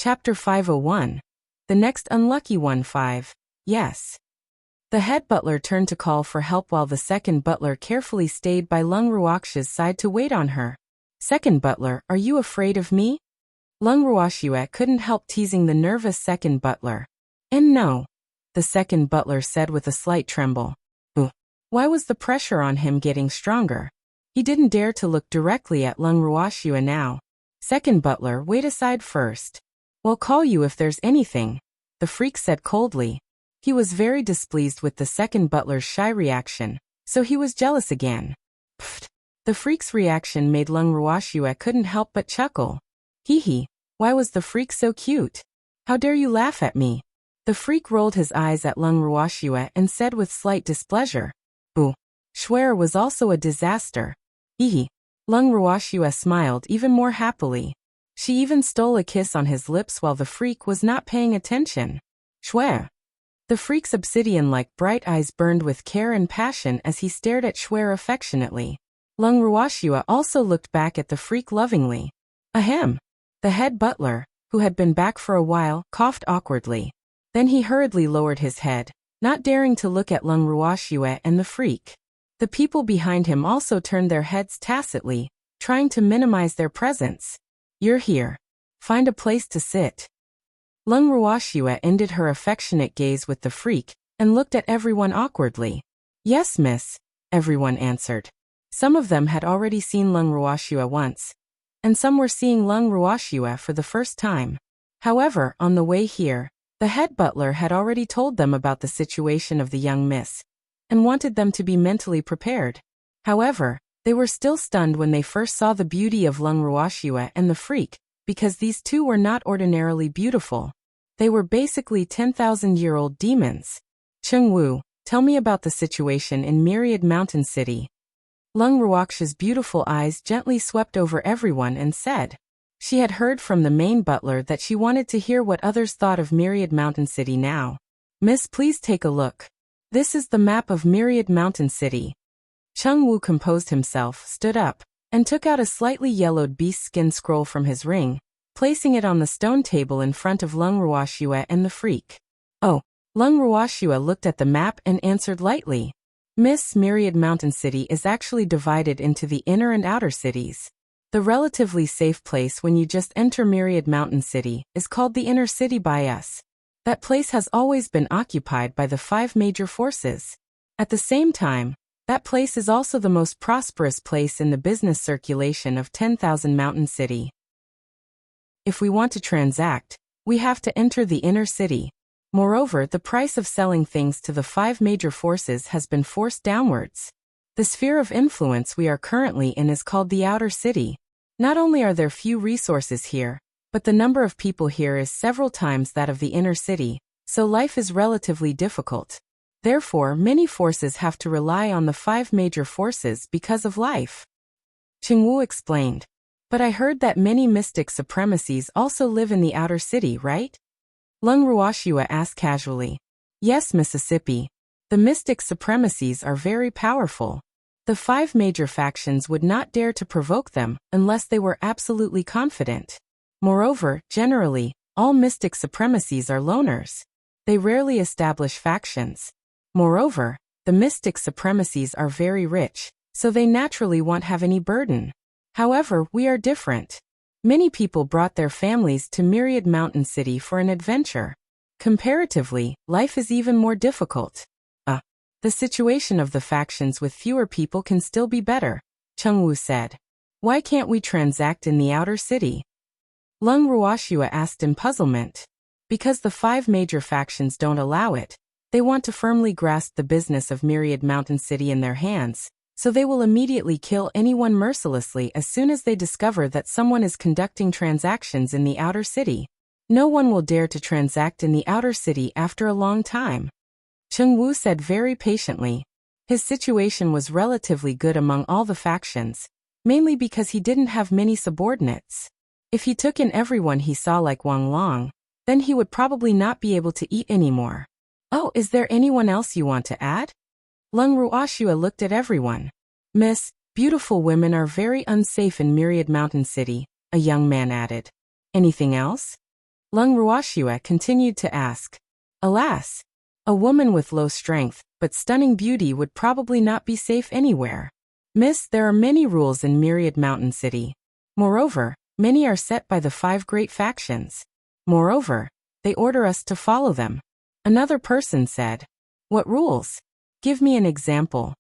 Chapter 501. The Next Unlucky One 5. Yes. The head butler turned to call for help while the second butler carefully stayed by Lung Ruoxia's side to wait on her. Second butler, are you afraid of me? Lung Ruoxia couldn't help teasing the nervous second butler. And no. The second butler said with a slight tremble. Why was the pressure on him getting stronger? He didn't dare to look directly at Lung Ruoxia now. Second butler, wait aside first. We'll call you if there's anything, the freak said coldly. He was very displeased with the second butler's shy reaction, so he was jealous again. Pfft. The freak's reaction made Lung Ruoxia couldn't help but chuckle. Hee, why was the freak so cute? How dare you laugh at me? The freak rolled his eyes at Lung Ruoxia and said with slight displeasure. Swear was also a disaster. Hee. Lung Ruoxia smiled even more happily. She even stole a kiss on his lips while the freak was not paying attention. Swear. The freak's obsidian-like bright eyes burned with care and passion as he stared at Swear affectionately. Lung Ruoxia also looked back at the freak lovingly. Ahem. The head butler, who had been back for a while, coughed awkwardly. Then he hurriedly lowered his head, not daring to look at Lung Ruoxia and the freak. The people behind him also turned their heads tacitly, trying to minimize their presence. You're here. Find a place to sit. Lung Ruoxia ended her affectionate gaze with the freak, and looked at everyone awkwardly. Yes, miss, everyone answered. Some of them had already seen Lung Ruoxia once, and some were seeing Lung Ruoxia for the first time. However, on the way here, the head butler had already told them about the situation of the young miss, and wanted them to be mentally prepared. However, they were still stunned when they first saw the beauty of Lung Ruoxia and the freak, because these two were not ordinarily beautiful. They were basically 10,000-year-old demons. Cheng Wu, tell me about the situation in Myriad Mountain City. Lung Ruoxia's beautiful eyes gently swept over everyone and said. She had heard from the main butler that she wanted to hear what others thought of Myriad Mountain City now. Miss, please take a look. This is the map of Myriad Mountain City. Cheng Wu composed himself, stood up, and took out a slightly yellowed beast skin scroll from his ring, placing it on the stone table in front of Lung Ruoxia and the freak. Oh, Lung Ruoxia looked at the map and answered lightly. Miss, Myriad Mountain City is actually divided into the inner and outer cities. The relatively safe place when you just enter Myriad Mountain City is called the inner city by us. That place has always been occupied by the 5 major forces. At the same time, that place is also the most prosperous place in the business circulation of 10,000 Mountain City. If we want to transact, we have to enter the inner city. Moreover, the price of selling things to the 5 major forces has been forced downwards. The sphere of influence we are currently in is called the outer city. Not only are there few resources here, but the number of people here is several times that of the inner city, so life is relatively difficult. Therefore, many forces have to rely on the 5 major forces because of life. Cheng Wu explained. But I heard that many mystic supremacies also live in the outer city, right? Lung Ruoxia asked casually. Yes, Mississippi. The mystic supremacies are very powerful. The 5 major factions would not dare to provoke them unless they were absolutely confident. Moreover, generally, all mystic supremacies are loners. They rarely establish factions. Moreover, the mystic supremacies are very rich, so they naturally won't have any burden. However, we are different. Many people brought their families to Myriad Mountain City for an adventure. Comparatively, life is even more difficult. The situation of the factions with fewer people can still be better, Cheng Wu said. Why can't we transact in the outer city? Lung Ruoxia asked in puzzlement. Because the 5 major factions don't allow it. They want to firmly grasp the business of Myriad Mountain City in their hands, so they will immediately kill anyone mercilessly as soon as they discover that someone is conducting transactions in the outer city. No one will dare to transact in the outer city after a long time. Cheng Wu said very patiently. His situation was relatively good among all the factions, mainly because he didn't have many subordinates. If he took in everyone he saw like Wang Long, then he would probably not be able to eat anymore. Oh, is there anyone else you want to add? Lung Ruoxia looked at everyone. Miss, beautiful women are very unsafe in Myriad Mountain City, a young man added. Anything else? Lung Ruoxue continued to ask. Alas! A woman with low strength, but stunning beauty would probably not be safe anywhere. Miss, there are many rules in Myriad Mountain City. Moreover, many are set by the 5 great factions. Moreover, they order us to follow them. Another person said. What rules? Give me an example.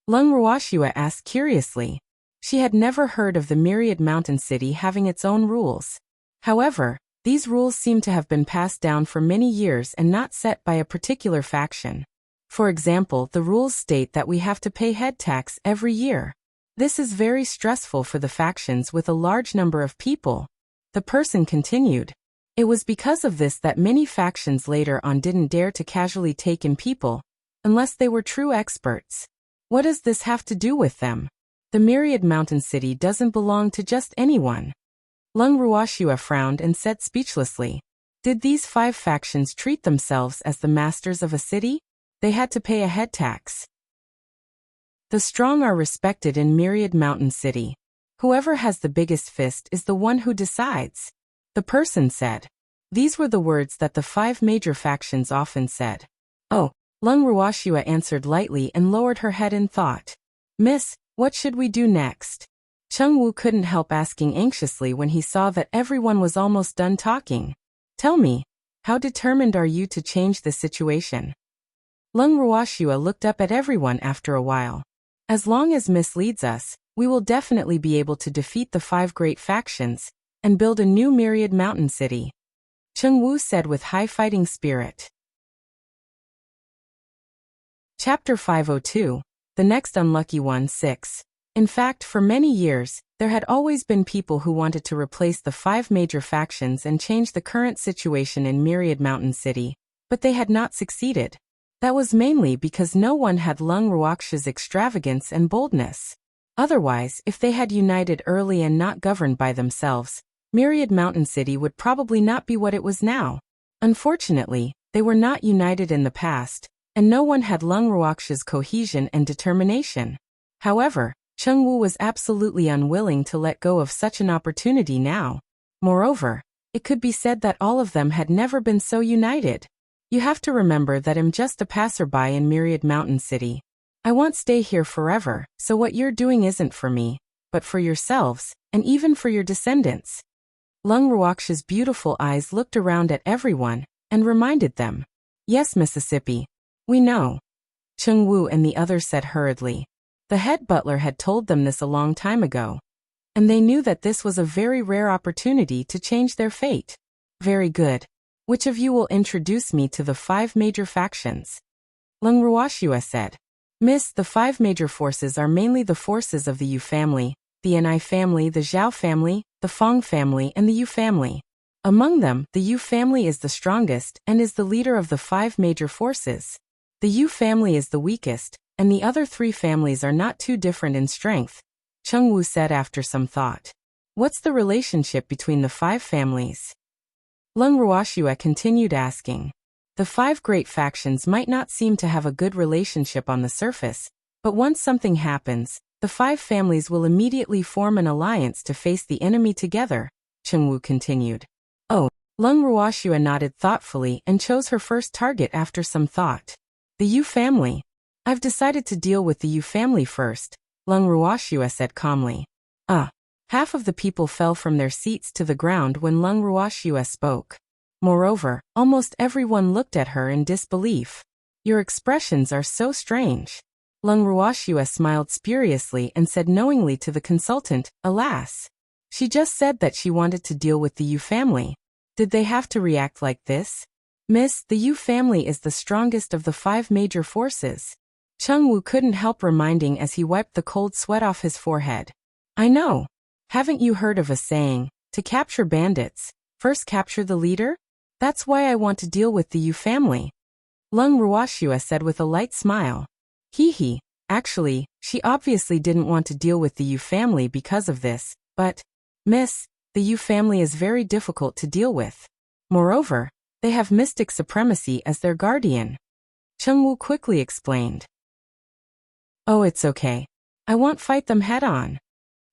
Lung Ruoxue asked curiously. She had never heard of the Myriad Mountain City having its own rules. However, these rules seem to have been passed down for many years and not set by a particular faction. For example, the rules state that we have to pay head tax every year. This is very stressful for the factions with a large number of people. The person continued. It was because of this that many factions later on didn't dare to casually take in people, unless they were true experts. What does this have to do with them? The Myriad Mountain City doesn't belong to just anyone. Lung Ruoxue frowned and said speechlessly. Did these 5 factions treat themselves as the masters of a city? They had to pay a head tax. The strong are respected in Myriad Mountain City. Whoever has the biggest fist is the one who decides. The person said. These were the words that the 5 major factions often said. Oh, Lung Ruoxue answered lightly and lowered her head in thought. Miss, what should we do next? Cheng Wu couldn't help asking anxiously when he saw that everyone was almost done talking. Tell me, how determined are you to change the situation? Lung Ruoxue looked up at everyone after a while. As long as Miss leads us, we will definitely be able to defeat the 5 great factions and build a new Myriad Mountain City. Cheng Wu said with high fighting spirit. Chapter 502, The Next Unlucky One 6. In fact, for many years, there had always been people who wanted to replace the 5 major factions and change the current situation in Myriad Mountain City, but they had not succeeded. That was mainly because no one had Lung Ruoxue's extravagance and boldness. Otherwise, if they had united early and not governed by themselves, Myriad Mountain City would probably not be what it was now. Unfortunately, they were not united in the past, and no one had Lung Ruoxue's cohesion and determination. However, Cheng Wu was absolutely unwilling to let go of such an opportunity now. Moreover, it could be said that all of them had never been so united. You have to remember that I'm just a passerby in Myriad Mountain City. I won't stay here forever, so what you're doing isn't for me, but for yourselves, and even for your descendants. Lung Ruoxue's beautiful eyes looked around at everyone, and reminded them. Yes, Mississippi. We know. Cheng Wu and the others said hurriedly. The head butler had told them this a long time ago. And they knew that this was a very rare opportunity to change their fate. Very good. Which of you will introduce me to the 5 major factions? Lung Ruoxue said. Miss, the 5 major forces are mainly the forces of the Yu family, the Ni family, the Zhao family, the Fong family, and the Yu family. Among them, the Yu family is the strongest and is the leader of the 5 major forces. The Yu family is the weakest, and the other 3 families are not too different in strength, Cheng Wu said after some thought. What's the relationship between the 5 families? Lung Ruoxue continued asking. The 5 great factions might not seem to have a good relationship on the surface, but once something happens, the 5 families will immediately form an alliance to face the enemy together, Cheng Wu continued. Oh, Lung Ruoxue nodded thoughtfully and chose her first target after some thought. The Yu family. I've decided to deal with the Yu family first, Lung Ruoxue said calmly. Half of the people fell from their seats to the ground when Lung Ruoxue spoke. Moreover, almost everyone looked at her in disbelief. Your expressions are so strange. Lung Ruoxue smiled spuriously and said knowingly to the consultant, alas. She just said that she wanted to deal with the Yu family. Did they have to react like this? Miss, the Yu family is the strongest of the 5 major forces. Cheng Wu couldn't help reminding as he wiped the cold sweat off his forehead. I know. Haven't you heard of a saying, to capture bandits, first capture the leader? That's why I want to deal with the Yu family. Lung Ruoxue said with a light smile. Hee. Actually, she obviously didn't want to deal with the Yu family because of this, but, Miss, the Yu family is very difficult to deal with. Moreover, they have mystic supremacy as their guardian. Cheng Wu quickly explained. Oh, it's okay. I won't fight them head on.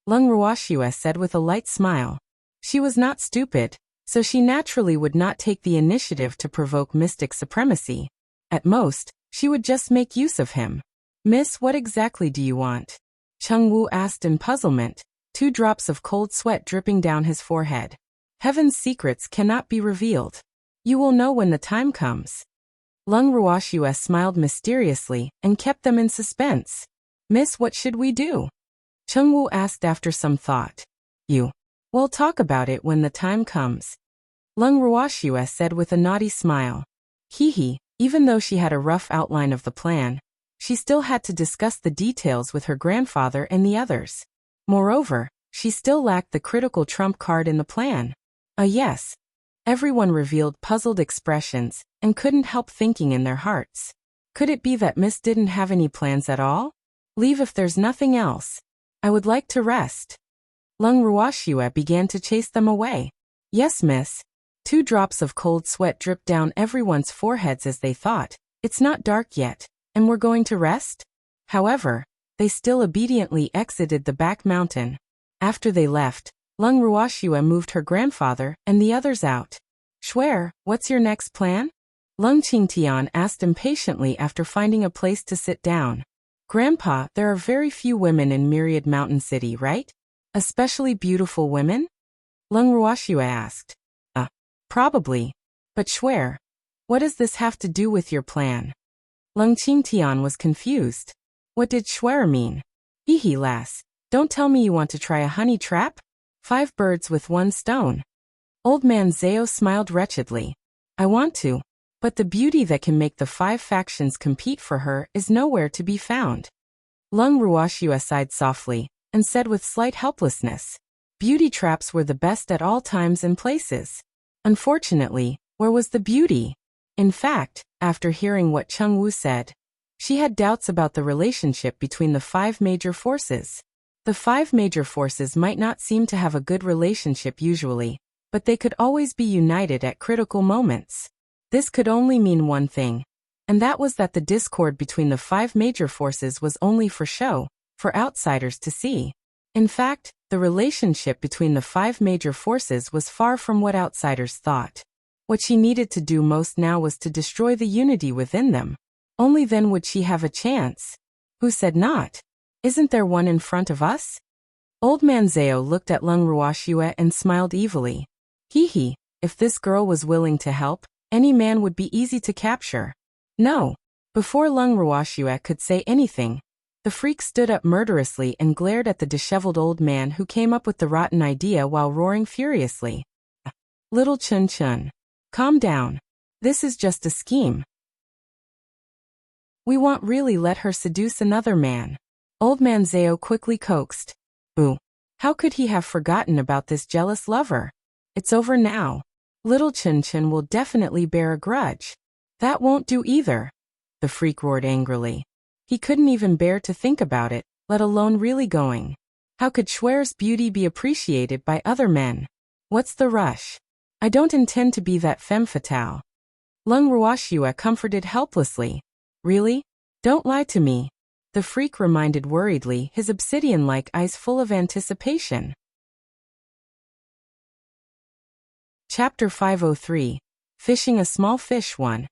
Lung Ruoxue said with a light smile. She was not stupid, so she naturally would not take the initiative to provoke mystic supremacy. At most, she would just make use of him. Miss, what exactly do you want? Cheng Wu asked in puzzlement, 2 drops of cold sweat dripping down his forehead. Heaven's secrets cannot be revealed. You will know when the time comes. Lung Ruoxue smiled mysteriously and kept them in suspense. Miss, what should we do? Cheng Wu asked after some thought. We'll talk about it when the time comes. Lung Ruoxue said with a naughty smile. Even though she had a rough outline of the plan, she still had to discuss the details with her grandfather and the others. Moreover, she still lacked the critical trump card in the plan. Yes. Everyone revealed puzzled expressions and couldn't help thinking in their hearts. Could it be that Miss didn't have any plans at all? Leave if there's nothing else. I would like to rest. Lung Ruoxue began to chase them away. Yes, miss. 2 drops of cold sweat dripped down everyone's foreheads as they thought, it's not dark yet, and we're going to rest? However, they still obediently exited the back mountain. After they left, Lung Ruoxue moved her grandfather and the others out. Shuer, what's your next plan? Lung Qingtian asked impatiently after finding a place to sit down. Grandpa, there are very few women in Myriad Mountain City, right? Especially beautiful women? Lung Ruoxue asked. Probably. But Shuer, what does this have to do with your plan? Lung Qingtian was confused. What did Shuer mean? Lass, don't tell me you want to try a honey trap? 5 birds with 1 stone. Old man Zhao smiled wretchedly. I want to, but the beauty that can make the 5 factions compete for her is nowhere to be found. Lung Ruoxue sighed softly and said with slight helplessness, beauty traps were the best at all times and places. Unfortunately, where was the beauty? In fact, after hearing what Cheng Wu said, she had doubts about the relationship between the 5 major forces. The 5 major forces might not seem to have a good relationship usually, but they could always be united at critical moments. This could only mean one thing, and that was that the discord between the 5 major forces was only for show, for outsiders to see. In fact, the relationship between the 5 major forces was far from what outsiders thought. What she needed to do most now was to destroy the unity within them. Only then would she have a chance. Who said not? Isn't there one in front of us? Old man Zhao looked at Lung Ruoxue and smiled evilly. If this girl was willing to help, any man would be easy to capture. No. Before Lung Ruoxue could say anything, the freak stood up murderously and glared at the disheveled old man who came up with the rotten idea while roaring furiously. Little Chun Chun. Calm down. This is just a scheme. We won't really let her seduce another man. Old man Zhao quickly coaxed. How could he have forgotten about this jealous lover? It's over now. Little Chun Chun will definitely bear a grudge. That won't do either. The freak roared angrily. He couldn't even bear to think about it, let alone really going. How could Shuer's beauty be appreciated by other men? What's the rush? I don't intend to be that femme fatale. Lung Ruoxue comforted helplessly. Really? Don't lie to me. The freak reminded worriedly, his obsidian-like eyes full of anticipation. Chapter 503. Fishing a Small Fish 1.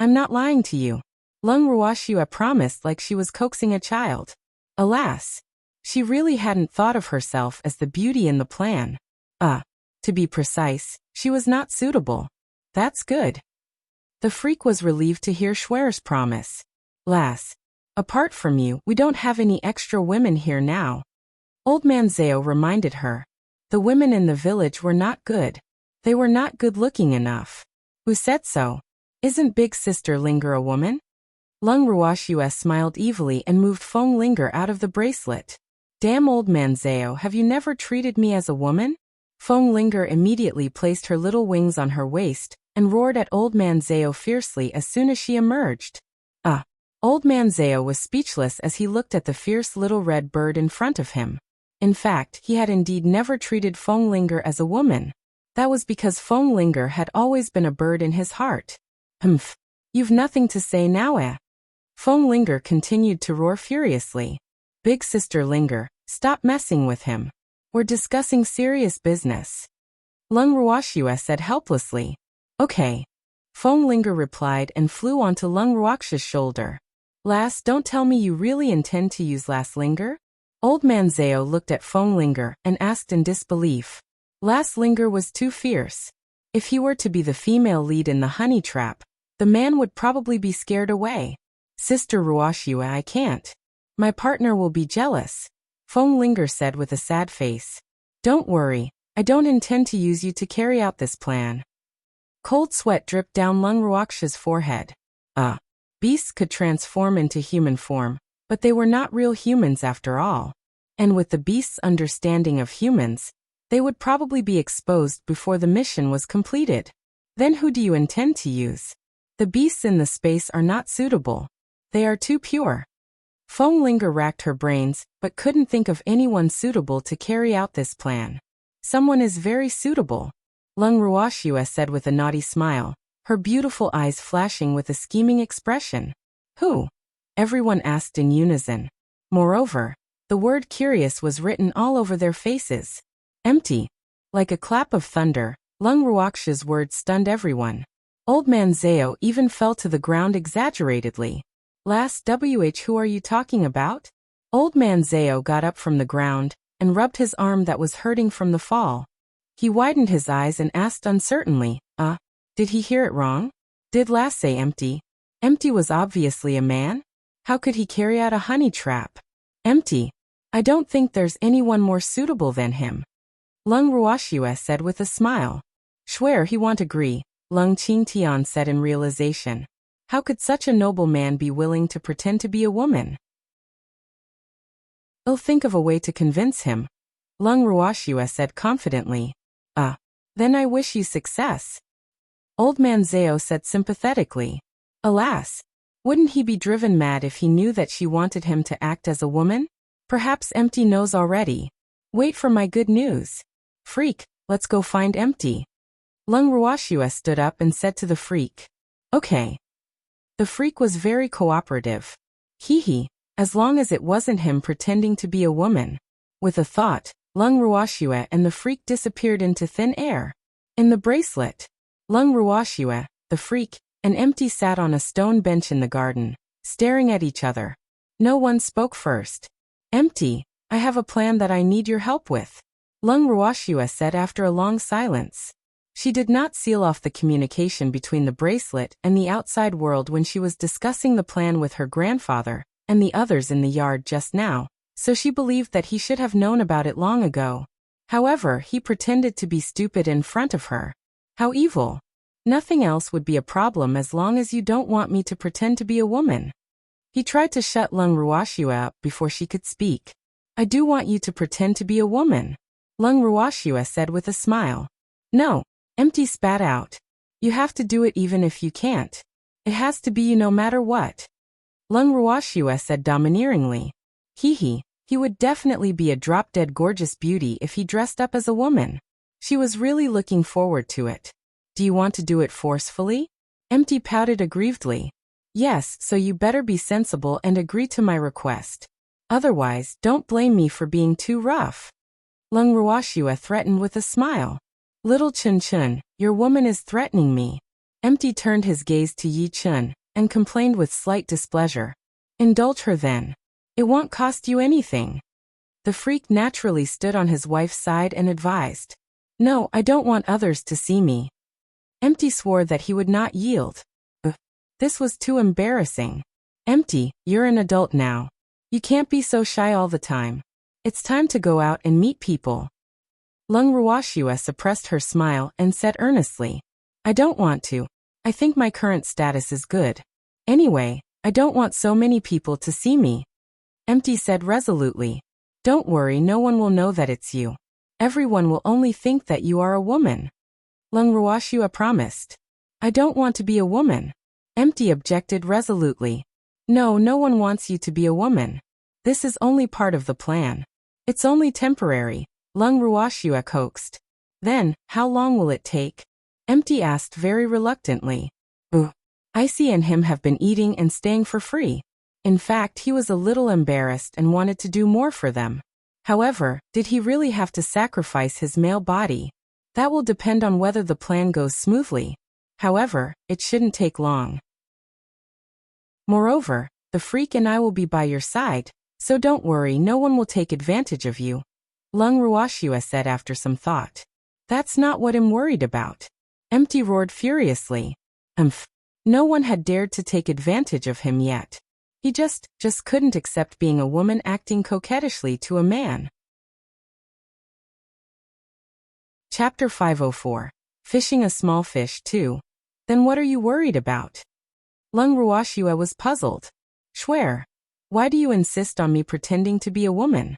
I'm not lying to you. Lung Ruoxue promised like she was coaxing a child. Alas, she really hadn't thought of herself as the beauty in the plan. To be precise, she was not suitable. That's good. The freak was relieved to hear Shuer's promise. Lass, apart from you, we don't have any extra women here now. Old man Zhao reminded her. The women in the village were not good. They were not good-looking enough. Who said so? Isn't Big Sister Linger a woman? Lung Ruoxue smiled evilly and moved Feng Linger out of the bracelet. Damn old man Zhao, have you never treated me as a woman? Feng Linger immediately placed her little wings on her waist and roared at old man Zhao fiercely as soon as she emerged. Old man Zhao was speechless as he looked at the fierce little red bird in front of him. In fact, he had indeed never treated Feng Linger as a woman. That was because Feng Linger had always been a bird in his heart. You've nothing to say now, eh? Feng Linger continued to roar furiously. Big Sister Linger, stop messing with him. We're discussing serious business. Lung Ruoxue said helplessly. Okay. Feng Linger replied and flew onto Lung Ruoxue's shoulder. Lass, don't tell me you really intend to use Lass Linger? Old man Zhao looked at Feng Linger and asked in disbelief. Lass Linger was too fierce. If he were to be the female lead in the honey trap, the man would probably be scared away. Sister Ruoxue, I can't. My partner will be jealous. Feng Linger said with a sad face. Don't worry, I don't intend to use you to carry out this plan. Cold sweat dripped down Lung Ruoxue's forehead. Beasts could transform into human form, but they were not real humans after all. And with the beasts' understanding of humans, they would probably be exposed before the mission was completed. Then who do you intend to use? The beasts in the space are not suitable. They are too pure. Feng Linger racked her brains, but couldn't think of anyone suitable to carry out this plan. Someone is very suitable. Lung Ruoxue said with a naughty smile, her beautiful eyes flashing with a scheming expression. Who? Everyone asked in unison. Moreover, the word curious was written all over their faces. Empty. Like a clap of thunder, Lung Ruoxue's words stunned everyone. Old man Zhao even fell to the ground exaggeratedly. Lass who are you talking about? Old man Zhao got up from the ground and rubbed his arm that was hurting from the fall. He widened his eyes and asked uncertainly, did he hear it wrong? Did Lass say empty? Empty was obviously a man? How could he carry out a honey trap? Empty. I don't think there's anyone more suitable than him. Lung Ruoxue said with a smile. Swear he won't agree, Lung Qingtian said in realization. How could such a noble man be willing to pretend to be a woman? I'll think of a way to convince him. Lung Ruoxue said confidently. Then I wish you success. Old man Zhao said sympathetically. Alas, wouldn't he be driven mad if he knew that she wanted him to act as a woman? Perhaps Empty knows already. Wait for my good news. Freak, let's go find Empty. Lung Ruoxue stood up and said to the freak. Okay. The freak was very cooperative. Hee, as long as it wasn't him pretending to be a woman. With a thought, Lung Ruoxue and the freak disappeared into thin air. In the bracelet, Lung Ruoxue, the freak, and Empty sat on a stone bench in the garden, staring at each other. No one spoke first. Empty, I have a plan that I need your help with. Lung Ruoxue said after a long silence. She did not seal off the communication between the bracelet and the outside world when she was discussing the plan with her grandfather and the others in the yard just now, so she believed that he should have known about it long ago. However, he pretended to be stupid in front of her. How evil. Nothing else would be a problem as long as you don't want me to pretend to be a woman. He tried to shut Lung Ruoxue up before she could speak. I do want you to pretend to be a woman. Lung Ruoxue said with a smile. No. Empty spat out. You have to do it even if you can't. It has to be you no matter what. Lung Ruoxue said domineeringly. He would definitely be a drop-dead gorgeous beauty if he dressed up as a woman. She was really looking forward to it. Do you want to do it forcefully? Empty pouted aggrievedly. Yes, so you better be sensible and agree to my request. Otherwise, don't blame me for being too rough. Lung Ruoxue threatened with a smile. Little Chun Chun, your woman is threatening me. Empty turned his gaze to Yi Chun and complained with slight displeasure. Indulge her then. It won't cost you anything. The freak naturally stood on his wife's side and advised. No, I don't want others to see me. Empty swore that he would not yield. This was too embarrassing. Empty, you're an adult now. You can't be so shy all the time. It's time to go out and meet people. Lung Ruoxue suppressed her smile and said earnestly. I don't want to. I think my current status is good. Anyway, I don't want so many people to see me. Empty said resolutely. Don't worry, no one will know that it's you. Everyone will only think that you are a woman. Lung Ruoxue promised. I don't want to be a woman. Empty objected resolutely. No, no one wants you to be a woman. This is only part of the plan. It's only temporary, Lung Ruoxue coaxed. Then, how long will it take? Empty asked very reluctantly. Icy and him have been eating and staying for free. In fact, he was a little embarrassed and wanted to do more for them. However, did he really have to sacrifice his male body? That will depend on whether the plan goes smoothly. However, it shouldn't take long. Moreover, the freak and I will be by your side, so don't worry, no one will take advantage of you, Lung Ruoxia said after some thought. That's not what I'm worried about. Empty roared furiously. No one had dared to take advantage of him yet. He just couldn't accept being a woman acting coquettishly to a man. Chapter 504. Fishing a small fish too. Then what are you worried about? Lung Ruoxia was puzzled. Swear. Why do you insist on me pretending to be a woman?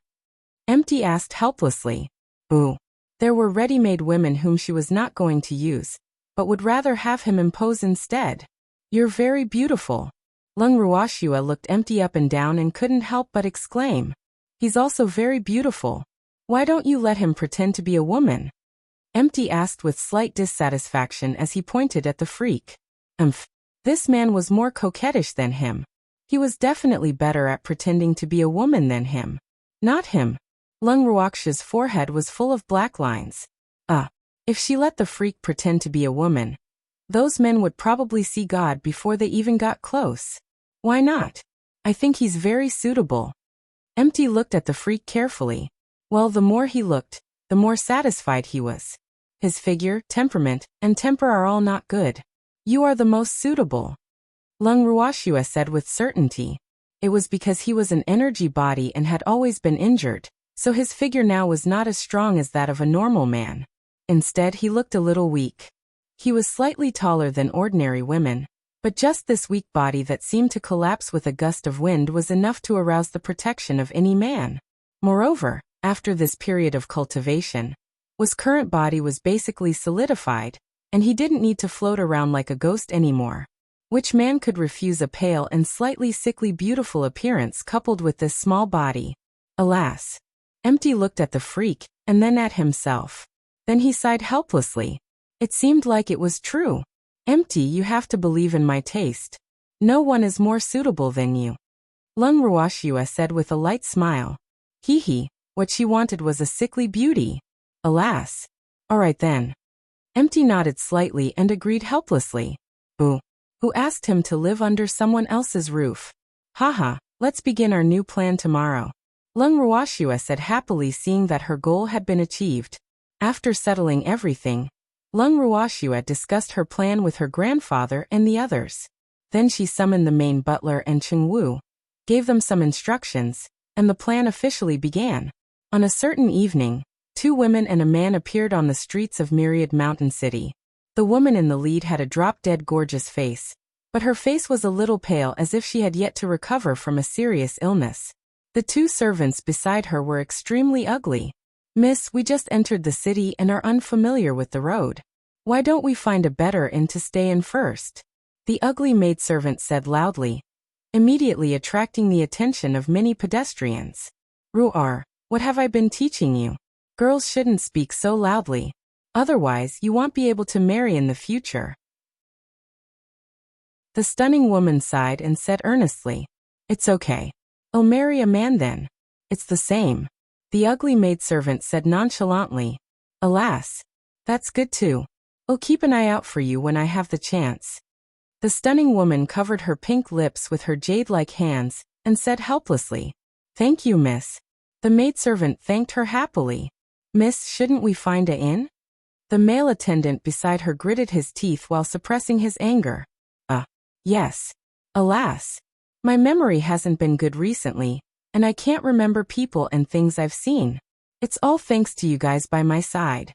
Empty asked helplessly. Ooh. There were ready-made women whom she was not going to use, but would rather have him impose instead. You're very beautiful. Lung Ruoxia looked Empty up and down and couldn't help but exclaim. He's also very beautiful. Why don't you let him pretend to be a woman? Empty asked with slight dissatisfaction as he pointed at the freak. This man was more coquettish than him. He was definitely better at pretending to be a woman than him. Not him. Lung Ruoxia's forehead was full of black lines. If she let the freak pretend to be a woman, those men would probably see God before they even got close. Why not? I think he's very suitable. Empty looked at the freak carefully. Well, the more he looked, the more satisfied he was. His figure, temperament, and temper are all not good. You are the most suitable. Lung Ruoxia said with certainty. It was because he was an energy body and had always been injured, so his figure now was not as strong as that of a normal man. Instead, he looked a little weak. He was slightly taller than ordinary women, but just this weak body that seemed to collapse with a gust of wind was enough to arouse the protection of any man. Moreover, after this period of cultivation, his current body was basically solidified, and he didn't need to float around like a ghost anymore. Which man could refuse a pale and slightly sickly beautiful appearance coupled with this small body? Alas! Empty looked at the freak, and then at himself. Then he sighed helplessly. It seemed like it was true. Empty, you have to believe in my taste. No one is more suitable than you. Lung Ruoxia said with a light smile. Hee, what she wanted was a sickly beauty. Alas. All right then. Empty nodded slightly and agreed helplessly. Ooh. Who asked him to live under someone else's roof? Haha, let's begin our new plan tomorrow. Lung Ruoxia said happily, seeing that her goal had been achieved. After settling everything, Lung Ruoxia discussed her plan with her grandfather and the others. Then she summoned the main butler and Chengwu, gave them some instructions, and the plan officially began. On a certain evening, 2 women and a man appeared on the streets of Myriad Mountain City. The woman in the lead had a drop-dead gorgeous face, but her face was a little pale as if she had yet to recover from a serious illness. The 2 servants beside her were extremely ugly. Miss, we just entered the city and are unfamiliar with the road. Why don't we find a better inn to stay in first? The ugly maidservant said loudly, immediately attracting the attention of many pedestrians. Ruar, what have I been teaching you? Girls shouldn't speak so loudly. Otherwise, you won't be able to marry in the future. The stunning woman sighed and said earnestly, It's okay. I'll marry a man then. It's the same. The ugly maidservant said nonchalantly, Alas. That's good too. I'll keep an eye out for you when I have the chance. The stunning woman covered her pink lips with her jade-like hands and said helplessly, Thank you, miss. The maidservant thanked her happily. Miss, shouldn't we find a inn? The male attendant beside her gritted his teeth while suppressing his anger. Yes. Alas. My memory hasn't been good recently, and I can't remember people and things I've seen. It's all thanks to you guys by my side.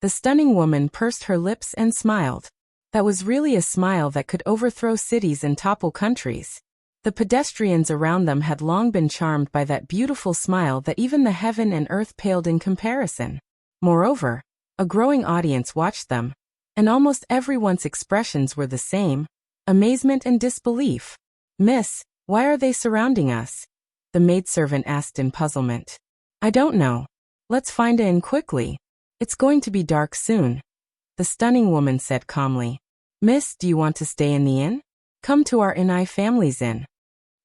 The stunning woman pursed her lips and smiled. That was really a smile that could overthrow cities and topple countries. The pedestrians around them had long been charmed by that beautiful smile that even the heaven and earth paled in comparison. Moreover, a growing audience watched them, and almost everyone's expressions were the same, amazement and disbelief. Miss, why are they surrounding us? The maidservant asked in puzzlement. I don't know. Let's find an inn quickly. It's going to be dark soon. The stunning woman said calmly. Miss, do you want to stay in the inn? Come to our Inai family's inn.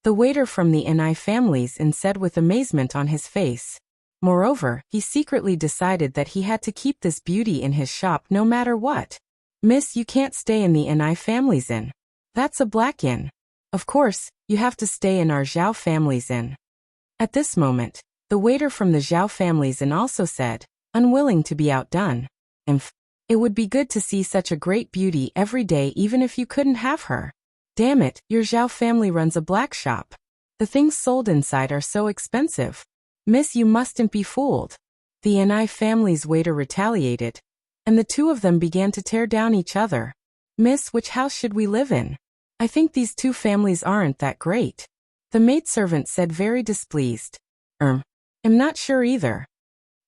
The waiter from the Inai family's inn said with amazement on his face. Moreover, he secretly decided that he had to keep this beauty in his shop no matter what. Miss, you can't stay in the Ni family's inn. That's a black inn. Of course, you have to stay in our Zhao family's inn. At this moment, the waiter from the Zhao family's inn also said, unwilling to be outdone. It would be good to see such a great beauty every day even if you couldn't have her. Damn it, your Zhao family runs a black shop. The things sold inside are so expensive. Miss, you mustn't be fooled. The Ni family's waiter retaliated, and the two of them began to tear down each other. Miss, which house should we live in? I think these two families aren't that great. The maidservant said, very displeased. I'm not sure either.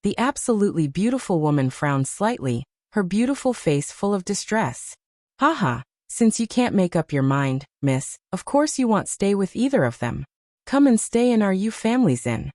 The absolutely beautiful woman frowned slightly, her beautiful face full of distress. Haha, since you can't make up your mind, miss, of course you won't stay with either of them. Come and stay in our Yu family's inn.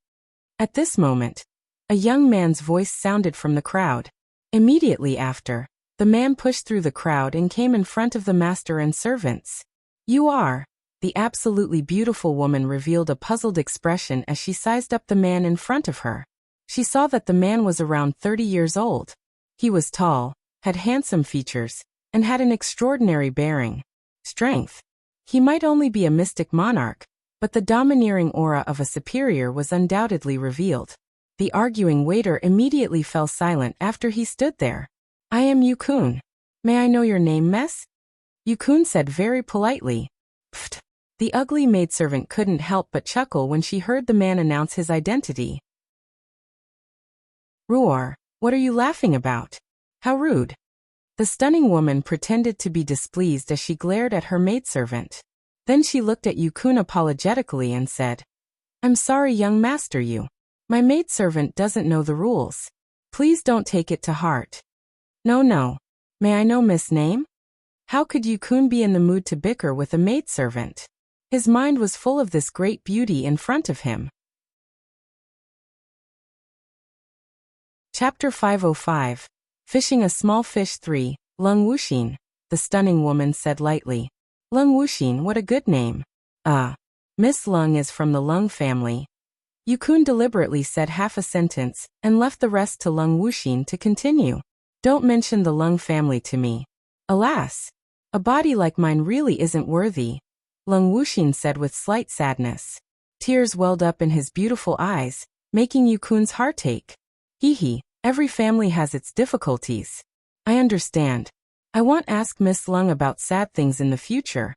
At this moment, a young man's voice sounded from the crowd. Immediately after, the man pushed through the crowd and came in front of the master and servants. You are. The absolutely beautiful woman revealed a puzzled expression as she sized up the man in front of her. She saw that the man was around 30 years old. He was tall, had handsome features, and had an extraordinary bearing. Strength. He might only be a mystic monarch, but the domineering aura of a superior was undoubtedly revealed. The arguing waiter immediately fell silent after he stood there. I am Yukun. May I know your name, miss? Yukun said very politely. Pfft. The ugly maidservant couldn't help but chuckle when she heard the man announce his identity. Roar, what are you laughing about? How rude. The stunning woman pretended to be displeased as she glared at her maidservant. Then she looked at Yukun apologetically and said, I'm sorry, young master, my maidservant doesn't know the rules. Please don't take it to heart. No. May I know Miss' name? How could Yukun be in the mood to bicker with a maidservant? His mind was full of this great beauty in front of him. Chapter 505. Fishing a Small Fish 3, Lung Wuxin, the stunning woman said lightly. Lung Wuxin, what a good name. Miss Lung is from the Lung family. Yukun deliberately said half a sentence, and left the rest to Lung Wuxin to continue. Don't mention the Lung family to me. Alas, a body like mine really isn't worthy, Lung Wuxin said with slight sadness. Tears welled up in his beautiful eyes, making Yukun's heart ache. Hee, every family has its difficulties. I understand. I won't ask Miss Lung about sad things in the future.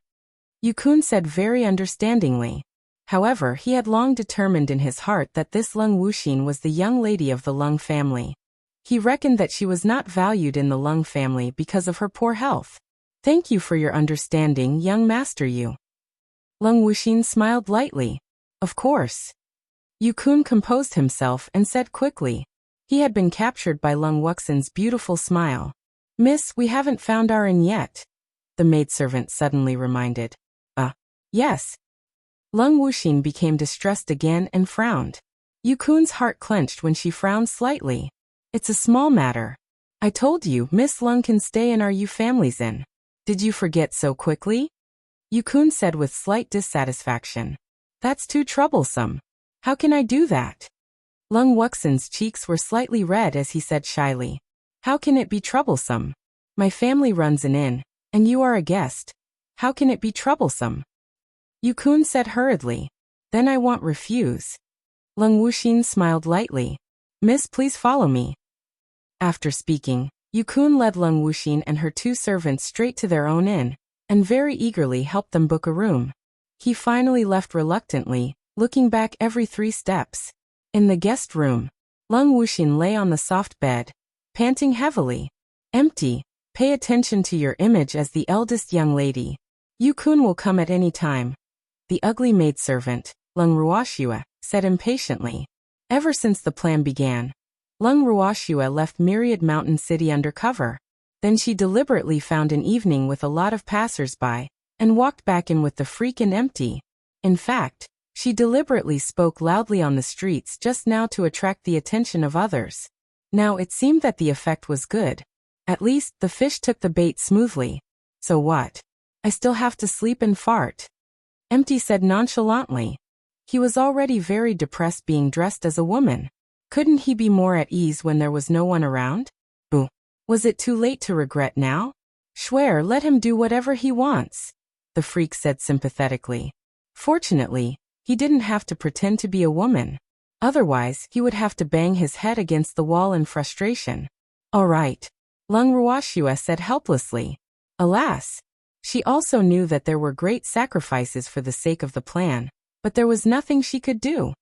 Yukun said very understandingly. However, he had long determined in his heart that this Lung Wuxin was the young lady of the Lung family. He reckoned that she was not valued in the Lung family because of her poor health. Thank you for your understanding, young master Yu. Lung Wuxin smiled lightly. Of course. Yukun composed himself and said quickly. He had been captured by Lung Wuxin's beautiful smile. Miss, we haven't found our inn yet, the maidservant suddenly reminded. Yes. Lung Wuxin became distressed again and frowned. Yukun's heart clenched when she frowned slightly. It's a small matter. I told you Miss Lung can stay in our Yu family's inn. Did you forget so quickly? Yukun said with slight dissatisfaction. That's too troublesome. How can I do that? Lung Wuxin's cheeks were slightly red as he said shyly. How can it be troublesome? My family runs an inn, and you are a guest. How can it be troublesome? Yukun said hurriedly. Then I won't refuse. Lung Wuxin smiled lightly. Miss, please follow me. After speaking, Yukun led Lung Wuxin and her two servants straight to their own inn, and very eagerly helped them book a room. He finally left reluctantly, looking back every 3 steps. In the guest room, Lung Wuxin lay on the soft bed, panting heavily. Empty. Pay attention to your image as the eldest young lady. Yukun will come at any time. The ugly maidservant, Lung Ruoxue, said impatiently. Ever since the plan began, Lung Ruoxue left Myriad Mountain City undercover. Then she deliberately found an evening with a lot of passers-by, and walked back in with the freak and empty. In fact, she deliberately spoke loudly on the streets just now to attract the attention of others. Now it seemed that the effect was good. At least, the fish took the bait smoothly. So what? I still have to sleep and fart. Empty said nonchalantly. He was already very depressed being dressed as a woman. Couldn't he be more at ease when there was no one around? Boo. Was it too late to regret now? Swear, let him do whatever he wants, the freak said sympathetically. Fortunately, he didn't have to pretend to be a woman. Otherwise, he would have to bang his head against the wall in frustration. All right, Lung Ruoxue said helplessly. Alas, she also knew that there were great sacrifices for the sake of the plan, but there was nothing she could do.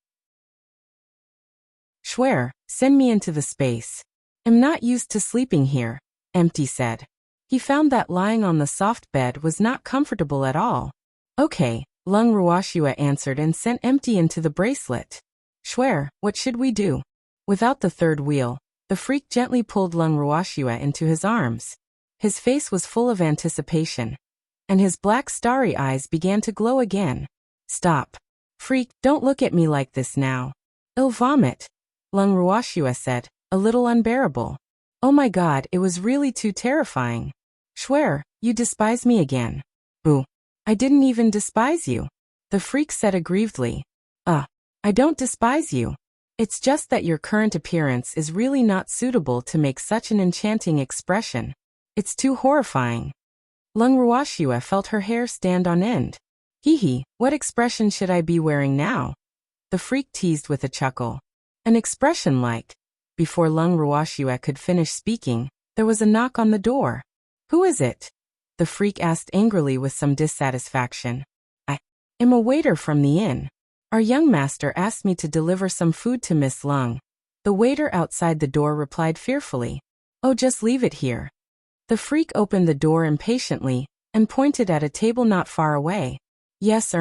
Swear, send me into the space. I'm not used to sleeping here, Empty said. He found that lying on the soft bed was not comfortable at all. Okay, Lung Ruoxue answered and sent Empty into the bracelet. Swear, what should we do? Without the third wheel, the freak gently pulled Lung Ruoxue into his arms. His face was full of anticipation, and his black starry eyes began to glow again. Stop. Freak, don't look at me like this now. I'll vomit, Lung Ruoxue said, a little unbearable. Oh my god, it was really too terrifying. Swear, you despise me again. Boo. I didn't even despise you, the freak said aggrievedly. I don't despise you. It's just that your current appearance is really not suitable to make such an enchanting expression. It's too horrifying. Lung Ruoxue felt her hair stand on end. Hee, what expression should I be wearing now? The freak teased with a chuckle. An expression like. Before Lung Ruoxue could finish speaking, there was a knock on the door. Who is it? The freak asked angrily with some dissatisfaction. I am a waiter from the inn. Our young master asked me to deliver some food to Miss Lung. The waiter outside the door replied fearfully. Oh, just leave it here. The freak opened the door impatiently and pointed at a table not far away. Yes,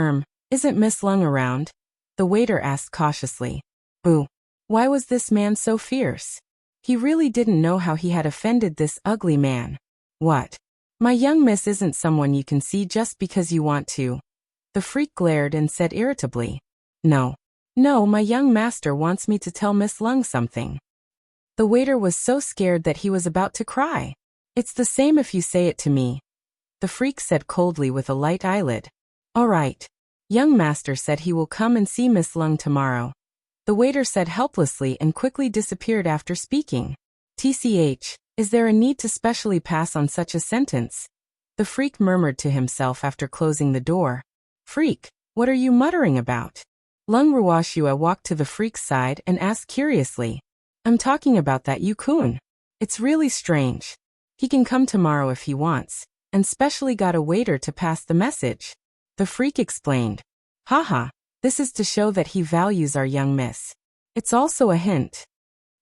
isn't Miss Lung around? The waiter asked cautiously. Boo. Why was this man so fierce? He really didn't know how he had offended this ugly man. What? My young miss isn't someone you can see just because you want to. The freak glared and said irritably. No, my young master wants me to tell Miss Lung something. The waiter was so scared that he was about to cry. It's the same if you say it to me, the freak said coldly with a light eyelid. All right. Young master said he will come and see Miss Lung tomorrow. The waiter said helplessly and quickly disappeared after speaking. TCH, is there a need to specially pass on such a sentence? The freak murmured to himself after closing the door. Freak, what are you muttering about? Lung Ruoxue walked to the freak's side and asked curiously. I'm talking about that Yukun. It's really strange. He can come tomorrow if he wants, and specially got a waiter to pass the message. The freak explained. Haha, this is to show that he values our young miss. It's also a hint.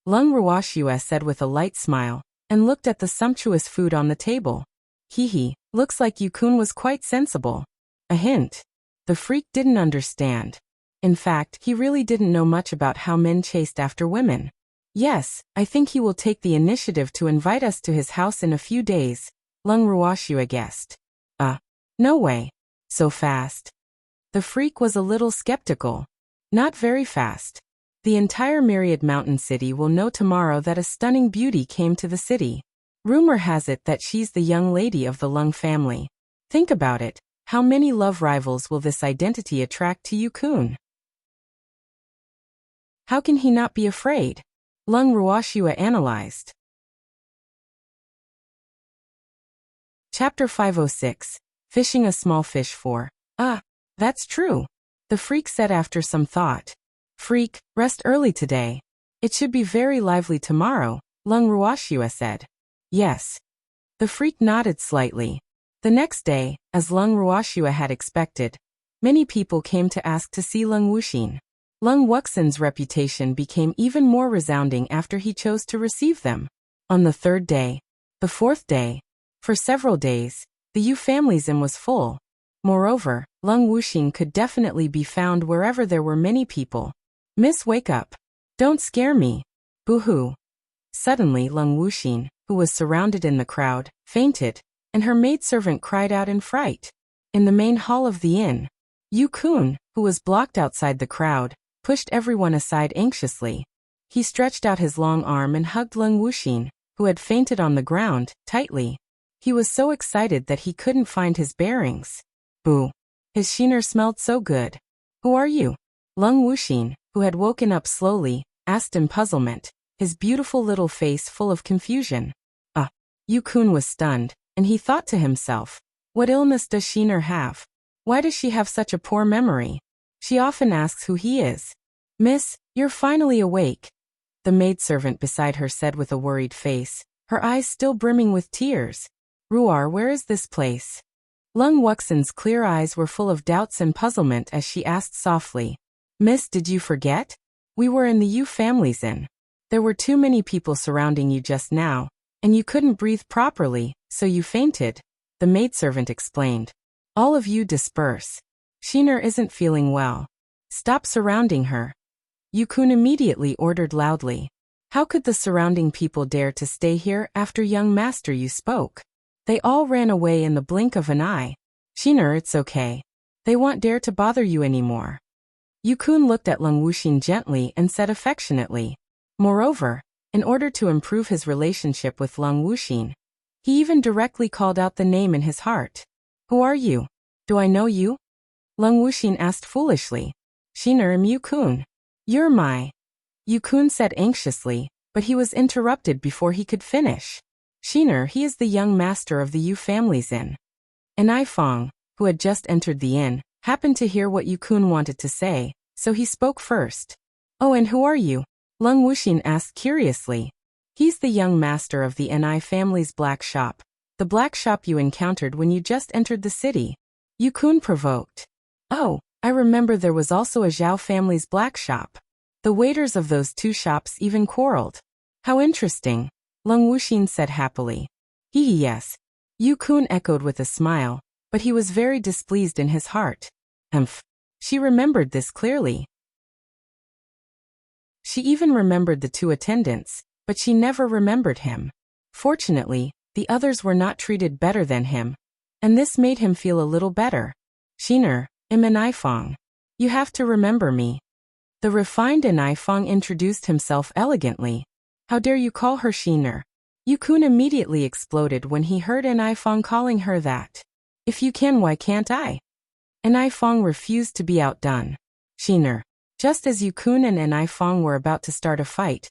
Lung Ruoxue said with a light smile, and looked at the sumptuous food on the table. Hee, looks like Yukun was quite sensible. A hint. The freak didn't understand. In fact, he really didn't know much about how men chased after women. Yes, I think he will take the initiative to invite us to his house in a few days, Lung Ruoxue guessed. No way. So fast. The freak was a little skeptical. Not very fast. The entire Myriad Mountain City will know tomorrow that a stunning beauty came to the city. Rumor has it that she's the young lady of the Lung family. Think about it, how many love rivals will this identity attract to Yukun? How can he not be afraid? Lung Ruoxue analyzed. Chapter 506. Fishing a small fish for. That's true. The freak said after some thought. Freak, rest early today. It should be very lively tomorrow, Lung Ruoxue said. Yes. The freak nodded slightly. The next day, as Lung Ruoxue had expected, many people came to ask to see Lung Wuxin. Lung Wuxin's reputation became even more resounding after he chose to receive them. On the third day, the fourth day, for several days, the Yu family's inn was full. Moreover, Lung Wuxin could definitely be found wherever there were many people. Miss, wake up. Don't scare me. Boo-hoo. Suddenly Lung Wuxin, who was surrounded in the crowd, fainted, and her maidservant cried out in fright. In the main hall of the inn, Yukun, who was blocked outside the crowd, pushed everyone aside anxiously. He stretched out his long arm and hugged Lung Wuxin, who had fainted on the ground, tightly. He was so excited that he couldn't find his bearings. Boo. His sheener smelled so good. Who are you? Lung Wuxin, who had woken up slowly, asked in puzzlement, his beautiful little face full of confusion. Yu-kun was stunned, and he thought to himself, what illness does Shiner have? Why does she have such a poor memory? She often asks who he is. Miss, you're finally awake, the maidservant beside her said with a worried face, her eyes still brimming with tears. Ruar, where is this place? Lung Wuxian's clear eyes were full of doubts and puzzlement as she asked softly, Miss, did you forget? We were in the Yu family's inn. There were too many people surrounding you just now, and you couldn't breathe properly, so you fainted, the maidservant explained. All of you disperse. Shiner isn't feeling well. Stop surrounding her. Yu-kun immediately ordered loudly. How could the surrounding people dare to stay here after young master you spoke? They all ran away in the blink of an eye. Shiner, it's okay. They won't dare to bother you anymore. Yu-kun looked at Lung Wuxin gently and said affectionately. Moreover, in order to improve his relationship with Lung Wuxin, he even directly called out the name in his heart. Who are you? Do I know you? Lung Wuxin asked foolishly. Shiner, am Yu-kun. You're my. Yu-kun said anxiously, but he was interrupted before he could finish. Shiner, he is the young master of the Yu family's inn. And Ifang, who had just entered the inn, happened to hear what Yu-kun wanted to say, so he spoke first. Oh, and who are you? Lung Wuxin asked curiously. He's the young master of the Ni family's black shop. The black shop you encountered when you just entered the city. Yu-kun provoked. Oh, I remember there was also a Zhao family's black shop. The waiters of those two shops even quarreled. How interesting, Lung Wuxin said happily. Yes. Yu-kun echoed with a smile, but he was very displeased in his heart. She remembered this clearly. She even remembered the two attendants, but she never remembered him. Fortunately, the others were not treated better than him, and this made him feel a little better. Shiner, I'm an Ifang. You have to remember me. The refined Ifang introduced himself elegantly. How dare you call her Shiner? Yu-kun immediately exploded when he heard Ifang calling her that. If you can, why can't I? Ifang refused to be outdone. Shiner. Just as Yu-kun and Ifang were about to start a fight,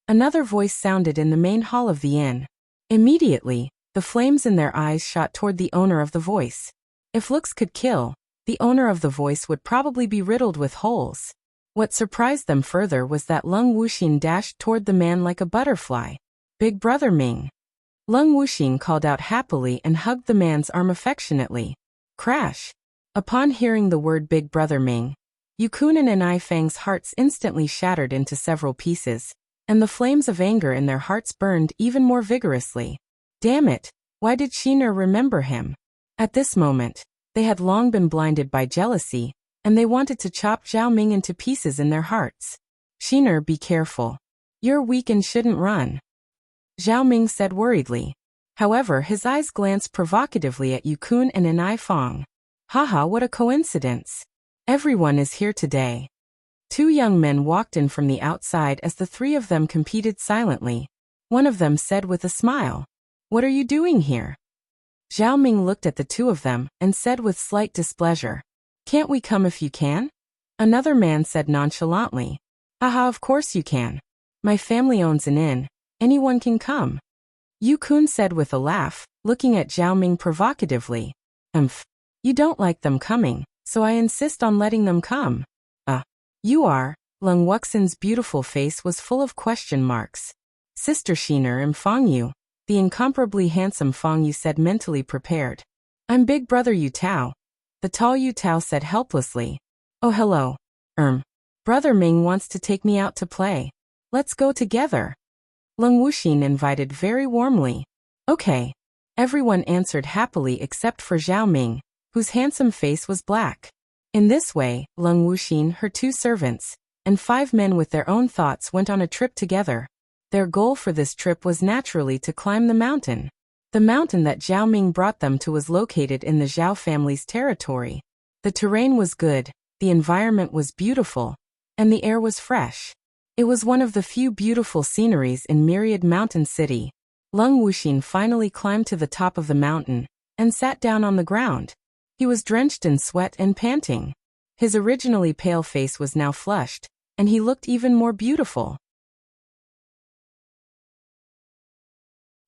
another voice sounded in the main hall of the inn. Immediately, the flames in their eyes shot toward the owner of the voice. If looks could kill, the owner of the voice would probably be riddled with holes. What surprised them further was that Lung Wuxin dashed toward the man like a butterfly. Big Brother Ming. Lung Wuxin called out happily and hugged the man's arm affectionately. Crash. Upon hearing the word Big Brother Ming, Yu-kun and Ifang's hearts instantly shattered into several pieces, and the flames of anger in their hearts burned even more vigorously. Damn it, why did Shiner remember him? At this moment, they had long been blinded by jealousy, and they wanted to chop Zhao Ming into pieces in their hearts. Shiner, be careful. You're weak and shouldn't run, Zhao Ming said worriedly. However, his eyes glanced provocatively at Yu-kun and Ifang. Haha, what a coincidence. Everyone is here today. Two young men walked in from the outside as the three of them competed silently. One of them said with a smile, What are you doing here? Zhao Ming looked at the two of them and said with slight displeasure, Can't we come if you can? Another man said nonchalantly, Haha, of course you can. My family owns an inn. Anyone can come. Yu-kun said with a laugh, looking at Zhao Ming provocatively. You don't like them coming, so I insist on letting them come. You are. Lung Wuxin's beautiful face was full of question marks. Sister Shiner and Fang Yu, the incomparably handsome Fang Yu said mentally prepared. I'm Big Brother Yu Tao. The tall Yu Tao said helplessly. Oh hello. Brother Ming wants to take me out to play. Let's go together. Lung Wuxin invited very warmly. Okay. Everyone answered happily except for Zhao Ming, whose handsome face was black. In this way, Lung Wuxin, her two servants, and 5 men with their own thoughts went on a trip together. Their goal for this trip was naturally to climb the mountain. The mountain that Zhao Ming brought them to was located in the Zhao family's territory. The terrain was good, the environment was beautiful, and the air was fresh. It was one of the few beautiful sceneries in Myriad Mountain City. Lung Wuxin finally climbed to the top of the mountain and sat down on the ground. He was drenched in sweat and panting. His originally pale face was now flushed, and he looked even more beautiful.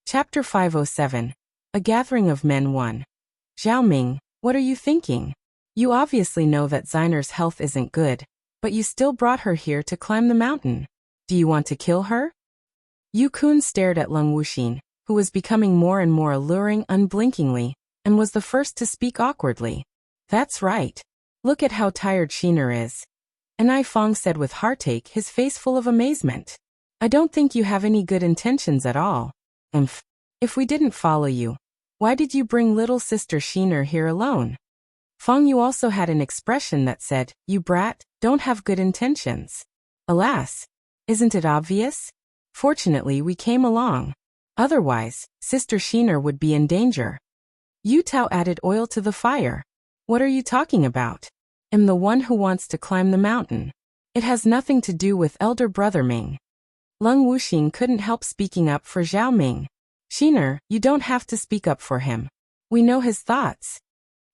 Chapter 507. A Gathering of Men 1. Zhao Ming, what are you thinking? You obviously know that Xainer's health isn't good, but you still brought her here to climb the mountain. Do you want to kill her? Yu Kun stared at Leng Wuxin, who was becoming more and more alluring unblinkingly, and was the first to speak awkwardly. That's right. Look at how tired Shiner is. And Ai Fong said with heartache, his face full of amazement. I don't think you have any good intentions at all. If we didn't follow you, why did you bring little sister Shiner here alone? Fong Yu also had an expression that said, you brat, don't have good intentions. Alas, isn't it obvious? Fortunately we came along. Otherwise, Sister Shiner would be in danger. Yu Tao added oil to the fire. What are you talking about? I'm the one who wants to climb the mountain. It has nothing to do with elder brother Ming. Leng Wuxin couldn't help speaking up for Zhao Ming. Shiner, you don't have to speak up for him. We know his thoughts.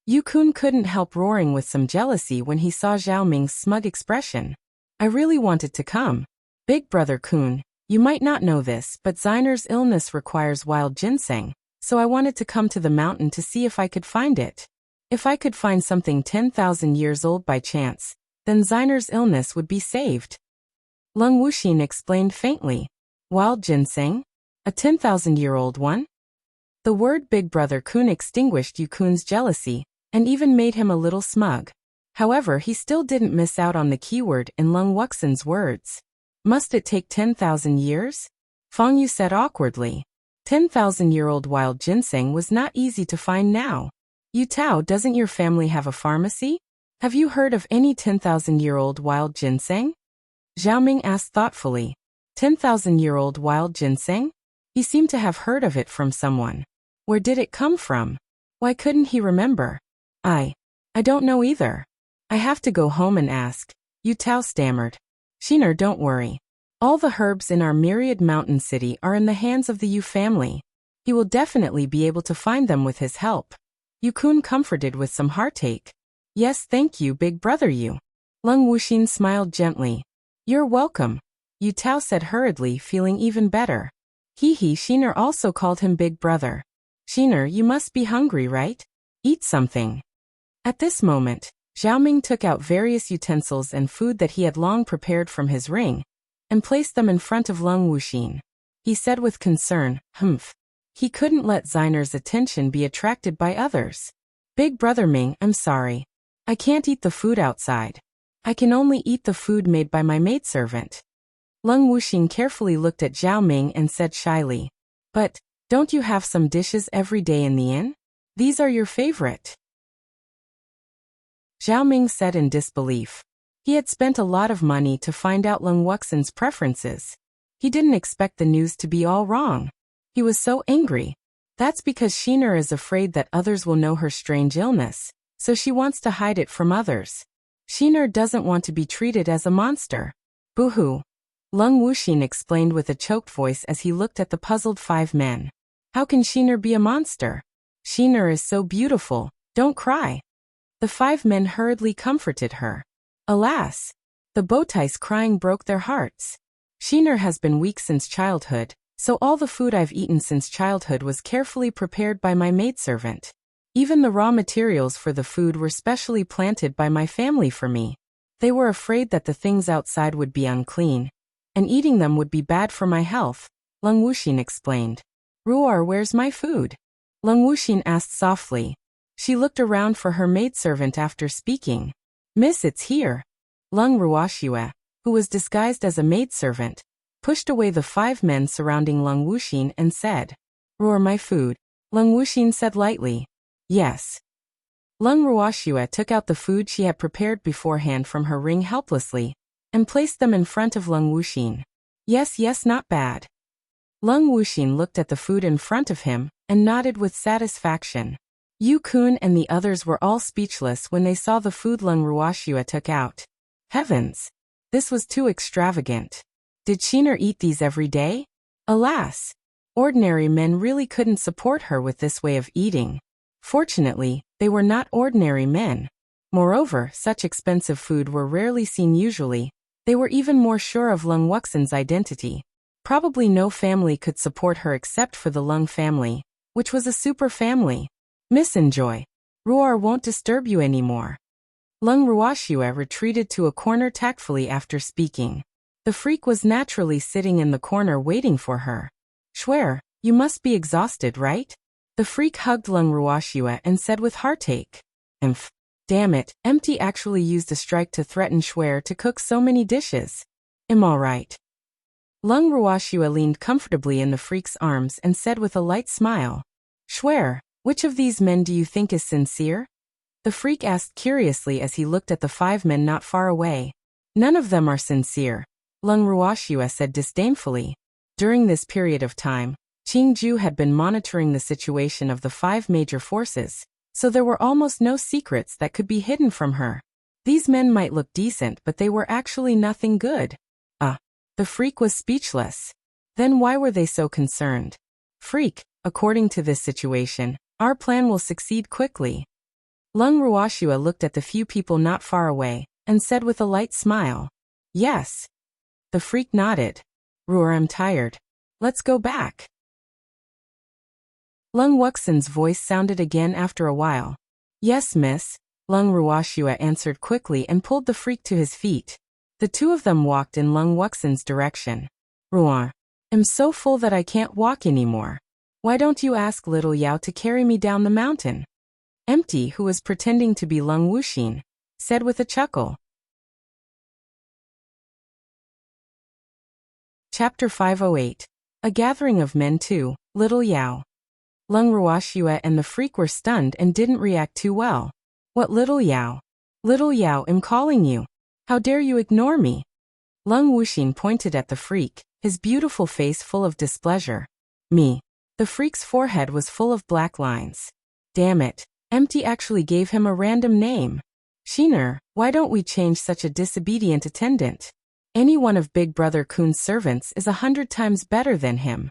Yu Kun couldn't help roaring with some jealousy when he saw Zhao Ming's smug expression. I really wanted to come. Big brother Kun, you might not know this, but Xainer's illness requires wild ginseng, so I wanted to come to the mountain to see if I could find it. If I could find something 10,000 years old by chance, then Xainer's illness would be saved. Leng Wuxin explained faintly. Wild ginseng? A 10,000-year-old one? The word Big Brother Kun extinguished Yu Kun's jealousy, and even made him a little smug. However, he still didn't miss out on the keyword in Leng Wuxin's words. Must it take 10,000 years? Fong Yu said awkwardly. 10,000-year-old wild ginseng was not easy to find now. Yu Tao, doesn't your family have a pharmacy? Have you heard of any 10,000-year-old wild ginseng? Zhao Ming asked thoughtfully. 10,000-year-old wild ginseng? He seemed to have heard of it from someone. Where did it come from? Why couldn't he remember? I don't know either. I have to go home and ask. Yu Tao stammered. Shiner, don't worry. All the herbs in our myriad mountain city are in the hands of the Yu family. He will definitely be able to find them with his help. Yu Kun comforted with some heartache. Yes, thank you, big brother Yu. Leng Wuxin smiled gently. You're welcome. Yu Tao said hurriedly, feeling even better. Shiner also called him big brother. Shiner, you must be hungry, right? Eat something. At this moment, Zhao Ming took out various utensils and food that he had long prepared from his ring, and placed them in front of Leng Wuxin. He said with concern, He couldn't let Xainer's attention be attracted by others. Big brother Ming, I'm sorry. I can't eat the food outside. I can only eat the food made by my maidservant. Leng Wuxin carefully looked at Zhao Ming and said shyly, But, don't you have some dishes every day in the inn? These are your favorite. Zhao Ming said in disbelief. He had spent a lot of money to find out Leng Wuxin's preferences. He didn't expect the news to be all wrong. He was so angry. That's because Shiner is afraid that others will know her strange illness, so she wants to hide it from others. Shiner doesn't want to be treated as a monster. Boo-hoo. Leng Wuxin explained with a choked voice as he looked at the puzzled five men. How can Shiner be a monster? Shiner is so beautiful, don't cry. The five men hurriedly comforted her. Alas! The Bowtie's crying broke their hearts. Shiner has been weak since childhood, so all the food I've eaten since childhood was carefully prepared by my maidservant. Even the raw materials for the food were specially planted by my family for me. They were afraid that the things outside would be unclean, and eating them would be bad for my health, Leng Wuxin explained. Ruar, where's my food? Leng Wuxin asked softly. She looked around for her maidservant after speaking. Miss, it's here. Leng Ruoxue, who was disguised as a maidservant, pushed away the five men surrounding Leng Wuxin and said, Ruar, my food. Leng Wuxin said lightly. Yes. Leng Ruoxue took out the food she had prepared beforehand from her ring helplessly, and placed them in front of Leng Wuxin. Yes, not bad. Leng Wuxin looked at the food in front of him, and nodded with satisfaction. Yu Kun and the others were all speechless when they saw the food Leng Ruoxue took out. Heavens! This was too extravagant. Did Shiner eat these every day? Alas! Ordinary men really couldn't support her with this way of eating. Fortunately, they were not ordinary men. Moreover, such expensive food were rarely seen usually, They were even more sure of Lung Wuxian's identity. Probably no family could support her except for the Lung family, which was a super family. Miss Enjoy. Ruar won't disturb you anymore. Lung Ruoxue retreated to a corner tactfully after speaking. The freak was naturally sitting in the corner waiting for her. Schwer, you must be exhausted, right? The freak hugged Lung Ruoxue and said with heartache. Damn it, Empty actually used a strike to threaten Schwer to cook so many dishes. I'm alright. Lung Ruoxue leaned comfortably in the freak's arms and said with a light smile. Schwer, which of these men do you think is sincere? The freak asked curiously as he looked at the 5 men not far away. None of them are sincere, Lung Ruoxue said disdainfully. During this period of time, Qingju had been monitoring the situation of the 5 major forces, so there were almost no secrets that could be hidden from her. These men might look decent, but they were actually nothing good. The freak was speechless. Then why were they so concerned? Freak, according to this situation, our plan will succeed quickly. Lung Ruoxue looked at the few people not far away, and said with a light smile. Yes. The freak nodded. Ruor, I'm tired. Let's go back. Lung Wuxian's voice sounded again after a while. Yes, miss, Lung Ruoxue answered quickly and pulled the freak to his feet. The two of them walked in Lung Wuxian's direction. Ruor, I'm so full that I can't walk anymore. Why don't you ask little Yao to carry me down the mountain? Empty, who was pretending to be Lung Wuxin, said with a chuckle. Chapter 508. A Gathering of Men 2, Little Yao. Lung Ruoxue and the freak were stunned and didn't react too well. What, Little Yao? Little Yao, I'm calling you. How dare you ignore me? Lung Wuxin pointed at the freak, his beautiful face full of displeasure. Me. The freak's forehead was full of black lines. Damn it, Empty actually gave him a random name. Shiner, why don't we change such a disobedient attendant? Any one of Big Brother Kun's servants is 100 times better than him.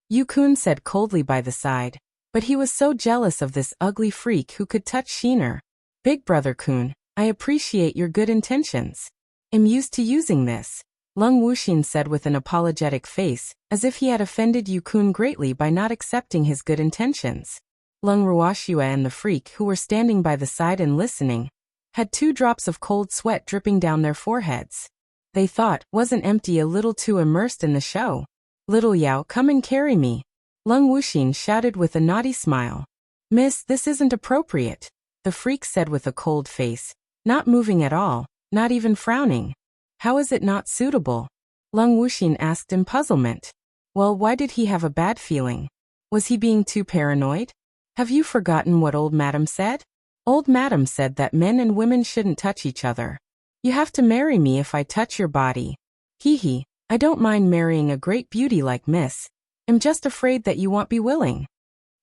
Yu Kun said coldly by the side, but he was so jealous of this ugly freak who could touch Shiner. Big Brother Kun, I appreciate your good intentions. I'm used to using this, Lung Wuxin said with an apologetic face, as if he had offended Yu Kun greatly by not accepting his good intentions. Lung Ruoxue and the freak, who were standing by the side and listening, had 2 drops of cold sweat dripping down their foreheads. They thought, wasn't Empty a little too immersed in the show? Little Yao, come and carry me. Lung Wuxin shouted with a naughty smile. Miss, this isn't appropriate, the freak said with a cold face, not moving at all, not even frowning. How is it not suitable? Lung Wuxin asked in puzzlement. Well, why did he have a bad feeling? Was he being too paranoid? Have you forgotten what old madam said? Old madam said that men and women shouldn't touch each other. You have to marry me if I touch your body. Hee hee, I don't mind marrying a great beauty like Miss. I'm just afraid that you won't be willing.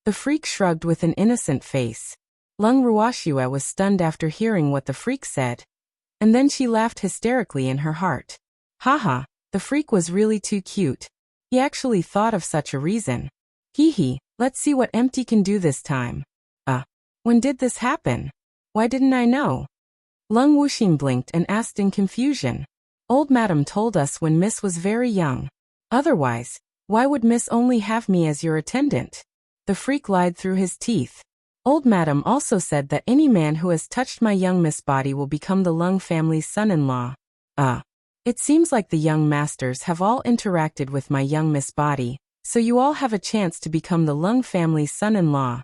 The freak shrugged with an innocent face. Lung Ruoxue was stunned after hearing what the freak said. And then she laughed hysterically in her heart. Haha, the freak was really too cute. He actually thought of such a reason. Hee hee, let's see what Empty can do this time. When did this happen? Why didn't I know? Lung Wuxin blinked and asked in confusion. Old madam told us when Miss was very young. Otherwise, why would Miss only have me as your attendant? The freak lied through his teeth. Old madam also said that any man who has touched my young Miss body will become the Lung family's son-in-law. It seems like the young masters have all interacted with my young Miss body, so you all have a chance to become the Lung family's son-in-law.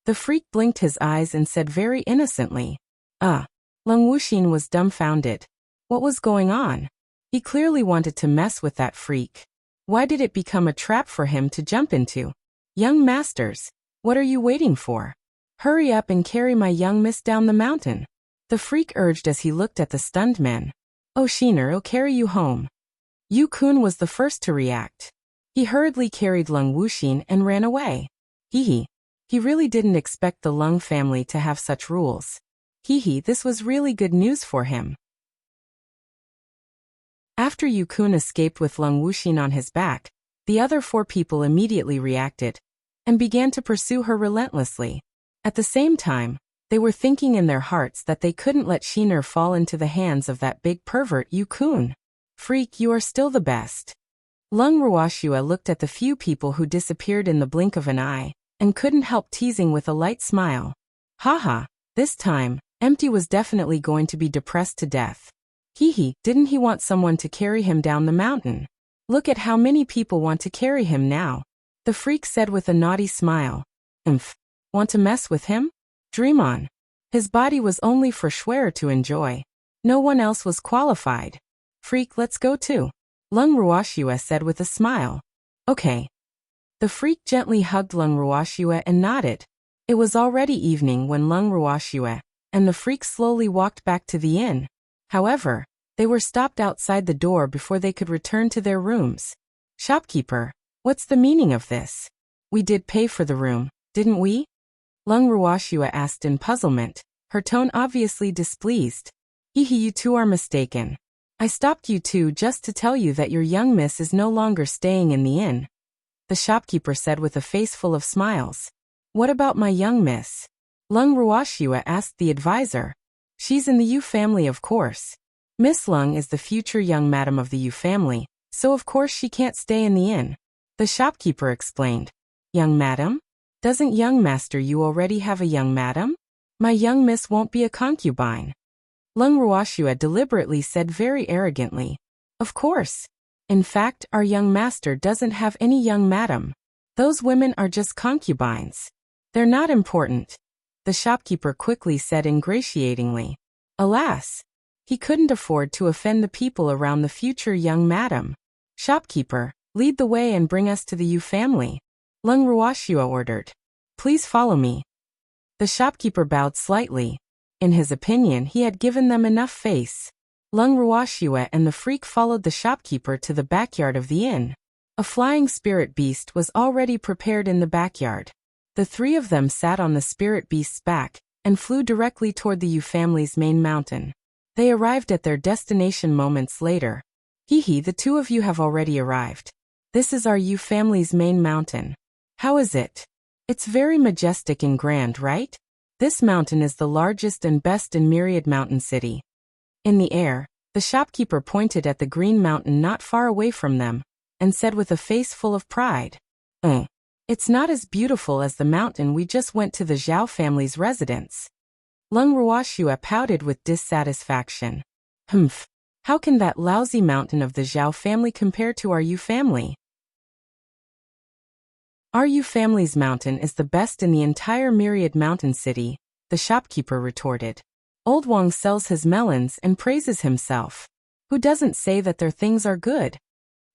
The freak blinked his eyes and said very innocently. Lung Wuxin was dumbfounded. What was going on? He clearly wanted to mess with that freak. Why did it become a trap for him to jump into? Young masters, what are you waiting for? Hurry up and carry my young miss down the mountain, the freak urged as he looked at the stunned men. Oh, Shiner, I'll carry you home. Yu Kun was the first to react. He hurriedly carried Lung Wuxin and ran away. Hee. He really didn't expect the Lung family to have such rules. Hee, this was really good news for him. After Yu Kun escaped with Lung Wuxin on his back, the other 4 people immediately reacted and began to pursue her relentlessly. At the same time, they were thinking in their hearts that they couldn't let Shiner fall into the hands of that big pervert Yu Kun. Freak, you are still the best. Lung Ruoxue looked at the few people who disappeared in the blink of an eye, and couldn't help teasing with a light smile. Haha, this time, Empty was definitely going to be depressed to death. Hee, didn't he want someone to carry him down the mountain? Look at how many people want to carry him now. The freak said with a naughty smile. Want to mess with him? Dream on. His body was only for Schwer to enjoy. No one else was qualified. Freak, let's go too. Lung Ruoxue said with a smile. Okay. The freak gently hugged Lung Ruoxue and nodded. It was already evening when Lung Ruoxue and the freak slowly walked back to the inn. However, they were stopped outside the door before they could return to their rooms. Shopkeeper, what's the meaning of this? We did pay for the room, didn't we? Lung Ruoxue asked in puzzlement, her tone obviously displeased. You two are mistaken. I stopped you two just to tell you that your young miss is no longer staying in the inn. The shopkeeper said with a face full of smiles. What about my young miss? Lung Ruoxue asked the advisor. She's in the Yu family, of course. Miss Lung is the future young madam of the Yu family, so of course she can't stay in the inn. The shopkeeper explained. Young madam? Doesn't young master Yu already have a young madam? My young miss won't be a concubine. Lung Ruoxue deliberately said very arrogantly. Of course. In fact, our young master doesn't have any young madam. Those women are just concubines. They're not important. The shopkeeper quickly said ingratiatingly. Alas! He couldn't afford to offend the people around the future young madam. Shopkeeper, lead the way and bring us to the Yu family. Lung Ruoxue ordered. Please follow me. The shopkeeper bowed slightly. In his opinion, he had given them enough face. Lung Ruoxue and the freak followed the shopkeeper to the backyard of the inn. A flying spirit beast was already prepared in the backyard. The three of them sat on the spirit beast's back and flew directly toward the Yu family's main mountain. They arrived at their destination moments later. The two of you have already arrived. This is our Yu family's main mountain. How is it? It's very majestic and grand, right? This mountain is the largest and best in Myriad Mountain City. In the air, the shopkeeper pointed at the green mountain not far away from them, and said with a face full of pride. It's not as beautiful as the mountain we just went to the Zhao family's residence. Lung Ruoxue pouted with dissatisfaction. How can that lousy mountain of the Zhao family compare to our Yu family? Our Yu family's mountain is the best in the entire Myriad Mountain City, the shopkeeper retorted. Old Wang sells his melons and praises himself. Who doesn't say that their things are good?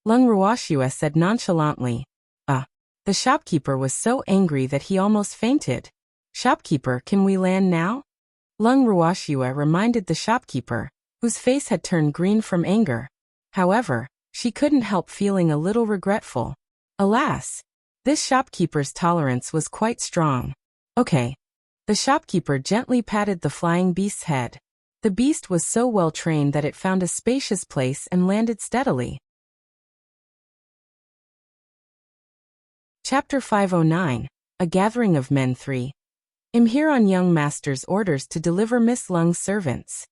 Lung Ruoxue said nonchalantly. The shopkeeper was so angry that he almost fainted. Shopkeeper, can we land now? Lung Ruoxue reminded the shopkeeper, whose face had turned green from anger. However, she couldn't help feeling a little regretful. Alas! This shopkeeper's tolerance was quite strong. Okay. The shopkeeper gently patted the flying beast's head. The beast was so well trained that it found a spacious place and landed steadily. Chapter 509, A Gathering of Men 3. I'm here on young master's orders to deliver Miss Lung's servants.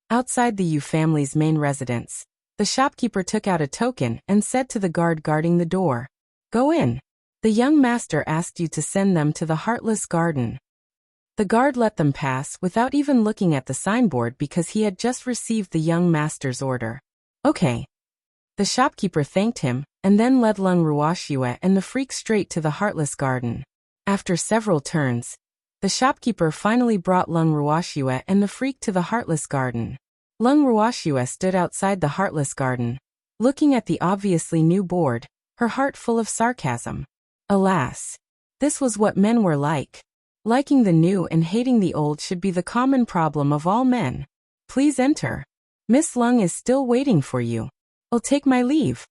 Outside the Yu family's main residence, the shopkeeper took out a token and said to the guard guarding the door, Go in. The young master asked you to send them to the Heartless Garden. The guard let them pass without even looking at the signboard because he had just received the young master's order. Okay. The shopkeeper thanked him, and then led Lung Ruoxue and the freak straight to the Heartless Garden. After several turns, the shopkeeper finally brought Lung Ruoxue and the freak to the Heartless Garden. Lung Ruoxue stood outside the Heartless Garden, looking at the obviously new board, her heart full of sarcasm. Alas! This was what men were like. Liking the new and hating the old should be the common problem of all men. Please enter. Miss Lung is still waiting for you. I'll take my leave.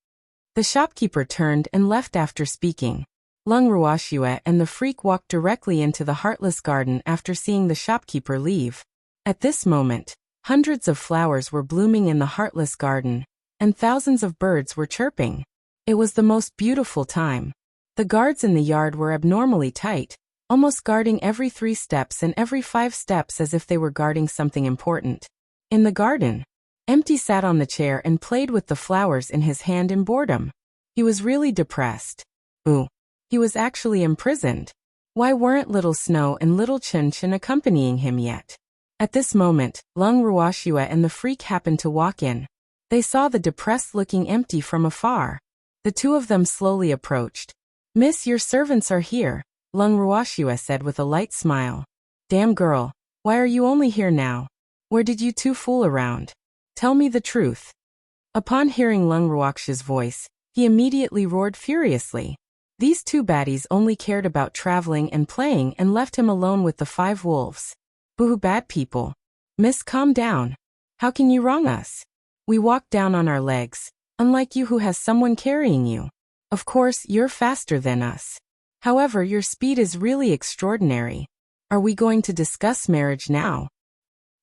The shopkeeper turned and left after speaking. Lung Ruoxue and the freak walked directly into the Heartless Garden after seeing the shopkeeper leave. At this moment, hundreds of flowers were blooming in the Heartless Garden, and thousands of birds were chirping. It was the most beautiful time. The guards in the yard were abnormally tight, almost guarding every 3 steps and every 5 steps as if they were guarding something important. In the garden, Empty sat on the chair and played with the flowers in his hand in boredom. He was really depressed. Ooh. He was actually imprisoned. Why weren't Little Snow and Little Chun Chun accompanying him yet? At this moment, Lung Ruoxua and the freak happened to walk in. They saw the depressed-looking Empty from afar. The two of them slowly approached. "Miss, your servants are here," Lung Ruoxua said with a light smile. "Damn girl, why are you only here now? Where did you two fool around? Tell me the truth." Upon hearing Lung Ruoxia's voice, he immediately roared furiously. These two baddies only cared about traveling and playing and left him alone with the 5 wolves. Boo bad people. "Miss, calm down. How can you wrong us? We walk down on our legs, unlike you who has someone carrying you. Of course, you're faster than us. However, your speed is really extraordinary. Are we going to discuss marriage now?"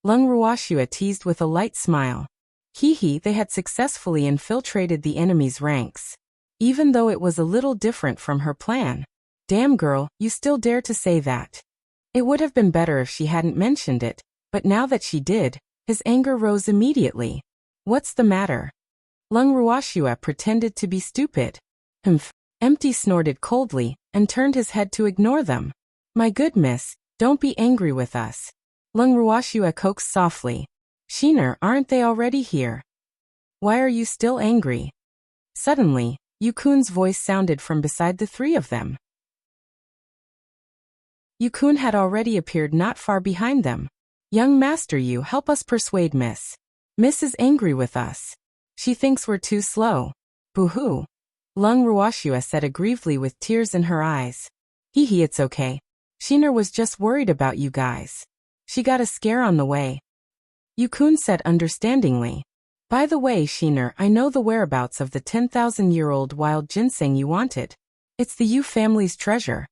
Lung Ruoxua teased with a light smile. Hee, they had successfully infiltrated the enemy's ranks. Even though it was a little different from her plan. "Damn girl, you still dare to say that." It would have been better if she hadn't mentioned it, but now that she did, his anger rose immediately. "What's the matter?" Lung Ruoxua pretended to be stupid. "Humph." Empty snorted coldly, and turned his head to ignore them. "My good miss, don't be angry with us." Lung Ruoxua coaxed softly. "Sheener, aren't they already here? Why are you still angry?" Suddenly, Yukun's voice sounded from beside the three of them. Yukun had already appeared not far behind them. "Young master, you help us persuade Miss. Miss is angry with us. She thinks we're too slow." "Boo-hoo." Lung Ruoxua said aggrievedly with tears in her eyes. Hee, it's okay. Sheener was just worried about you guys. She got a scare on the way." Yukun said understandingly. "By the way, Sheener, I know the whereabouts of the 10,000-year-old wild ginseng you wanted. It's the Yu family's treasure."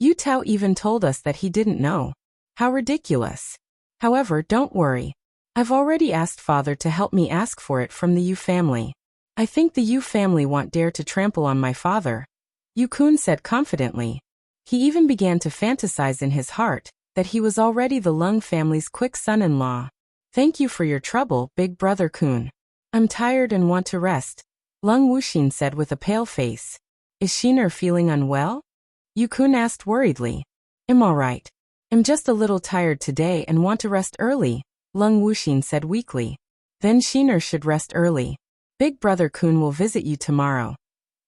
Yu Tao even told us that he didn't know. How ridiculous. However, don't worry. I've already asked father to help me ask for it from the Yu family. I think the Yu family won't dare to trample on my father," Yukun said confidently. He even began to fantasize in his heart that he was already the Lung family's quick son-in-law. "Thank you for your trouble, big brother Kun. I'm tired and want to rest," Lung Wuxin said with a pale face. "Is Sheener feeling unwell?" Yukun asked worriedly. "I'm alright. I'm just a little tired today and want to rest early," Lung Wuxin said weakly. "Then Sheener should rest early. Big brother Kun will visit you tomorrow,"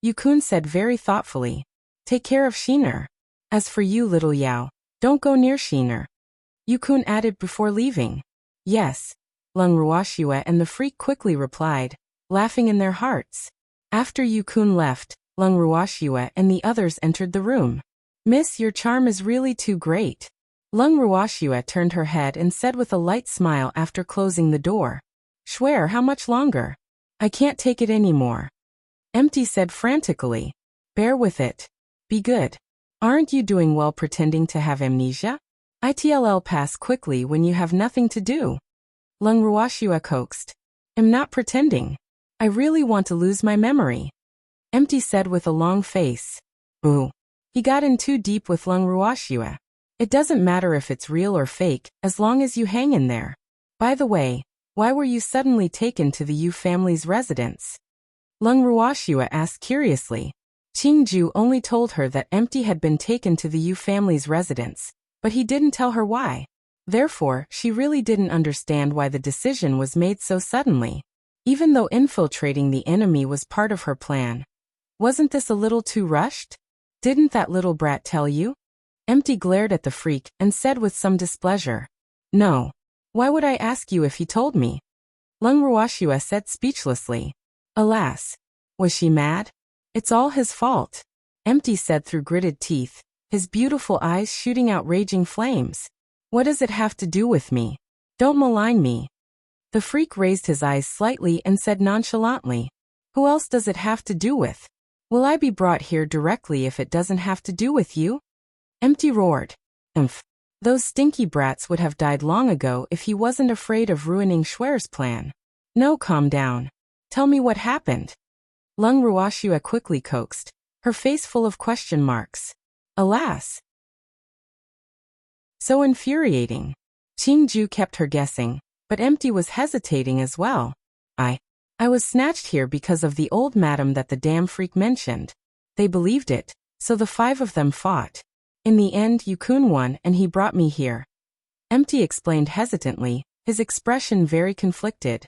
Yukun said very thoughtfully. "Take care of Sheener. As for you, little Yao, don't go near Sheener," Yukun added before leaving. "Yes," Lung Ruoxua and the freak quickly replied, laughing in their hearts. After Yukun left, Lung Ruoxua and the others entered the room. "Miss, your charm is really too great." Lung Ruoxua turned her head and said with a light smile after closing the door. "Swear, how much longer? I can't take it anymore." Empty said frantically. "Bear with it. Be good. Aren't you doing well pretending to have amnesia? It'll pass quickly when you have nothing to do." Lung Ruoxua coaxed. "I'm not pretending. I really want to lose my memory," Empty said with a long face. "Boo." He got in too deep with Lung Ruoxua. "It doesn't matter if it's real or fake, as long as you hang in there. By the way, why were you suddenly taken to the Yu family's residence?" Lung Ruoxua asked curiously. Qingju only told her that Empty had been taken to the Yu family's residence, but he didn't tell her why. Therefore, she really didn't understand why the decision was made so suddenly. Even though infiltrating the enemy was part of her plan. Wasn't this a little too rushed? Didn't that little brat tell you? Empty glared at the freak and said with some displeasure. "No. Why would I ask you if he told me?" Lung Ruoxua said speechlessly. "Alas. Was she mad? It's all his fault," Empty said through gritted teeth, his beautiful eyes shooting out raging flames. "What does it have to do with me? Don't malign me." The freak raised his eyes slightly and said nonchalantly. "Who else does it have to do with? Will I be brought here directly if it doesn't have to do with you?" Empty roared. Those stinky brats would have died long ago if he wasn't afraid of ruining Schwer's plan. "No, calm down. Tell me what happened." Lung Ruoxua quickly coaxed, her face full of question marks. Alas. So infuriating. Qingju kept her guessing, But Empty was hesitating as well. I was snatched here because of the old madam that the damn freak mentioned. They believed it, so the 5 of them fought. In the end, Yukun won and he brought me here. Empty explained hesitantly, his expression very conflicted.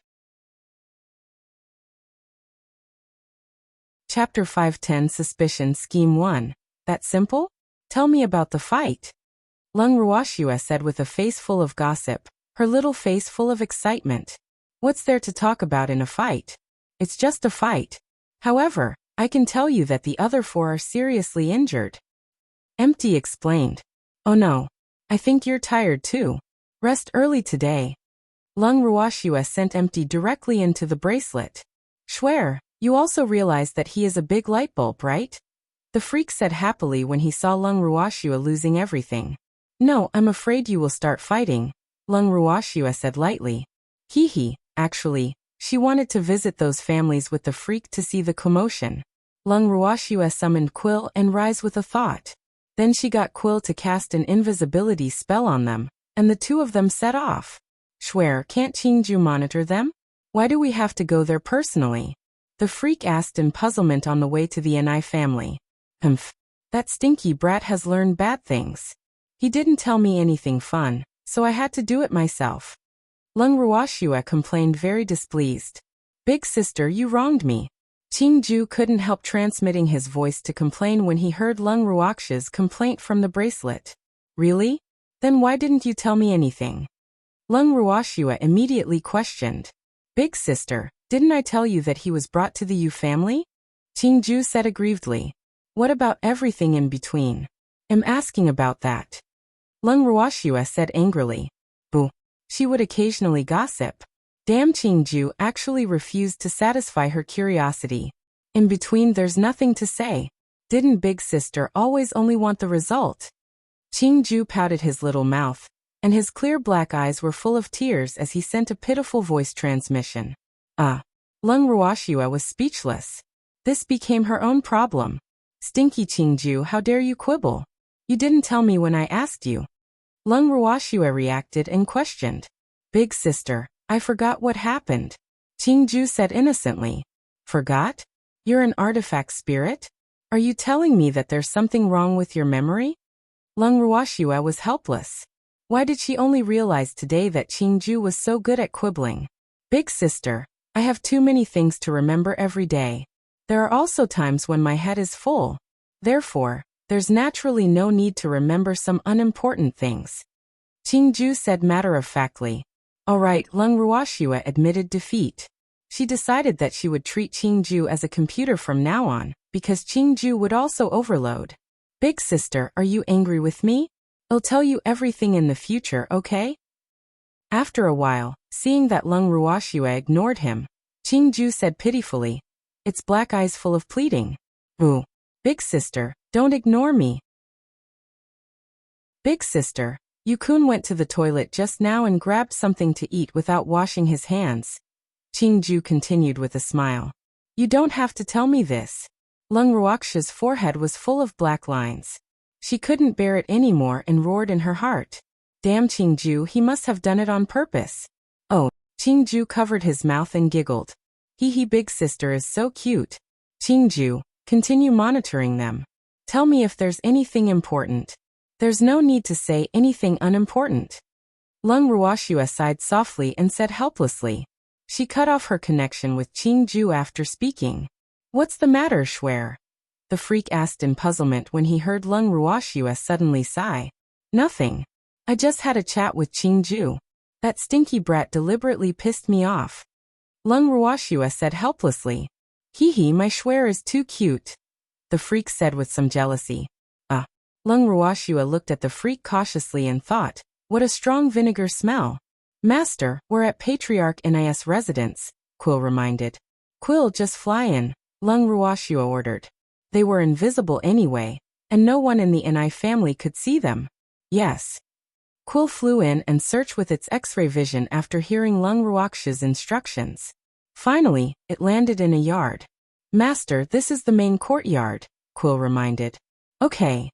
Chapter 510 Suspicion Scheme 1. That simple? Tell me about the fight. Lung Ruoxue said with a face full of gossip, her little face full of excitement. What's there to talk about in a fight? It's just a fight. However, I can tell you that the other 4 are seriously injured. Empty explained. Oh no. I think you're tired too. Rest early today. Lung Ruoxue sent Empty directly into the bracelet. Schwer, you also realize that he is a big light bulb, right? The freak said happily when he saw Lung Ruoxue losing everything. No, I'm afraid you will start fighting, Lung Ruoxue said lightly. Actually, she wanted to visit those families with the freak to see the commotion. Lung Ruoxue summoned Quill and Rise with a thought. Then she got Quill to cast an invisibility spell on them, and the 2 of them set off. Schwer, can't Qingju monitor them? Why do we have to go there personally? The freak asked in puzzlement on the way to the Ni family. That stinky brat has learned bad things. He didn't tell me anything fun, so I had to do it myself. Lung Ruoxue complained very displeased. Big sister, you wronged me. Qingju couldn't help transmitting his voice to complain when he heard Lung Ruoxue's complaint from the bracelet. Really? Then why didn't you tell me anything? Lung Ruoxue immediately questioned. Big sister, didn't I tell you that he was brought to the Yu family? Qingju said aggrievedly. What about everything in between? I'm asking about that. Lung Ruoxue said angrily. Boo. She would occasionally gossip. Damn, Qingju actually refused to satisfy her curiosity. In between there's nothing to say. Didn't big sister always only want the result? Qingju pouted his little mouth, and his clear black eyes were full of tears as he sent a pitiful voice transmission. Lung Ruoxue was speechless. This became her own problem. Stinky Qingju, how dare you quibble? You didn't tell me when I asked you. Lung Ruoxue reacted and questioned. Big sister, I forgot what happened. Qingju said innocently. Forgot? You're an artifact spirit? Are you telling me that there's something wrong with your memory? Lung Ruoxue was helpless. Why did she only realize today that Qingju was so good at quibbling? Big sister, I have too many things to remember every day. There are also times when my head is full. Therefore, there's naturally no need to remember some unimportant things. Qingju said matter-of-factly. All right, Lung Ruoxue admitted defeat. She decided that she would treat Qingju as a computer from now on, because Qingju would also overload. Big sister, are you angry with me? I'll tell you everything in the future, okay? After a while, seeing that Lung Ruoxue ignored him, Qingju said pitifully, its black eyes full of pleading. Boo. Big sister, don't ignore me. Big sister, Yukun went to the toilet just now and grabbed something to eat without washing his hands. Qingju continued with a smile. You don't have to tell me this. Lung Ruoxue's forehead was full of black lines. She couldn't bear it anymore and roared in her heart. Damn Qingju, he must have done it on purpose. Oh, Qingju covered his mouth and giggled. Big sister is so cute. Qingju, continue monitoring them. Tell me if there's anything important. There's no need to say anything unimportant. Lung Ruoxue sighed softly and said helplessly. She cut off her connection with Qingju after speaking. What's the matter, Schwer? The freak asked in puzzlement when he heard Lung Ruoxue suddenly sigh. Nothing. I just had a chat with Qingju. That stinky brat deliberately pissed me off. Lung Ruoxue said helplessly. My Schwer is too cute. The freak said with some jealousy. Lung Ruoxue looked at the freak cautiously and thought, what a strong vinegar smell. Master, we're at Patriarch Nis residence, Quill reminded. Quill, just fly in, Lung Ruoxue ordered. They were invisible anyway, and no one in the Ni family could see them. Yes. Quill flew in and searched with its X-ray vision after hearing Lung Ruoxue's instructions. Finally, it landed in a yard. Master, this is the main courtyard, Quill reminded. Okay.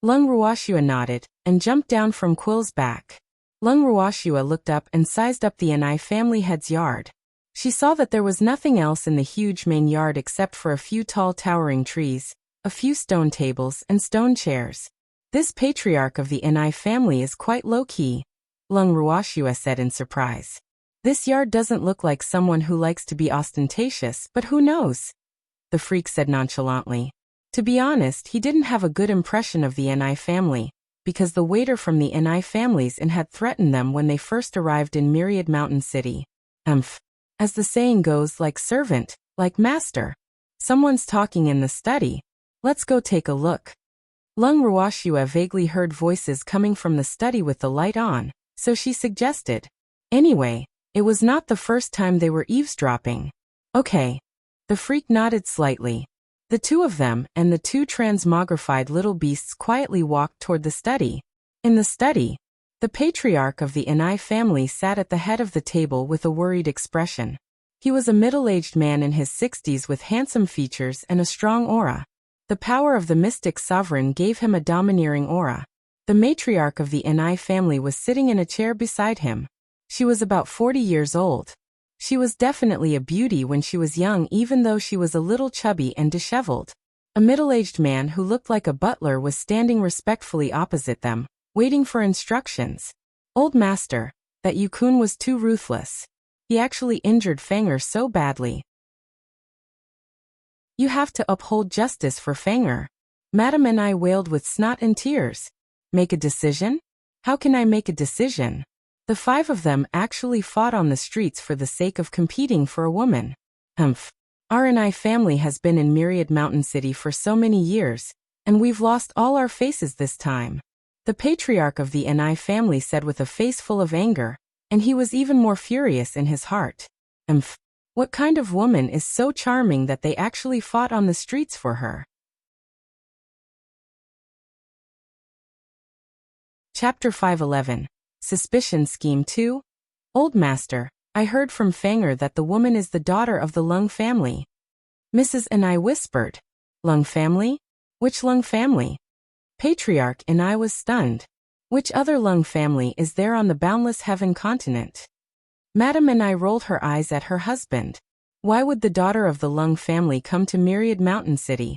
Lung Ruoxue nodded and jumped down from Quill's back. Lung Ruoxua looked up and sized up the Anai family head's yard. She saw that there was nothing else in the huge main yard except for a few tall towering trees, a few stone tables and stone chairs. This patriarch of the Anai family is quite low-key, Lung Ruoxua said in surprise. This yard doesn't look like someone who likes to be ostentatious, but who knows? The freak said nonchalantly. To be honest, he didn't have a good impression of the Anai family, because the waiter from the Anai families had threatened them when they first arrived in Myriad Mountain City. As the saying goes, like servant, like master. Someone's talking in the study. Let's go take a look. Lung Ruoxua vaguely heard voices coming from the study with the light on, so she suggested. Anyway, it was not the first time they were eavesdropping. Okay. The freak nodded slightly. The two of them and the two transmogrified little beasts quietly walked toward the study. In the study, the patriarch of the Anai family sat at the head of the table with a worried expression. He was a middle-aged man in his 60s with handsome features and a strong aura. The power of the mystic sovereign gave him a domineering aura. The matriarch of the Anai family was sitting in a chair beside him. She was about 40 years old. She was definitely a beauty when she was young, even though she was a little chubby and disheveled. A middle-aged man who looked like a butler was standing respectfully opposite them, waiting for instructions. Old master, that Yukun was too ruthless. He actually injured Fanger so badly. You have to uphold justice for Fanger. Madam and I wailed with snot and tears. Make a decision? How can I make a decision? The five of them actually fought on the streets for the sake of competing for a woman. Our Anai family has been in Myriad Mountain City for so many years, and we've lost all our faces this time. The patriarch of the Anai family said with a face full of anger, and he was even more furious in his heart. What kind of woman is so charming that they actually fought on the streets for her? Chapter 511. Suspicion Scheme 2. Old Master, I heard from Fanger that the woman is the daughter of the Lung family. Mrs. Anai whispered. Lung family? Which Lung family? Patriarch Anai was stunned. Which other Lung family is there on the boundless heaven continent? Madam Anai rolled her eyes at her husband. Why would the daughter of the Lung family come to Myriad Mountain City?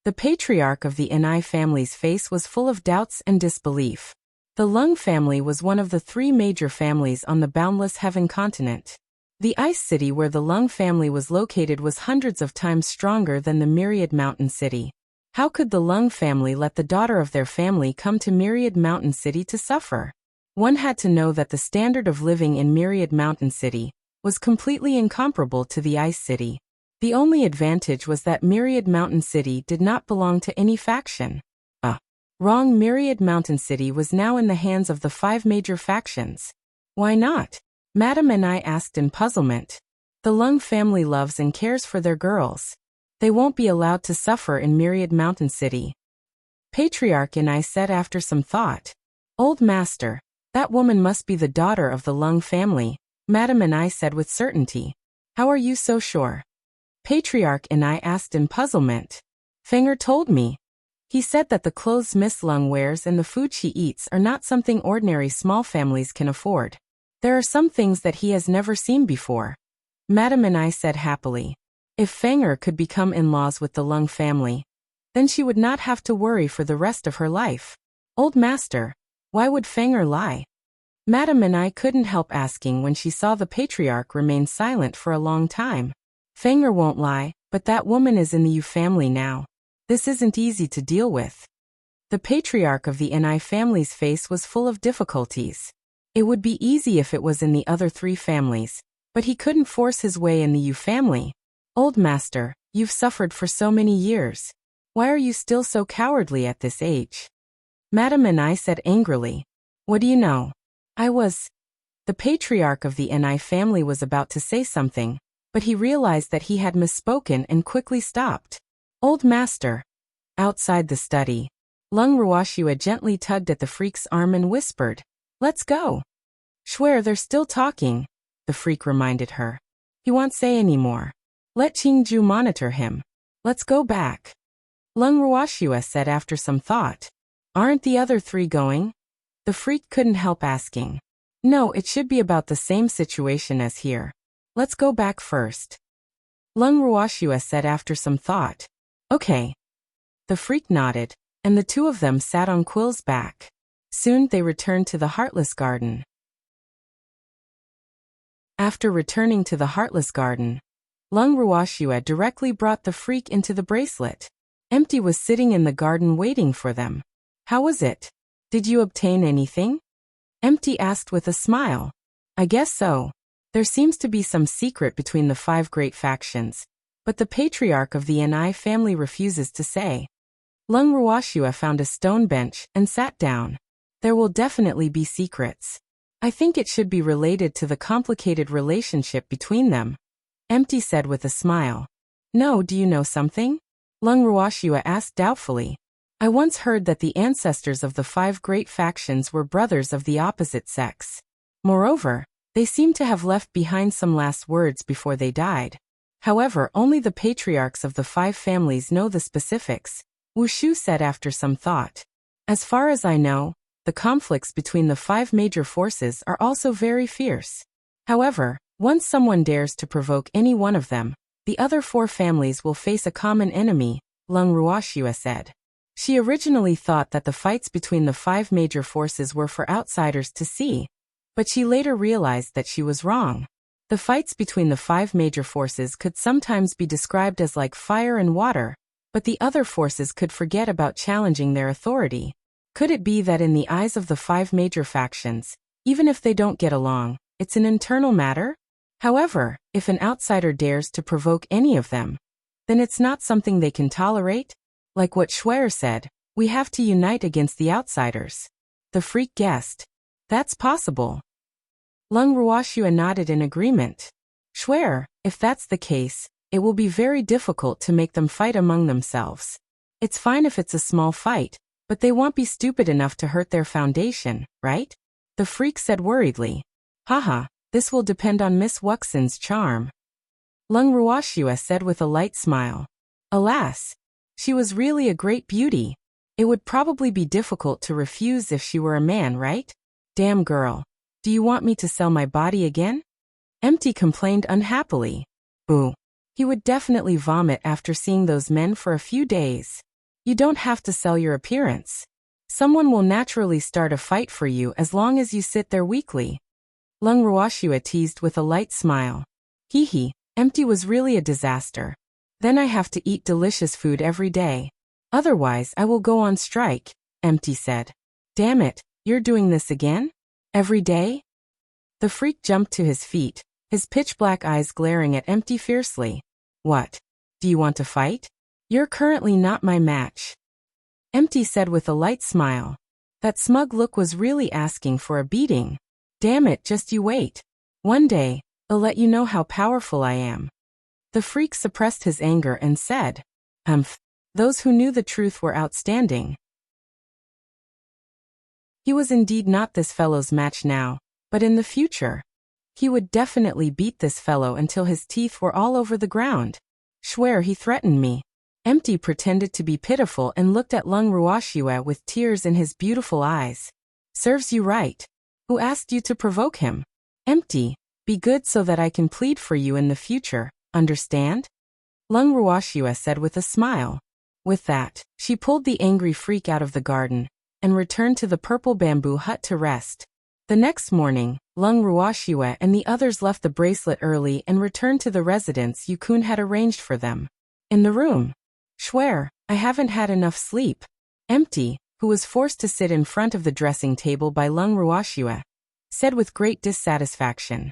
The patriarch of the Anai family's face was full of doubts and disbelief. The Lung family was one of the three major families on the boundless heaven continent. The ice city where the Lung family was located was hundreds of times stronger than the Myriad Mountain City. How could the Lung family let the daughter of their family come to Myriad Mountain City to suffer? One had to know that the standard of living in Myriad Mountain City was completely incomparable to the ice city. The only advantage was that Myriad Mountain City did not belong to any faction. Wrong. Myriad Mountain City was now in the hands of the five major factions. Why not? Madam Anai asked in puzzlement. The Lung family loves and cares for their girls. They won't be allowed to suffer in Myriad Mountain City. Patriarch Anai said after some thought. Old master, that woman must be the daughter of the Lung family, Madam Anai said with certainty. How are you so sure? Patriarch Anai asked in puzzlement. Fanger told me. He said that the clothes Miss Lung wears and the food she eats are not something ordinary small families can afford. There are some things that he has never seen before. Madam Anai said happily. If Fanger could become in-laws with the Lung family, then she would not have to worry for the rest of her life. Old master, why would Fanger lie? Madam Anai couldn't help asking when she saw the patriarch remain silent for a long time. Fanger won't lie, but that woman is in the Yu family now. This isn't easy to deal with. The patriarch of the Anai family's face was full of difficulties. It would be easy if it was in the other three families, but he couldn't force his way in the Yu family. Old master, you've suffered for so many years. Why are you still so cowardly at this age? Madam Anai said angrily. What do you know? The patriarch of the Anai family was about to say something, but he realized that he had misspoken and quickly stopped. Old master. Outside the study, Lung Ruoxua gently tugged at the freak's arm and whispered, Let's go. Swear they're still talking, the freak reminded her. He won't say any more. Let Qingju monitor him. Let's go back. Lung Ruoxua said after some thought. Aren't the other three going? The freak couldn't help asking. No, it should be about the same situation as here. Let's go back first. Lung Ruoxue said after some thought. Okay. The freak nodded, and the two of them sat on Quill's back. Soon they returned to the Heartless Garden. After returning to the Heartless Garden, Lung Ruoxue directly brought the freak into the bracelet. Empty was sitting in the garden waiting for them. How was it? Did you obtain anything? Empty asked with a smile. I guess so. There seems to be some secret between the 5 great factions, but the patriarch of the Ni family refuses to say. Lung Ruoxue found a stone bench and sat down. There will definitely be secrets. I think it should be related to the complicated relationship between them. Empty said with a smile. No, do you know something? Lung Ruoxue asked doubtfully. I once heard that the ancestors of the 5 great factions were brothers of the opposite sex. Moreover, they seem to have left behind some last words before they died. However, only the patriarchs of the 5 families know the specifics, Wuxia said after some thought. As far as I know, the conflicts between the 5 major forces are also very fierce. However, once someone dares to provoke any one of them, the other 4 families will face a common enemy, Lung Ruoxue said. She originally thought that the fights between the 5 major forces were for outsiders to see, but she later realized that she was wrong. The fights between the 5 major forces could sometimes be described as like fire and water, but the other forces could forget about challenging their authority. Could it be that in the eyes of the 5 major factions, even if they don't get along, it's an internal matter? However, if an outsider dares to provoke any of them, then it's not something they can tolerate? Like what Schwer said, we have to unite against the outsiders. The freak guessed. That's possible. Lung Ruoxue nodded in agreement. Schwer, if that's the case, it will be very difficult to make them fight among themselves. It's fine if it's a small fight, but they won't be stupid enough to hurt their foundation, right? The freak said worriedly. Haha, this will depend on Miss Wuxian's charm. Lung Ruoxue said with a light smile. Alas, she was really a great beauty. It would probably be difficult to refuse if she were a man, right? Damn girl. Do you want me to sell my body again? Empty complained unhappily. Boo. He would definitely vomit after seeing those men for a few days. You don't have to sell your appearance. Someone will naturally start a fight for you as long as you sit there weakly. Lung Ruoxue teased with a light smile. Hee hee, Empty was really a disaster. Then I have to eat delicious food every day. Otherwise I will go on strike, Empty said. Damn it, you're doing this again? Every day? The freak jumped to his feet, his pitch-black eyes glaring at Empty fiercely. What? Do you want to fight? You're currently not my match. Empty said with a light smile. That smug look was really asking for a beating. Damn it, just you wait. One day, I'll let you know how powerful I am. The freak suppressed his anger and said, those who knew the truth were outstanding. He was indeed not this fellow's match now, but in the future. He would definitely beat this fellow until his teeth were all over the ground. Schwer, he threatened me. Empty pretended to be pitiful and looked at Lung Ruoxue with tears in his beautiful eyes. Serves you right. Who asked you to provoke him? Empty, be good so that I can plead for you in the future, understand? Lung Ruoxue said with a smile. With that, she pulled the angry freak out of the garden and returned to the purple bamboo hut to rest. The next morning, Lung Ruoxue and the others left the bracelet early and returned to the residence Yukun had arranged for them. In the room, Schwer, I haven't had enough sleep. Empty, who was forced to sit in front of the dressing table by Lung Ruoxue, said with great dissatisfaction.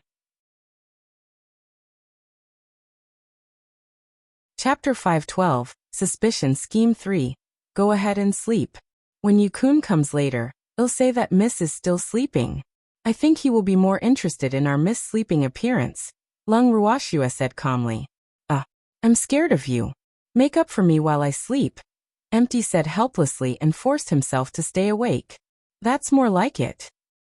Chapter 512, Suspicion Scheme 3. Go ahead and sleep. When Yukun comes later, he'll say that Miss is still sleeping. I think he will be more interested in our Miss sleeping appearance, Lung Ruoxue said calmly. I'm scared of you. Make up for me while I sleep. Empty said helplessly and forced himself to stay awake. That's more like it.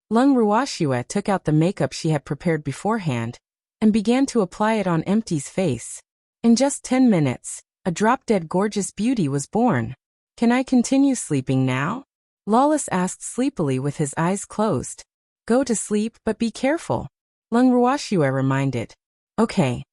Lung Ruoxue took out the makeup she had prepared beforehand and began to apply it on Empty's face. In just 10 minutes, a drop-dead gorgeous beauty was born. Can I continue sleeping now? Lawless asked sleepily with his eyes closed. Go to sleep, but be careful. Lung Ruoxue reminded. Okay.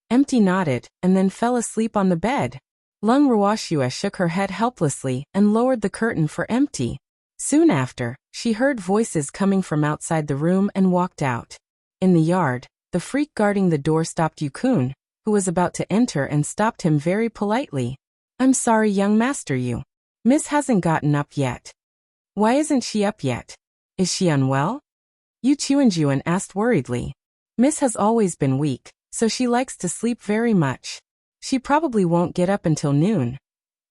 Empty nodded, and then fell asleep on the bed. Lung Ruoxue shook her head helplessly and lowered the curtain for Empty. Soon after, she heard voices coming from outside the room and walked out. In the yard, the freak guarding the door stopped Yukun, who was about to enter, and stopped him very politely. I'm sorry, young master, Miss hasn't gotten up yet. Why isn't she up yet? Is she unwell? Yu Chuanjuan asked worriedly. Miss has always been weak, so she likes to sleep very much. She probably won't get up until noon.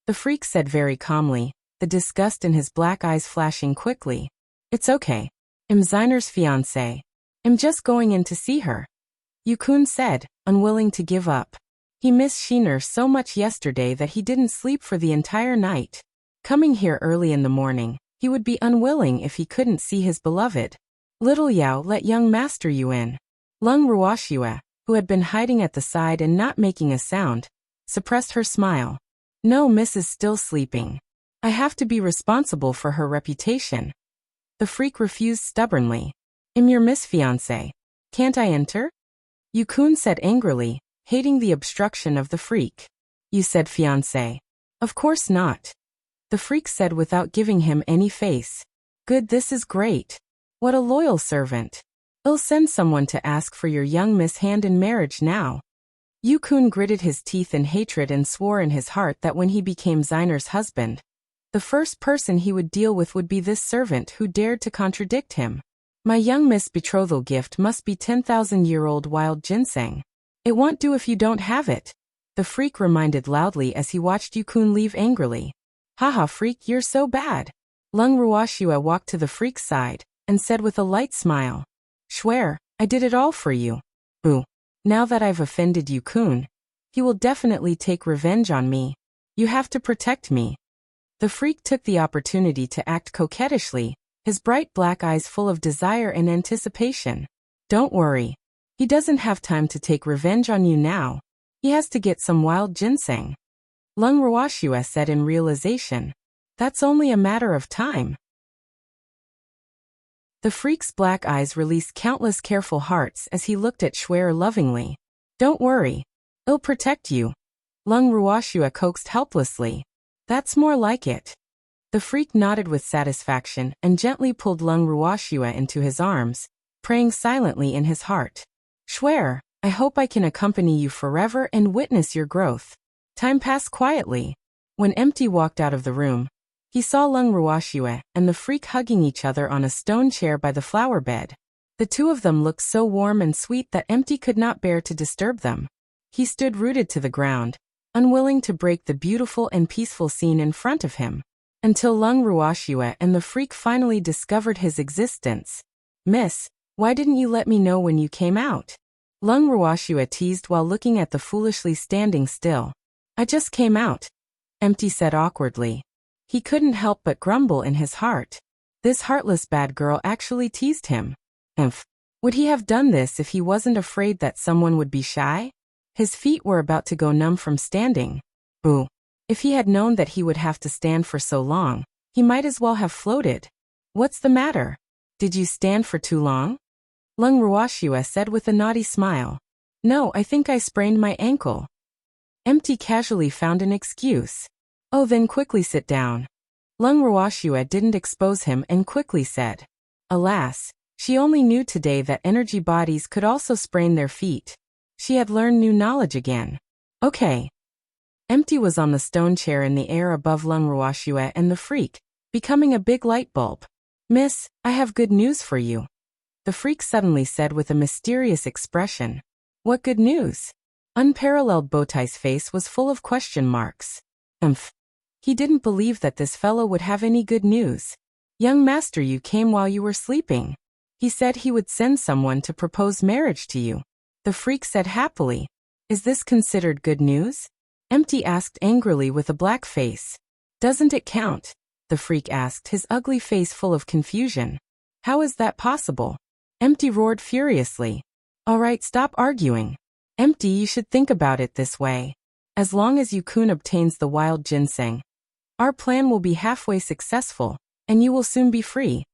The freak said very calmly, the disgust in his black eyes flashing quickly. It's okay. I'm Zeiner's fiancé. I'm just going in to see her. Yukun said, unwilling to give up. He missed Shiner so much yesterday that he didn't sleep for the entire night. Coming here early in the morning, he would be unwilling if he couldn't see his beloved. Little Yao, let young master you in. Lung Ruoxue, who had been hiding at the side and not making a sound, suppressed her smile. No, Miss is still sleeping. I have to be responsible for her reputation. The freak refused stubbornly. I'm your Miss Fiancé. Can't I enter? Yukun said angrily, hating the obstruction of the freak. You said fiancé. Of course not. The freak said without giving him any face. Good, this is great. What a loyal servant. I'll send someone to ask for your young miss hand in marriage now. Yukun gritted his teeth in hatred and swore in his heart that when he became Zeiner's husband, the first person he would deal with would be this servant who dared to contradict him. My young miss betrothal gift must be 10,000-year-old wild ginseng. It won't do if you don't have it. The freak reminded loudly as he watched Yukun leave angrily. Haha, freak, you're so bad. Lung Ruoxue walked to the freak's side and said with a light smile. Swear, I did it all for you. Boo. Now that I've offended Yukun, he will definitely take revenge on me. You have to protect me. The freak took the opportunity to act coquettishly, his bright black eyes full of desire and anticipation. Don't worry. He doesn't have time to take revenge on you now. He has to get some wild ginseng. Lung Ruoxue said in realization. That's only a matter of time. The freak's black eyes released countless careful hearts as he looked at Schwer lovingly. Don't worry. I'll protect you. Lung Ruoxue coaxed helplessly. That's more like it. The freak nodded with satisfaction and gently pulled Lung Ruoxue into his arms, praying silently in his heart. Schwer, I hope I can accompany you forever and witness your growth. Time passed quietly. When Empty walked out of the room, he saw Lung Ruoxue and the freak hugging each other on a stone chair by the flower bed. The two of them looked so warm and sweet that Empty could not bear to disturb them. He stood rooted to the ground, unwilling to break the beautiful and peaceful scene in front of him, until Lung Ruoxue and the freak finally discovered his existence. Miss, why didn't you let me know when you came out? Lung Ruoxue teased while looking at the foolishly standing still. I just came out, Empty said awkwardly. He couldn't help but grumble in his heart. This heartless bad girl actually teased him. Would he have done this if he wasn't afraid that someone would be shy? His feet were about to go numb from standing. Boo. If he had known that he would have to stand for so long, he might as well have floated. What's the matter? Did you stand for too long? Lung Ruoxue said with a naughty smile. No, I think I sprained my ankle. Empty casually found an excuse. Oh, then quickly sit down. Lung Ruoxue didn't expose him and quickly said. Alas, she only knew today that energy bodies could also sprain their feet. She had learned new knowledge again. Okay. Empty was on the stone chair in the air above Lung Ruoxue and the freak, becoming a big light bulb. Miss, I have good news for you. The freak suddenly said with a mysterious expression. What good news? Unparalleled Bowtie's face was full of question marks. He didn't believe that this fellow would have any good news. Young master, you came while you were sleeping. He said he would send someone to propose marriage to you. The freak said happily. Is this considered good news? Empty asked angrily with a black face. Doesn't it count? The freak asked, his ugly face full of confusion. How is that possible? Empty roared furiously. All right, stop arguing. Empty, you should think about it this way. As long as Yukun obtains the wild ginseng, our plan will be halfway successful. and you will soon be free.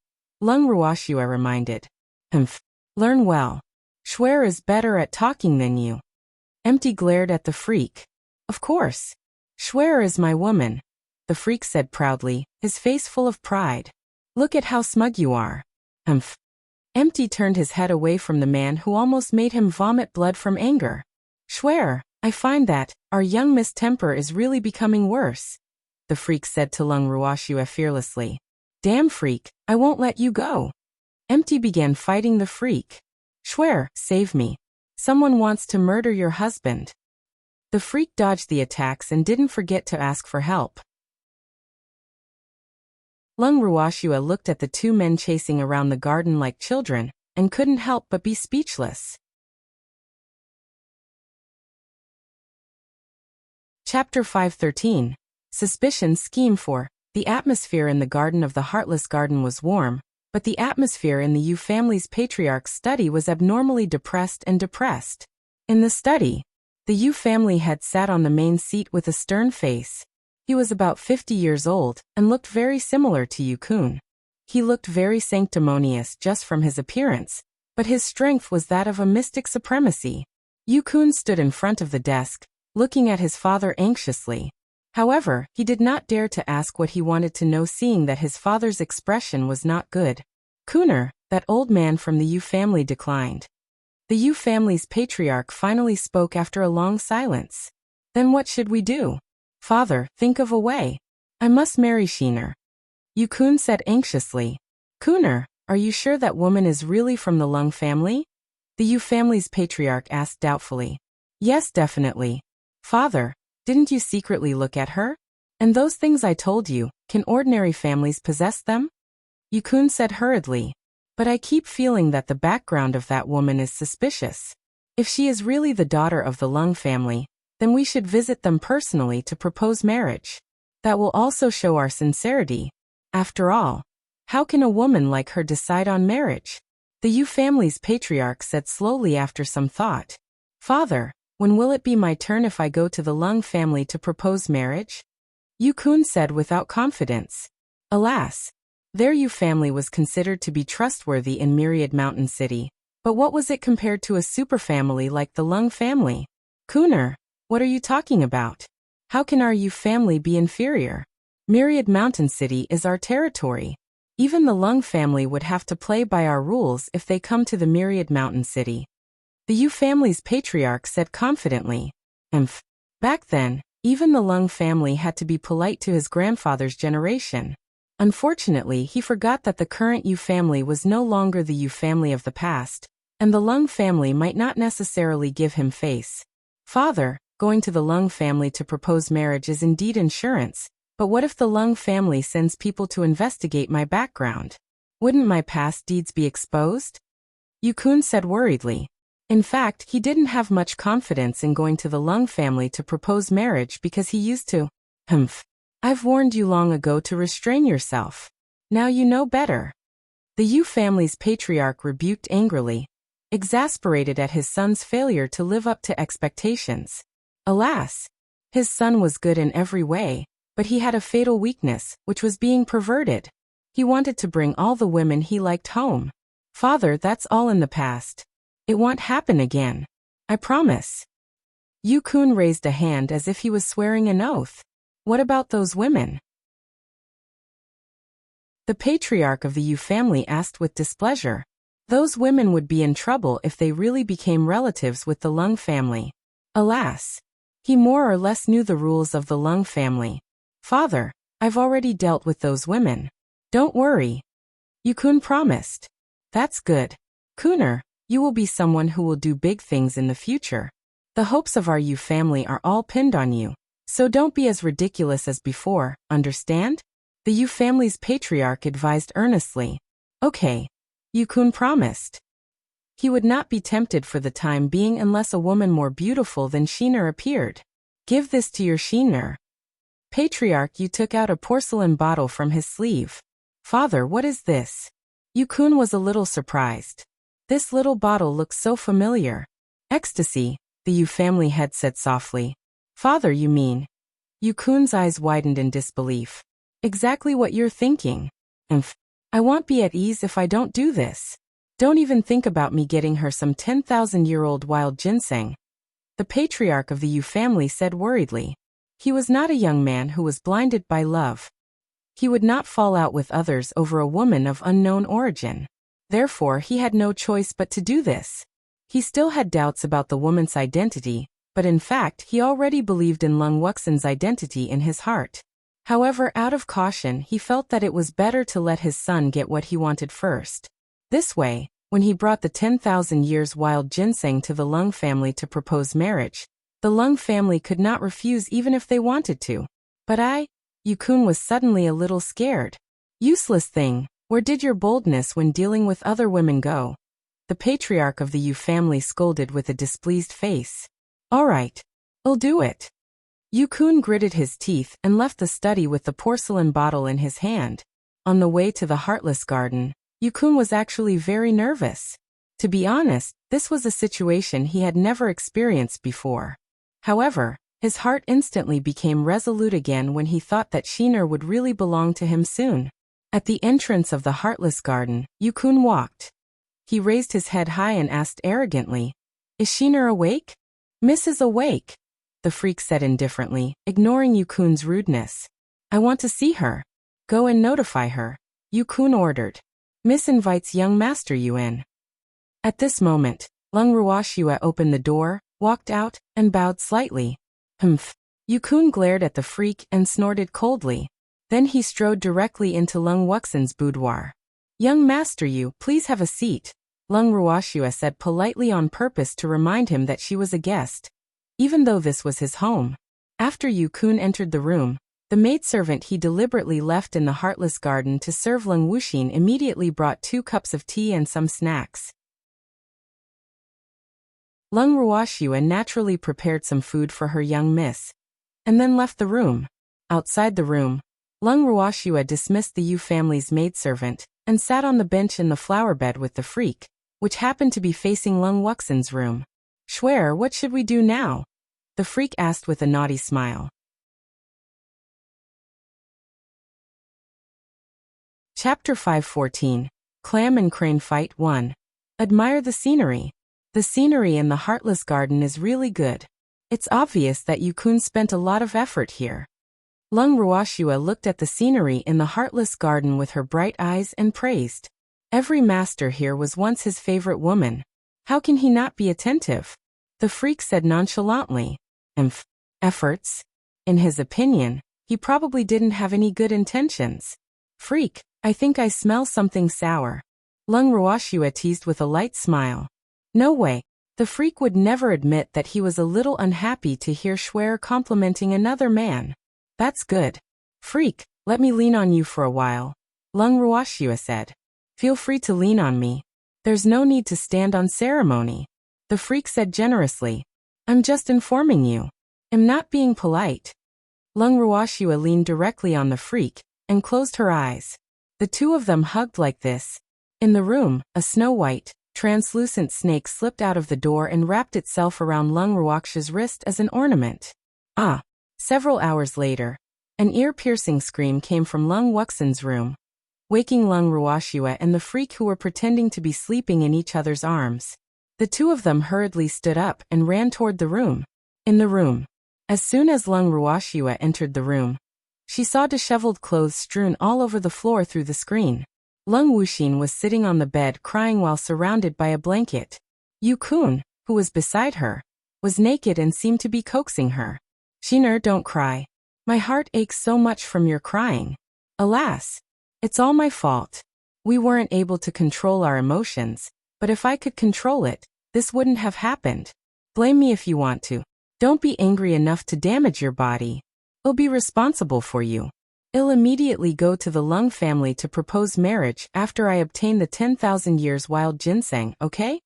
Lung Ruoxua reminded. Humph. Learn well. Schwer is better at talking than you. Empty glared at the freak. Of course. Schwer is my woman, the freak said proudly, his face full of pride. Look at how smug you are. Humph. Empty turned his head away from the man who almost made him vomit blood from anger. Schwer, I find that our young Miss Temper is really becoming worse, the freak said to Lung Ruoxua fearlessly. Damn freak, I won't let you go. Empty began fighting the freak. Schwer, save me. Someone wants to murder your husband. The freak dodged the attacks and didn't forget to ask for help. Lung Ruoxua looked at the two men chasing around the garden like children, and couldn't help but be speechless. Chapter 513. Suspicion Scheme 4. The atmosphere in the Garden of the Heartless Garden was warm, but the atmosphere in the Yu family's patriarch's study was abnormally depressed and depressed. In the study, the Yu family had sat on the main seat with a stern face. He was about 50 years old, and looked very similar to Yu-kun. He looked very sanctimonious just from his appearance, but his strength was that of a mystic supremacy. Yu-kun stood in front of the desk, looking at his father anxiously. However, he did not dare to ask what he wanted to know, seeing that his father's expression was not good. Kuner, that old man from the Yu family, declined. The Yu family's patriarch finally spoke after a long silence. Then what should we do? Father, think of a way. I must marry Shiner. Yu-kun said anxiously. Kuner, are you sure that woman is really from the Lung family? The Yu family's patriarch asked doubtfully. Yes, definitely. Father, didn't you secretly look at her? And those things I told you, can ordinary families possess them? Yu-kun said hurriedly. But I keep feeling that the background of that woman is suspicious. If she is really the daughter of the Lung family, then we should visit them personally to propose marriage. That will also show our sincerity. After all, how can a woman like her decide on marriage? The Yu family's patriarch said slowly after some thought. Father, when will it be my turn if I go to the Lung family to propose marriage? Yu-kun said without confidence. Alas, their Yu family was considered to be trustworthy in Myriad Mountain City, but what was it compared to a superfamily like the Lung family? Kuner, what are you talking about? How can our Yu family be inferior? Myriad Mountain City is our territory. Even the Lung family would have to play by our rules if they come to the Myriad Mountain City. The Yu family's patriarch said confidently. Back then, even the Lung family had to be polite to his grandfather's generation. Unfortunately, he forgot that the current Yu family was no longer the Yu family of the past, and the Lung family might not necessarily give him face. Father, going to the Lung family to propose marriage is indeed insurance, but what if the Lung family sends people to investigate my background? Wouldn't my past deeds be exposed? Yu-kun said worriedly. In fact, he didn't have much confidence in going to the Lung family to propose marriage because he used to. I've warned you long ago to restrain yourself. Now you know better. The Yu family's patriarch rebuked angrily, exasperated at his son's failure to live up to expectations. Alas, his son was good in every way, but he had a fatal weakness, which was being perverted. He wanted to bring all the women he liked home. Father, that's all in the past. It won't happen again. I promise. Yu-kun raised a hand as if he was swearing an oath. What about those women? The patriarch of the Yu family asked with displeasure. Those women would be in trouble if they really became relatives with the Lung family. Alas, he more or less knew the rules of the Lung family. Father, I've already dealt with those women. Don't worry. Yu-kun promised. That's good. Kuner, you will be someone who will do big things in the future. The hopes of our Yu family are all pinned on you, so don't be as ridiculous as before, understand? The Yu family's patriarch advised earnestly. Okay. Yu-kun promised. He would not be tempted for the time being unless a woman more beautiful than Shiner appeared. Give this to your Shiner. Patriarch Yu took out a porcelain bottle from his sleeve. Father, what is this? Yu-kun was a little surprised. This little bottle looks so familiar. Ecstasy, the Yu family head said softly. Father, you mean? Yu-kun's eyes widened in disbelief. Exactly what you're thinking. Umph. I won't be at ease if I don't do this. Don't even think about me getting her some 10,000-year-old wild ginseng. The patriarch of the Yu family said worriedly. He was not a young man who was blinded by love. He would not fall out with others over a woman of unknown origin. Therefore, he had no choice but to do this. He still had doubts about the woman's identity, but in fact, he already believed in Lung Wuxian's identity in his heart. However, out of caution, he felt that it was better to let his son get what he wanted first. This way, when he brought the 10,000 years wild ginseng to the Lung family to propose marriage, the Lung family could not refuse even if they wanted to. But Yu-kun was suddenly a little scared. Useless thing, where did your boldness when dealing with other women go? The patriarch of the Yu family scolded with a displeased face. All right, I'll do it. Yu-kun gritted his teeth and left the study with the porcelain bottle in his hand. On the way to the Heartless Garden, Yu-kun was actually very nervous. To be honest, this was a situation he had never experienced before. However, his heart instantly became resolute again when he thought that Shiner would really belong to him soon. At the entrance of the Heartless Garden, Yu-kun walked. He raised his head high and asked arrogantly, "Is Shiner awake?" "Miss is awake," the freak said indifferently, ignoring Yu-kun's rudeness. "I want to see her." "Go and notify her," Yu-kun ordered. "Miss invites young Master Yu in." At this moment, Lung Ruoxia opened the door, walked out, and bowed slightly. Humph. Yu-kun glared at the freak and snorted coldly. Then he strode directly into Lung Wuxian's boudoir. "Young Master Yu, please have a seat," Lung Ruoxia said politely on purpose to remind him that she was a guest, even though this was his home. After Yu-kun entered the room, the maidservant he deliberately left in the Heartless Garden to serve Lung Wuxian immediately brought 2 cups of tea and some snacks. Lung Ruoxia naturally prepared some food for her young miss, and then left the room. Outside the room, Lung Ruoxia dismissed the Yu family's maidservant, and sat on the bench in the flower bed with the freak, which happened to be facing Lung Wuxian's room. "Schwer, what should we do now?" the freak asked with a naughty smile. Chapter 514, Clam and Crane Fight 1. Admire the scenery. The scenery in the Heartless Garden is really good. It's obvious that Yu-kun spent a lot of effort here. Lung Ruoxia looked at the scenery in the Heartless Garden with her bright eyes and praised. Every master here was once his favorite woman. How can he not be attentive? The freak said nonchalantly. Efforts? In his opinion, he probably didn't have any good intentions. "Freak, I think I smell something sour," Lung Ruoxia teased with a light smile. No way. The freak would never admit that he was a little unhappy to hear Schwer complimenting another man. "That's good. Freak, let me lean on you for a while," Lung Ruoxia said. "Feel free to lean on me. There's no need to stand on ceremony," the freak said generously. "I'm just informing you. I'm not being polite." Lung Ruoxia leaned directly on the freak, and closed her eyes. The two of them hugged like this. In the room, a snow-white, translucent snake slipped out of the door and wrapped itself around Lung Ruoxia's wrist as an ornament. Several hours later, an ear-piercing scream came from Lung Wuxian's room, waking Lung Ruoxia and the freak who were pretending to be sleeping in each other's arms. The two of them hurriedly stood up and ran toward the room. In the room, as soon as Lung Ruoxia entered the room, she saw disheveled clothes strewn all over the floor through the screen. Lung Wuxian was sitting on the bed crying while surrounded by a blanket. Yu-kun, who was beside her, was naked and seemed to be coaxing her. "Shiner, don't cry. My heart aches so much from your crying. Alas, it's all my fault. We weren't able to control our emotions, but if I could control it, this wouldn't have happened. Blame me if you want to. Don't be angry enough to damage your body. I'll be responsible for you. I'll immediately go to the Lung family to propose marriage after I obtain the 10,000 years wild ginseng, okay?"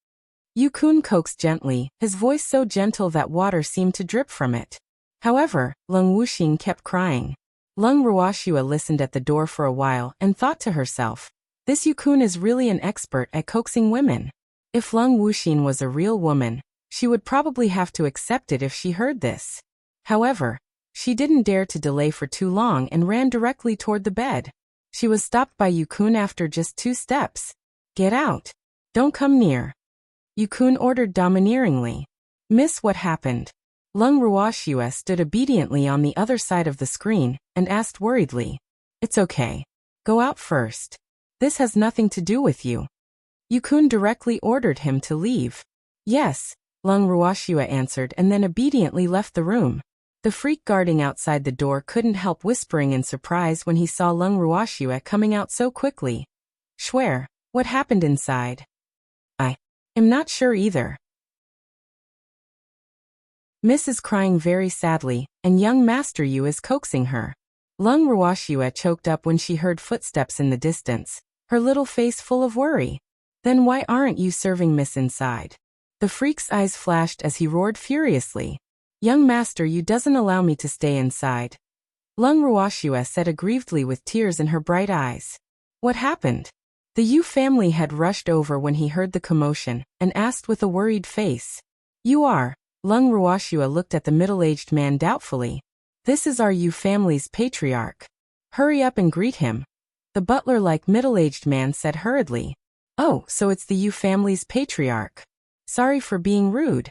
Yu-kun coaxed gently, his voice so gentle that water seemed to drip from it. However, Lung Wuxian kept crying. Lung Ruoxia listened at the door for a while and thought to herself, "This Yu-kun is really an expert at coaxing women." If Lung Wuxian was a real woman, she would probably have to accept it if she heard this. However, she didn't dare to delay for too long and ran directly toward the bed. She was stopped by Yukun after just 2 steps. Get out. Don't come near. Yukun ordered domineeringly. Miss, what happened? Lung Ruoxue stood obediently on the other side of the screen and asked worriedly. It's okay. Go out first. This has nothing to do with you. Yukun directly ordered him to leave. Yes, Lung Ruoxue answered and then obediently left the room. The freak guarding outside the door couldn't help whispering in surprise when he saw Lung Ruoxue coming out so quickly. Swear, what happened inside? I am not sure either. Miss is crying very sadly, and young Master Yu is coaxing her. Lung Ruoxue choked up when she heard footsteps in the distance, her little face full of worry. Then why aren't you serving Miss inside? The freak's eyes flashed as he roared furiously. Young Master Yu doesn't allow me to stay inside. Lung Ruoxue said aggrievedly with tears in her bright eyes. What happened? The Yu family had rushed over when he heard the commotion and asked with a worried face. You are? Lung Ruoxue looked at the middle-aged man doubtfully. This is our Yu family's patriarch. Hurry up and greet him. The butler-like middle-aged man said hurriedly. Oh, so it's the Yu family's patriarch. Sorry for being rude.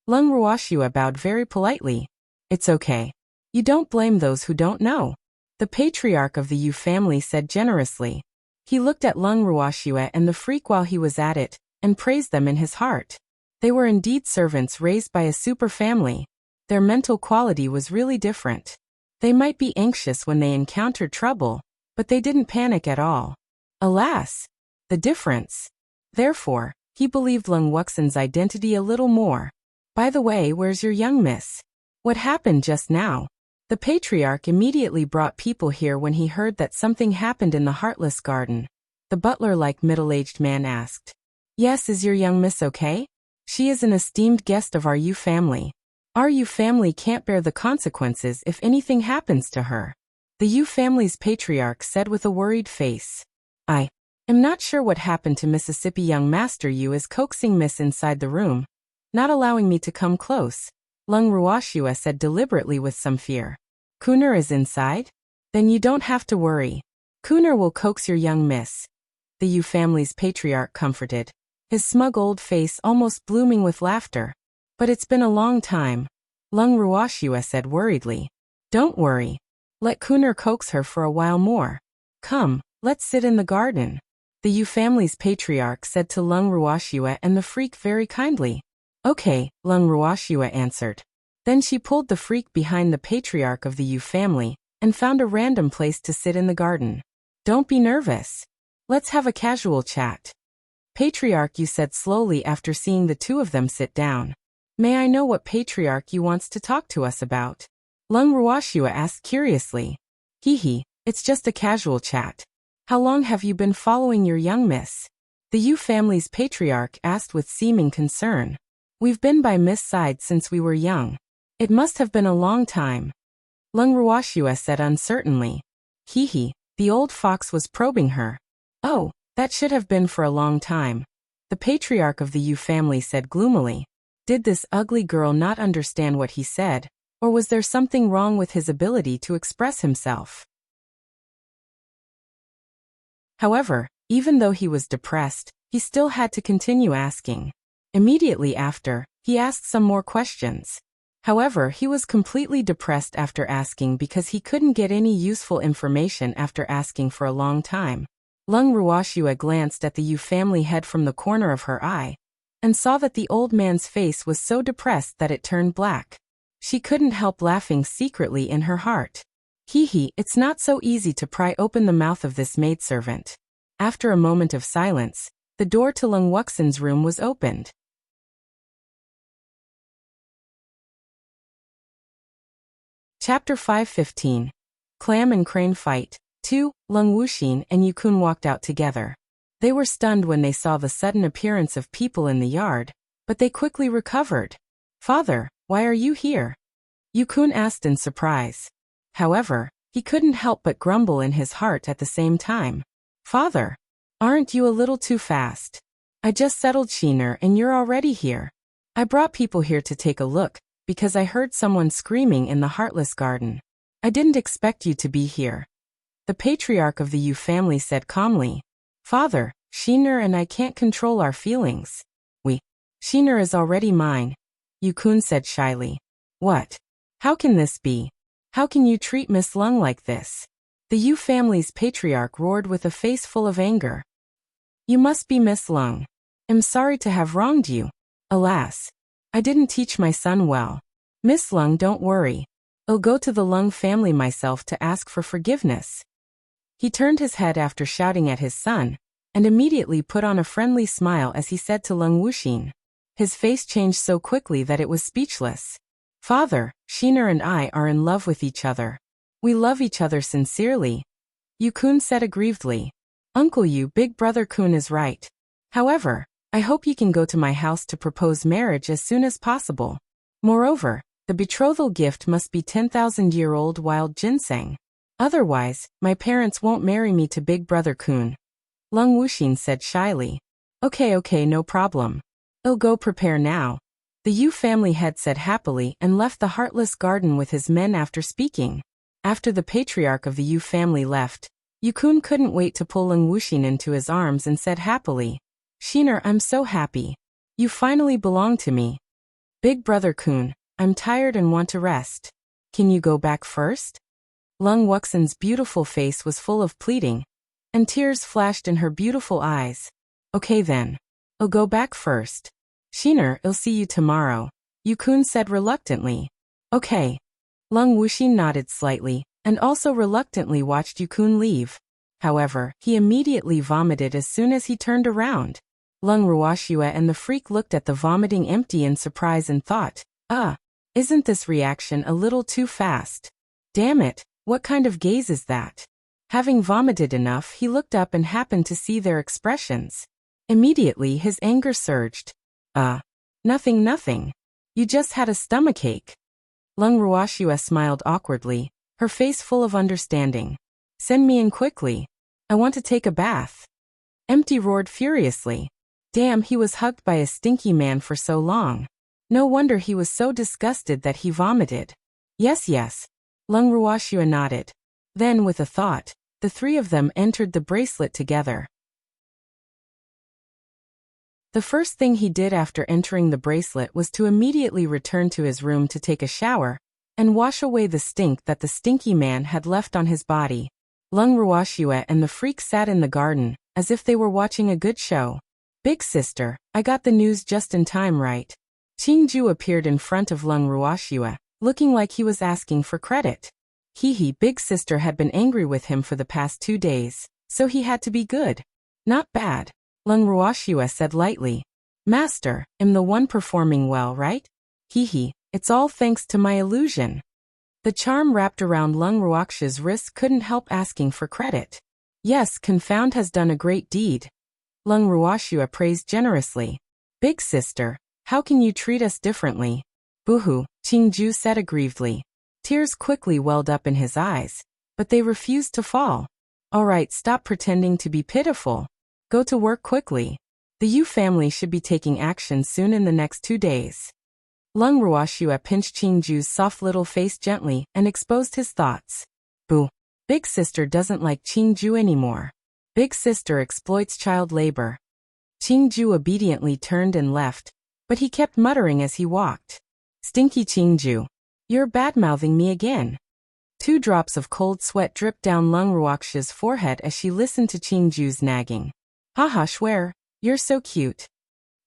Lung Ruoxue bowed very politely. It's okay. You don't blame those who don't know. The patriarch of the Yu family said generously. He looked at Lung Ruoxue and the freak while he was at it, and praised them in his heart. They were indeed servants raised by a super family. Their mental quality was really different. They might be anxious when they encountered trouble, but they didn't panic at all. Alas, the difference. Therefore, he believed Lung Wuxian's identity a little more. By the way, where's your young miss? What happened just now? The patriarch immediately brought people here when he heard that something happened in the Heartless Garden. The butler-like middle-aged man asked. Yes, is your young miss okay? She is an esteemed guest of our Yu family. Our Yu family can't bear the consequences if anything happens to her. The Yu family's patriarch said with a worried face. I am not sure what happened to Mississippi. Young Master Yu is coaxing Miss inside the room, not allowing me to come close. Lung Ruoxue said deliberately with some fear. Kuner is inside? Then you don't have to worry. Kuner will coax your young miss. The Yu family's patriarch comforted, his smug old face almost blooming with laughter. But it's been a long time. Lung Ruoxue said worriedly. Don't worry. Let Kuner coax her for a while more. Come, let's sit in the garden. The Yu family's patriarch said to Lung Ruoxue and the freak very kindly. Okay, Lung Ruoxue answered. Then she pulled the freak behind the patriarch of the Yu family and found a random place to sit in the garden. Don't be nervous. Let's have a casual chat. Patriarch Yu said slowly after seeing the two of them sit down. May I know what Patriarch Yu wants to talk to us about? Lung Ruoxue asked curiously. Hee, it's just a casual chat. How long have you been following your young miss? The Yu family's patriarch asked with seeming concern. We've been by Miss' side since we were young. It must have been a long time. Lung Ruoxue said uncertainly. Hee, the old fox was probing her. Oh, that should have been for a long time. The patriarch of the Yu family said gloomily. Did this ugly girl not understand what he said, or was there something wrong with his ability to express himself? However, even though he was depressed, he still had to continue asking. Immediately after, he asked some more questions. However, he was completely depressed after asking because he couldn't get any useful information after asking for a long time. Lung Ruoxue glanced at the Yu family head from the corner of her eye, and saw that the old man's face was so depressed that it turned black. She couldn't help laughing secretly in her heart. Hee, it's not so easy to pry open the mouth of this maidservant. After a moment of silence, the door to Lung Wuxian's room was opened. Chapter 5:15. Clam and Crane Fight. 2. Lung Wuxian and Yukun walked out together. They were stunned when they saw the sudden appearance of people in the yard, but they quickly recovered. Father, why are you here? Yukun asked in surprise. However, he couldn't help but grumble in his heart at the same time. Father, aren't you a little too fast? I just settled Shiner and you're already here. I brought people here to take a look, because I heard someone screaming in the Heartless Garden. I didn't expect you to be here. The patriarch of the Yu family said calmly. Father, Shiner and I can't control our feelings. Shiner is already mine, Yu-kun said shyly. What? How can this be? How can you treat Miss Lung like this? The Yu family's patriarch roared with a face full of anger. You must be Miss Lung. I'm sorry to have wronged you. Alas, I didn't teach my son well. Miss Lung, don't worry. I'll go to the Lung family myself to ask for forgiveness. He turned his head after shouting at his son, and immediately put on a friendly smile as he said to Lung Wuxin. His face changed so quickly that it was speechless. Father, Shiner and I are in love with each other. We love each other sincerely. Yu-kun said aggrievedly. Uncle Yu, big brother Kun is right. However, I hope you can go to my house to propose marriage as soon as possible. Moreover, the betrothal gift must be 10,000-year-old wild ginseng. Otherwise, my parents won't marry me to big brother Kun. Lung Wuxin said shyly. Okay, no problem. I'll go prepare now. The Yu family head said happily and left the heartless garden with his men after speaking. After the patriarch of the Yu family left, Yu-kun couldn't wait to pull Lung Wuxin into his arms and said happily, Shiner, I'm so happy. You finally belong to me. Big brother Kun, I'm tired and want to rest. Can you go back first? Lung Wuxin's beautiful face was full of pleading, and tears flashed in her beautiful eyes. Okay then. I'll go back first. Shiner, I'll see you tomorrow, Yu-kun said reluctantly. Okay. Lung Wuxin nodded slightly, and also reluctantly watched Yu-kun leave. However, he immediately vomited as soon as he turned around. Lung Ruoxue and the freak looked at the vomiting empty in surprise and thought, isn't this reaction a little too fast? Damn it, what kind of gaze is that? Having vomited enough, he looked up and happened to see their expressions. Immediately his anger surged. Nothing. You just had a stomachache. Lung Ruoxue smiled awkwardly, her face full of understanding. Send me in quickly. I want to take a bath. Empty roared furiously. Damn, he was hugged by a stinky man for so long. No wonder he was so disgusted that he vomited. Yes. Lung Ruoxue nodded. Then, with a thought, the three of them entered the bracelet together. The first thing he did after entering the bracelet was to immediately return to his room to take a shower and wash away the stink that the stinky man had left on his body. Lung Ruoxue and the freak sat in the garden, as if they were watching a good show. Big sister, I got the news just in time, right? Qingju appeared in front of Lung Ruoxue, looking like he was asking for credit. Big sister had been angry with him for the past 2 days, so he had to be good. Not bad. Lung Ruoxue said lightly. Master, I'm the one performing well, right? It's all thanks to my illusion. The charm wrapped around Lung Ruoxue's wrist couldn't help asking for credit. Yes, Confound has done a great deed. Lung Ruoxue praised generously. Big sister, how can you treat us differently? Boo-hoo, Qingju said aggrievedly. Tears quickly welled up in his eyes, but they refused to fall. All right, stop pretending to be pitiful. Go to work quickly. The Yu family should be taking action soon in the next 2 days. Lung Ruoxue pinched Qingju's soft little face gently and exposed his thoughts. Boo. Big sister doesn't like Qingju anymore. Big sister exploits child labor. Qingju obediently turned and left, but he kept muttering as he walked. Stinky Qingju. You're bad-mouthing me again. 2 drops of cold sweat dripped down Lung Ruoxue's forehead as she listened to Qingju's nagging. Haha, Schwer, you're so cute.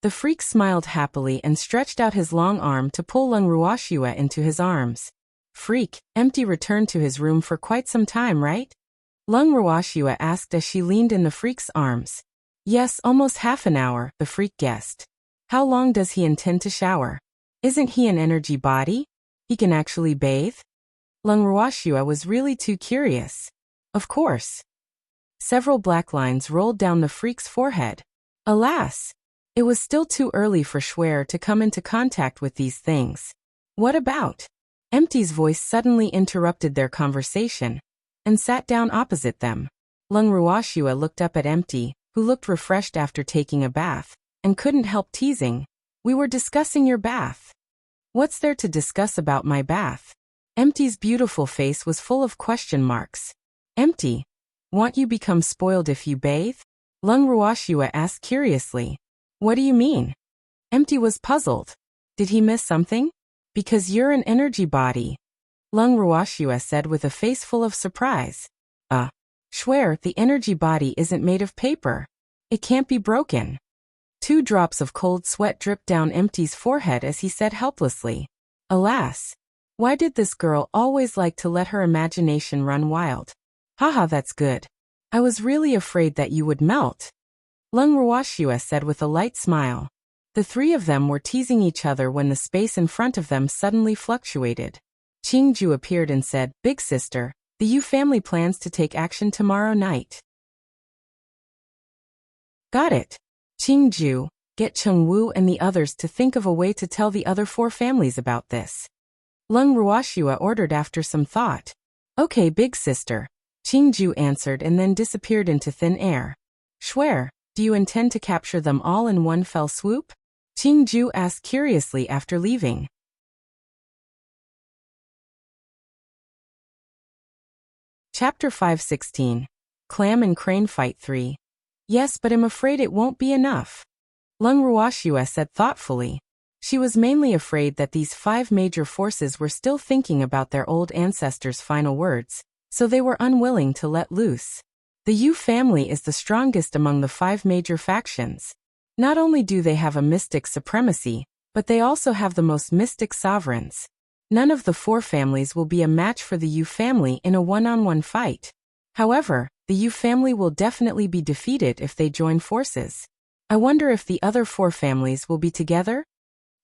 The freak smiled happily and stretched out his long arm to pull Lung Ruoxue into his arms. Freak, Empty returned to his room for quite some time, right? Lung Ruoxue asked as she leaned in the freak's arms. Yes, almost half an hour, the freak guessed. How long does he intend to shower? Isn't he an energy body? He can actually bathe? Lung Ruoxue was really too curious. Of course. Several black lines rolled down the freak's forehead. Alas! It was still too early for Schwer to come into contact with these things. What about? Empty's voice suddenly interrupted their conversation and sat down opposite them. Lung Ruoxue looked up at Empty, who looked refreshed after taking a bath, and couldn't help teasing. We were discussing your bath. What's there to discuss about my bath? Empty's beautiful face was full of question marks. Empty. Won't you become spoiled if you bathe? Lung Ruoxua asked curiously. What do you mean? Empty was puzzled. Did he miss something? Because you're an energy body. Lung Ruoxua said with a face full of surprise. Swear, the energy body isn't made of paper. It can't be broken. 2 drops of cold sweat dripped down Empty's forehead as he said helplessly. Alas. Why did this girl always like to let her imagination run wild? Haha, that's good. I was really afraid that you would melt. Lung Ruoxua said with a light smile. The 3 of them were teasing each other when the space in front of them suddenly fluctuated. Qingju appeared and said, Big sister, the Yu family plans to take action tomorrow night. Got it. Qingju, get Chengwu and the others to think of a way to tell the other 4 families about this. Lung Ruoxua ordered after some thought. Okay, big sister. Qingju answered and then disappeared into thin air. Swear, do you intend to capture them all in one fell swoop? Qingju asked curiously after leaving. Chapter 516. Clam and Crane Fight 3. Yes, but I'm afraid it won't be enough. Lung Ruoxua said thoughtfully. She was mainly afraid that these 5 major forces were still thinking about their old ancestors' final words, so they were unwilling to let loose. The Yu family is the strongest among the 5 major factions. Not only do they have a mystic supremacy, but they also have the most mystic sovereigns. None of the 4 families will be a match for the Yu family in a one-on-one fight. However, the Yu family will definitely be defeated if they join forces. I wonder if the other 4 families will be together?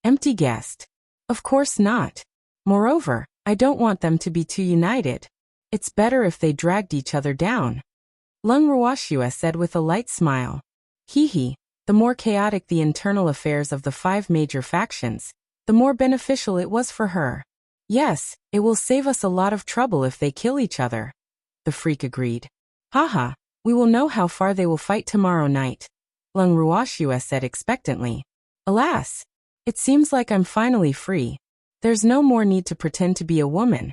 Empty guessed. Of course not. Moreover, I don't want them to be too united. It's better if they dragged each other down. Lung Ruoxua said with a light smile. Hee. The more chaotic the internal affairs of the 5 major factions, the more beneficial it was for her. Yes, it will save us a lot of trouble if they kill each other. The freak agreed. Haha, we will know how far they will fight tomorrow night. Lung Ruoxua said expectantly. Alas. It seems like I'm finally free. There's no more need to pretend to be a woman.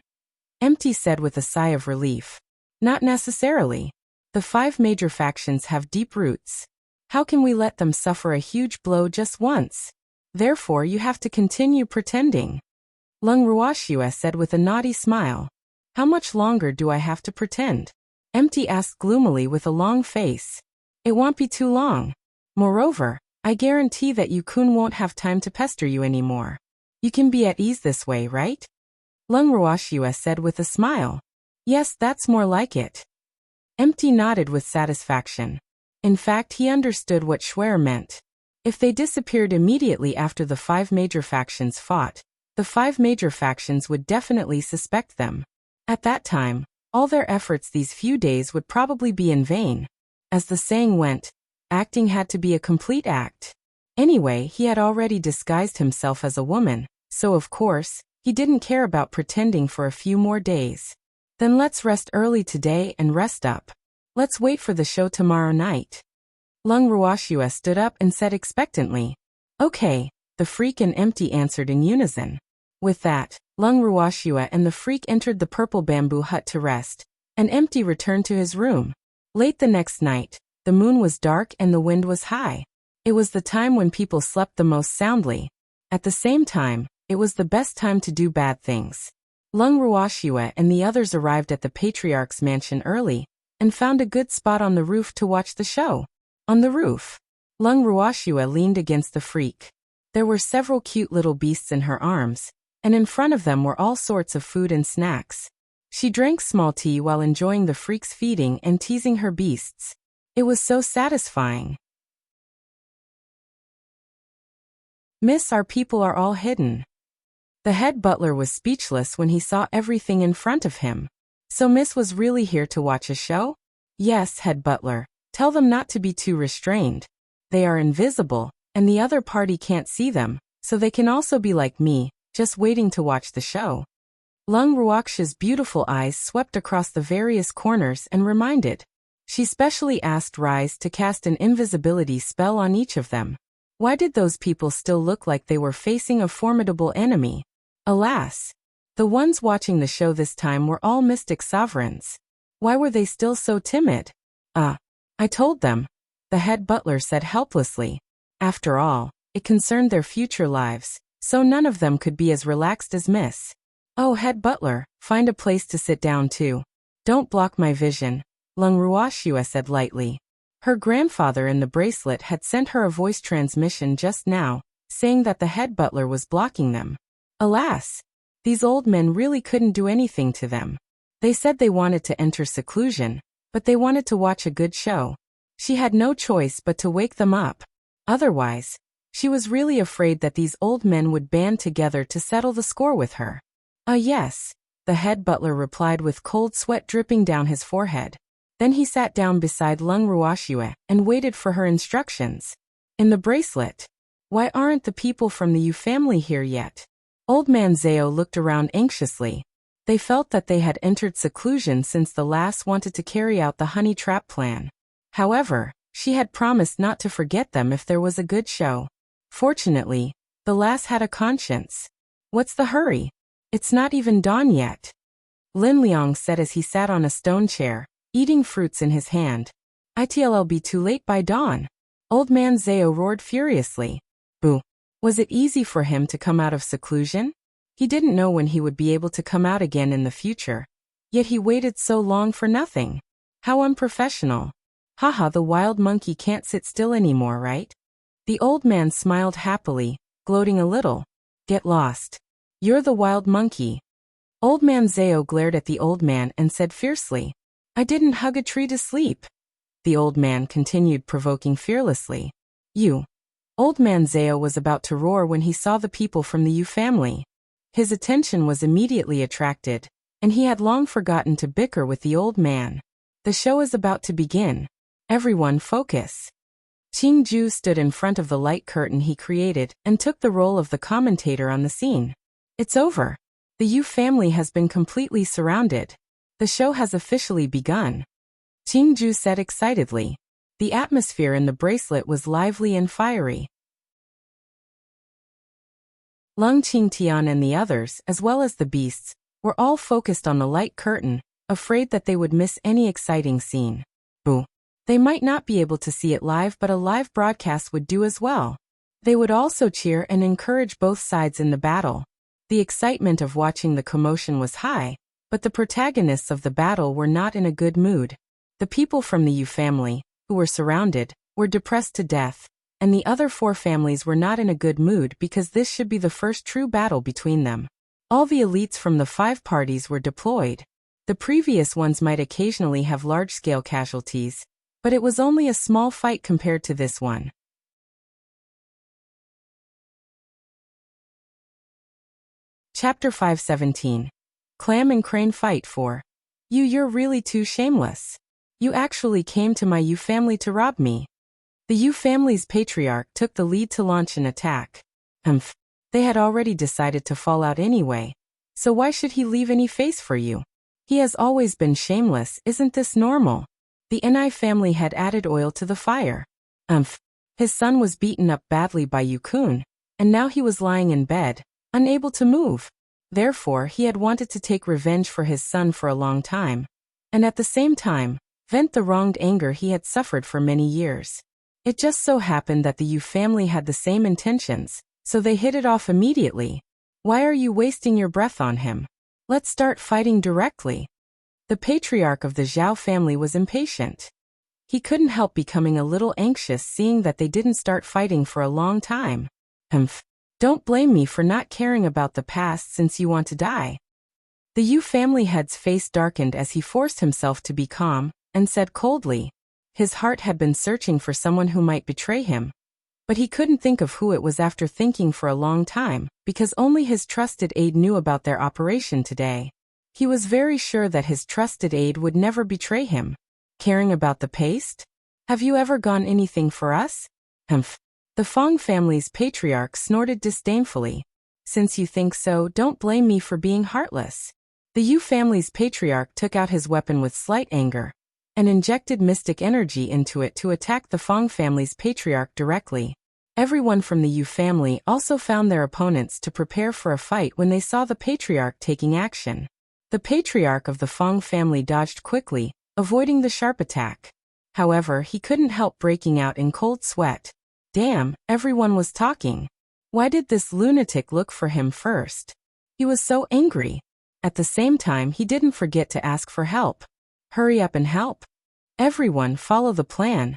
Empty said with a sigh of relief. Not necessarily. The 5 major factions have deep roots. How can we let them suffer a huge blow just once? Therefore you have to continue pretending. Lung Ruoxua said with a naughty smile. How much longer do I have to pretend? Empty asked gloomily with a long face. It won't be too long. Moreover, I guarantee that Yu-kun won't have time to pester you anymore. You can be at ease this way, right? Lung Ruoxua said with a smile. Yes, that's more like it. Empty nodded with satisfaction. In fact, he understood what swear meant. If they disappeared immediately after the 5 major factions fought, the 5 major factions would definitely suspect them. At that time, all their efforts these few days would probably be in vain. As the saying went, acting had to be a complete act. Anyway, he had already disguised himself as a woman, so of course, he didn't care about pretending for a few more days. Then let's rest early today and rest up. Let's wait for the show tomorrow night. Lung Ruoxua stood up and said expectantly. Okay, the freak and Empty answered in unison. With that, Lung Ruoxua and the freak entered the purple bamboo hut to rest, and Empty returned to his room. Late the next night, the moon was dark and the wind was high. It was the time when people slept the most soundly. At the same time, it was the best time to do bad things. Lung Ruoxua and the others arrived at the patriarch's mansion early, and found a good spot on the roof to watch the show. On the roof, Lung Ruoxua leaned against the freak. There were several cute little beasts in her arms, and in front of them were all sorts of food and snacks. She drank small tea while enjoying the freak's feeding and teasing her beasts. It was so satisfying. Miss, our people are all hidden. The head butler was speechless when he saw everything in front of him. So Miss was really here to watch a show? Yes, head butler. Tell them not to be too restrained. They are invisible, and the other party can't see them, so they can also be like me, just waiting to watch the show. Lung Ruoxia's beautiful eyes swept across the various corners and reminded. She specially asked Rise to cast an invisibility spell on each of them. Why did those people still look like they were facing a formidable enemy? Alas! The ones watching the show this time were all mystic sovereigns. Why were they still so timid? I told them, the head butler said helplessly. After all, it concerned their future lives, so none of them could be as relaxed as Miss. Oh, head butler, find a place to sit down too. Don't block my vision, Lung Ruoxia said lightly. Her grandfather in the bracelet had sent her a voice transmission just now, saying that the head butler was blocking them. Alas! These old men really couldn't do anything to them. They said they wanted to enter seclusion, but they wanted to watch a good show. She had no choice but to wake them up. Otherwise, she was really afraid that these old men would band together to settle the score with her. Yes, the head butler replied with cold sweat dripping down his forehead. Then he sat down beside Lung Ruoxia and waited for her instructions. In the bracelet. Why aren't the people from the Yu family here yet? Old man Zhao looked around anxiously. They felt that they had entered seclusion since the lass wanted to carry out the honey trap plan. However, she had promised not to forget them if there was a good show. Fortunately, the lass had a conscience. What's the hurry? It's not even dawn yet. Lin Liang said as he sat on a stone chair, eating fruits in his hand. It'll be too late by dawn. Old man Zhao roared furiously. Boo! Was it easy for him to come out of seclusion? He didn't know when he would be able to come out again in the future. Yet he waited so long for nothing. How unprofessional. Haha, the wild monkey can't sit still anymore, right? The old man smiled happily, gloating a little. Get lost. You're the wild monkey. Old man Zhao glared at the old man and said fiercely, I didn't hug a tree to sleep. The old man continued provoking fearlessly. You. Old man Zhao was about to roar when he saw the people from the Yu family. His attention was immediately attracted, and he had long forgotten to bicker with the old man. The show is about to begin. Everyone focus. Qing Ju stood in front of the light curtain he created and took the role of the commentator on the scene. It's over. The Yu family has been completely surrounded. The show has officially begun. Qing Ju said excitedly. The atmosphere in the bracelet was lively and fiery. Lung Qingtian and the others, as well as the beasts, were all focused on the light curtain, afraid that they would miss any exciting scene. Boo! They might not be able to see it live, but a live broadcast would do as well. They would also cheer and encourage both sides in the battle. The excitement of watching the commotion was high, but the protagonists of the battle were not in a good mood. The people from the Yu family, who were surrounded, were depressed to death, and the other four families were not in a good mood because this should be the first true battle between them. All the elites from the 5 parties were deployed. The previous ones might occasionally have large-scale casualties, but it was only a small fight compared to this one. Chapter 517. Clam and Crane fight for. You're really too shameless. You actually came to my Yu family to rob me. The Yu family's patriarch took the lead to launch an attack. They had already decided to fall out anyway, so why should he leave any face for you? He has always been shameless, isn't this normal? The Ni family had added oil to the fire. His son was beaten up badly by Yu-kun, and now he was lying in bed, unable to move. Therefore, he had wanted to take revenge for his son for a long time, and at the same time, vent the wronged anger he had suffered for many years. It just so happened that the Yu family had the same intentions, so they hit it off immediately. Why are you wasting your breath on him? Let's start fighting directly. The patriarch of the Zhao family was impatient. He couldn't help becoming a little anxious seeing that they didn't start fighting for a long time. Don't blame me for not caring about the past since you want to die. The Yu family head's face darkened as he forced himself to be calm, and said coldly. His heart had been searching for someone who might betray him. But he couldn't think of who it was after thinking for a long time, because only his trusted aide knew about their operation today. He was very sure that his trusted aide would never betray him. Caring about the paste? Have you ever gone anything for us? The Fong family's patriarch snorted disdainfully. Since you think so, don't blame me for being heartless. The Yu family's patriarch took out his weapon with slight anger, and injected mystic energy into it to attack the Fong family's patriarch directly. Everyone from the Yu family also found their opponents to prepare for a fight when they saw the patriarch taking action. The patriarch of the Fong family dodged quickly, avoiding the sharp attack. However, he couldn't help breaking out in cold sweat. Damn, everyone was talking. Why did this lunatic look for him first? He was so angry. At the same time, he didn't forget to ask for help. Hurry up and help. Everyone follow the plan.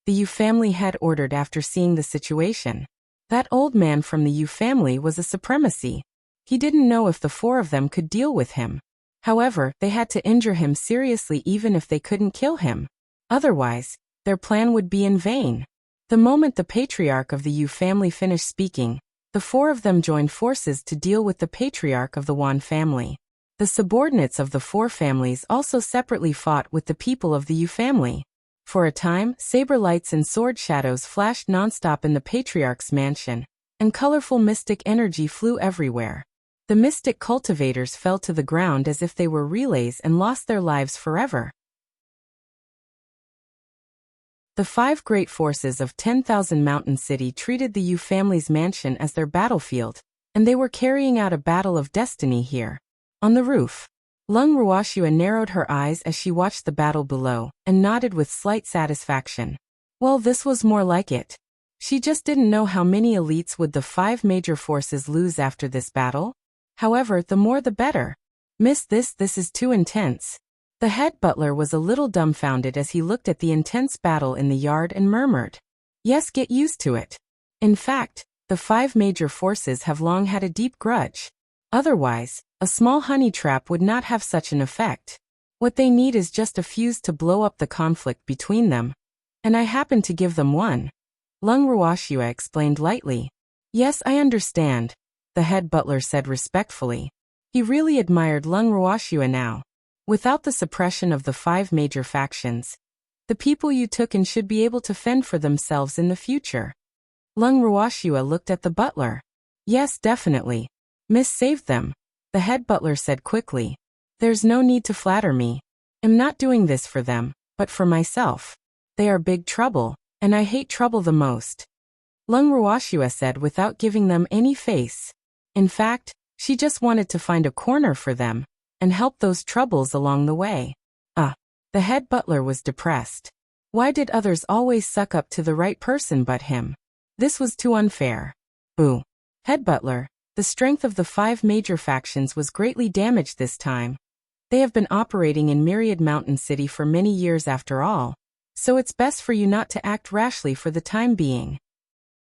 The Yu family had ordered after seeing the situation. That old man from the Yu family was a supremacy. He didn't know if the four of them could deal with him. However, they had to injure him seriously even if they couldn't kill him. Otherwise, their plan would be in vain. The moment the patriarch of the Yu family finished speaking, the four of them joined forces to deal with the patriarch of the Wan family. The subordinates of the four families also separately fought with the people of the Yu family. For a time, saber lights and sword shadows flashed nonstop in the patriarch's mansion, and colorful mystic energy flew everywhere. The mystic cultivators fell to the ground as if they were relays and lost their lives forever. The five great forces of 10,000 Mountain City treated the Yu family's mansion as their battlefield, and they were carrying out a battle of destiny here. On the roof, Lung Ruoxua narrowed her eyes as she watched the battle below, and nodded with slight satisfaction. Well, this was more like it. She just didn't know how many elites would the five major forces lose after this battle. However, the more the better. Miss this is too intense. The head butler was a little dumbfounded as he looked at the intense battle in the yard and murmured, "Yes, get used to it." In fact, the five major forces have long had a deep grudge. Otherwise, a small honey trap would not have such an effect. What they need is just a fuse to blow up the conflict between them. And I happen to give them one. Lung Ruoxua explained lightly. Yes, I understand, the head butler said respectfully. He really admired Lung Ruoxua now. Without the suppression of the five major factions, the people you took in should be able to fend for themselves in the future. Lung Ruoxua looked at the butler. Yes, definitely. Miss saved them, the head butler said quickly. There's no need to flatter me. I'm not doing this for them, but for myself. They are big trouble, and I hate trouble the most. Lung Ruoxua said without giving them any face. In fact, she just wanted to find a corner for them, and help those troubles along the way. The head butler was depressed. Why did others always suck up to the right person but him? This was too unfair. Boo. Head butler, the strength of the five major factions was greatly damaged this time. They have been operating in Myriad Mountain City for many years after all, so it's best for you not to act rashly for the time being.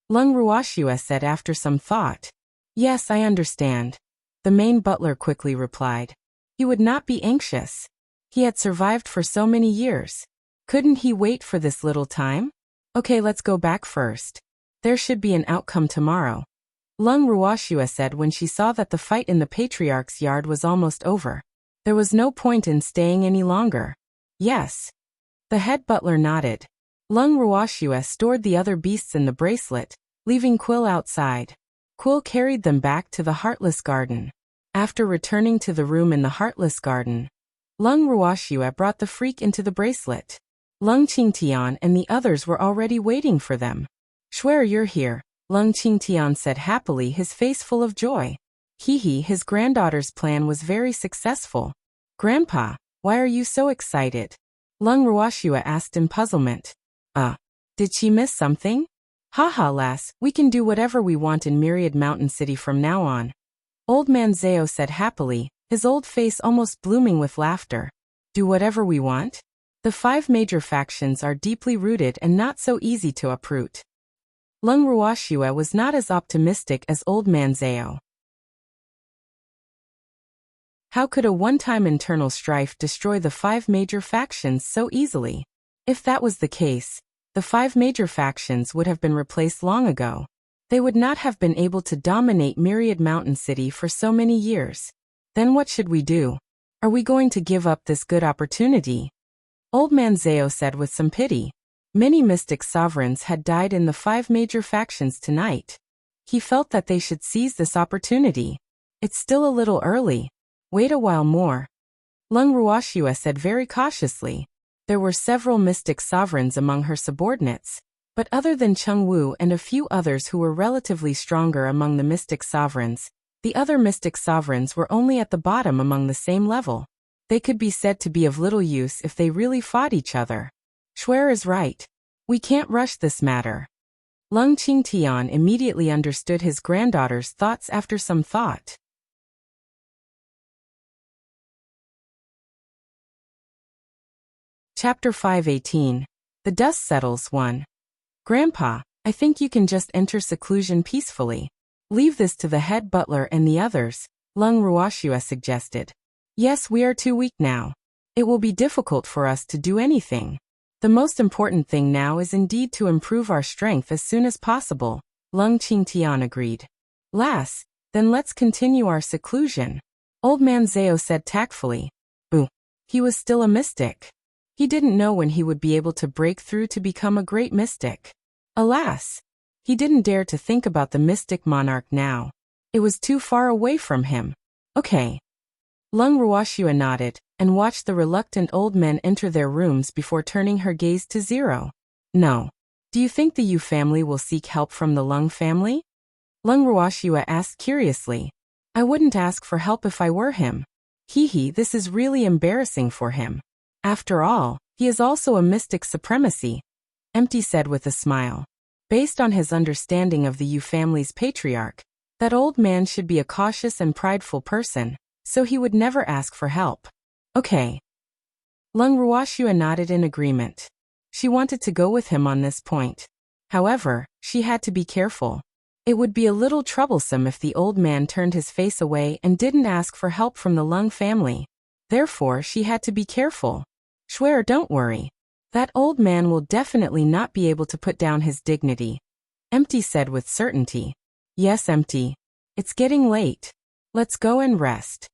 Lung Ruoxua said after some thought. Yes, I understand, the main butler quickly replied. He would not be anxious. He had survived for so many years. Couldn't he wait for this little time? Okay, let's go back first. There should be an outcome tomorrow. Lung Ruoxua said when she saw that the fight in the patriarch's yard was almost over. There was no point in staying any longer. Yes. The head butler nodded. Lung Ruoxua stored the other beasts in the bracelet, leaving Quill outside. Quill carried them back to the Heartless Garden. After returning to the room in the Heartless Garden, Lung Ruoxua brought the freak into the bracelet. Lung Qingtian and the others were already waiting for them. Swear you're here, Lung Qingtian said happily, his face full of joy. His granddaughter's plan was very successful. Grandpa, why are you so excited? Lung Ruoxua asked in puzzlement. Did she miss something? Haha, lass, we can do whatever we want in Myriad Mountain City from now on. Old man Zhao said happily, his old face almost blooming with laughter. Do whatever we want? The five major factions are deeply rooted and not so easy to uproot. Lung Ruoxua was not as optimistic as old man Zhao. How could a one-time internal strife destroy the five major factions so easily? If that was the case, the five major factions would have been replaced long ago. They would not have been able to dominate Myriad Mountain City for so many years. Then what should we do? Are we going to give up this good opportunity? Old man Zhao said with some pity. Many mystic sovereigns had died in the five major factions tonight. He felt that they should seize this opportunity. It's still a little early. Wait a while more. Lung Ruoxua said very cautiously. There were several mystic sovereigns among her subordinates, but other than Cheng Wu and a few others who were relatively stronger among the mystic sovereigns, The other mystic sovereigns were only at the bottom among the same level. They could be said to be of little use if they really fought each other. Shuer is right. We can't rush this matter. Lung Qingtian immediately understood his granddaughter's thoughts after some thought. Chapter 5:18. The dust settles 1. Grandpa, I think you can just enter seclusion peacefully. Leave this to the head butler and the others, Lung Ruoxia suggested. Yes, we are too weak now. It will be difficult for us to do anything. The most important thing now is indeed to improve our strength as soon as possible, Lung Qingtian agreed. Then let's continue our seclusion. Old man Zhao said tactfully. He was still a mystic. He didn't know when he would be able to break through to become a great mystic. Alas! He didn't dare to think about the mystic monarch now. It was too far away from him. Okay. Lung Ruoxia nodded, and watched the reluctant old men enter their rooms before turning her gaze to Zero. No. Do you think the Yu family will seek help from the Lung family? Lung Ruoxia asked curiously. I wouldn't ask for help if I were him. This is really embarrassing for him. After all, he is also a mystic supremacy, Empty said with a smile. Based on his understanding of the Yu family's patriarch, that old man should be a cautious and prideful person, so he would never ask for help. Okay. Lung Ruoxia nodded in agreement. She wanted to go with him on this point. However, she had to be careful. It would be a little troublesome if the old man turned his face away and didn't ask for help from the Lung family. Therefore, she had to be careful. Shuer, don't worry. That old man will definitely not be able to put down his dignity, Empty said with certainty. Yes, Empty. It's getting late. Let's go and rest.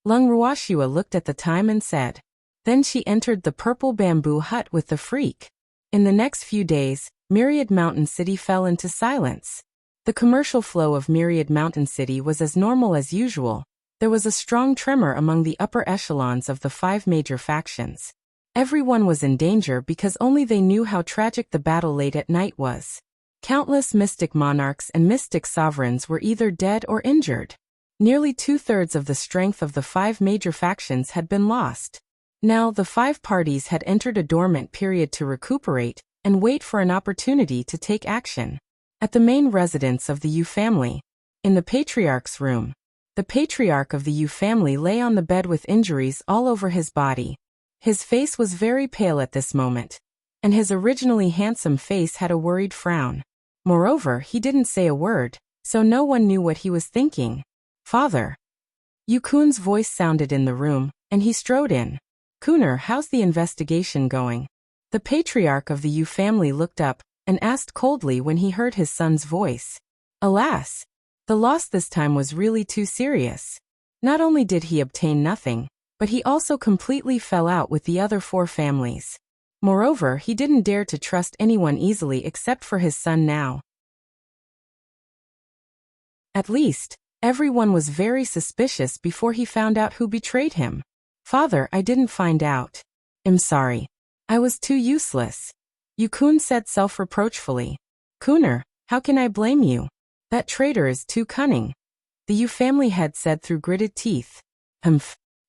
Lung Ruoxia looked at the time and said. Then she entered the purple bamboo hut with the freak. In the next few days, Myriad Mountain City fell into silence. The commercial flow of Myriad Mountain City was as normal as usual. There was a strong tremor among the upper echelons of the 5 major factions. Everyone was in danger because only they knew how tragic the battle late at night was. Countless mystic monarchs and mystic sovereigns were either dead or injured. Nearly 2/3 of the strength of the 5 major factions had been lost. Now the 5 parties had entered a dormant period to recuperate and wait for an opportunity to take action. At the main residence of the Yu family, in the patriarch's room, the patriarch of the Yu family lay on the bed with injuries all over his body. His face was very pale at this moment, and his originally handsome face had a worried frown. Moreover, he didn't say a word, so no one knew what he was thinking. Father. Yu Kun's voice sounded in the room, and he strode in. Kuner, how's the investigation going? The patriarch of the Yu family looked up and asked coldly when he heard his son's voice. Alas! The loss this time was really too serious. Not only did he obtain nothing, but he also completely fell out with the other 4 families. Moreover, he didn't dare to trust anyone easily except for his son now. At least, everyone was very suspicious before he found out who betrayed him. Father, I didn't find out. I'm sorry. I was too useless. Yu Kun said self-reproachfully. Kuner, how can I blame you? That traitor is too cunning. The Yu family head said through gritted teeth.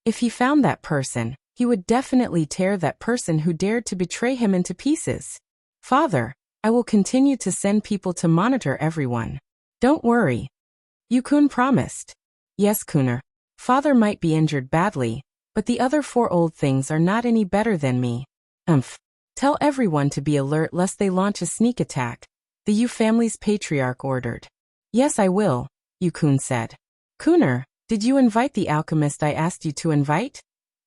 If he found that person, he would definitely tear that person who dared to betray him into pieces. Father, I will continue to send people to monitor everyone. Don't worry. Yu Kun promised. Yes, Kuner. Father might be injured badly, but the other 4 old things are not any better than me. Tell everyone to be alert lest they launch a sneak attack, the Yu family's patriarch ordered. Yes, I will, Yu Kun said. Kuner, did you invite the alchemist I asked you to invite?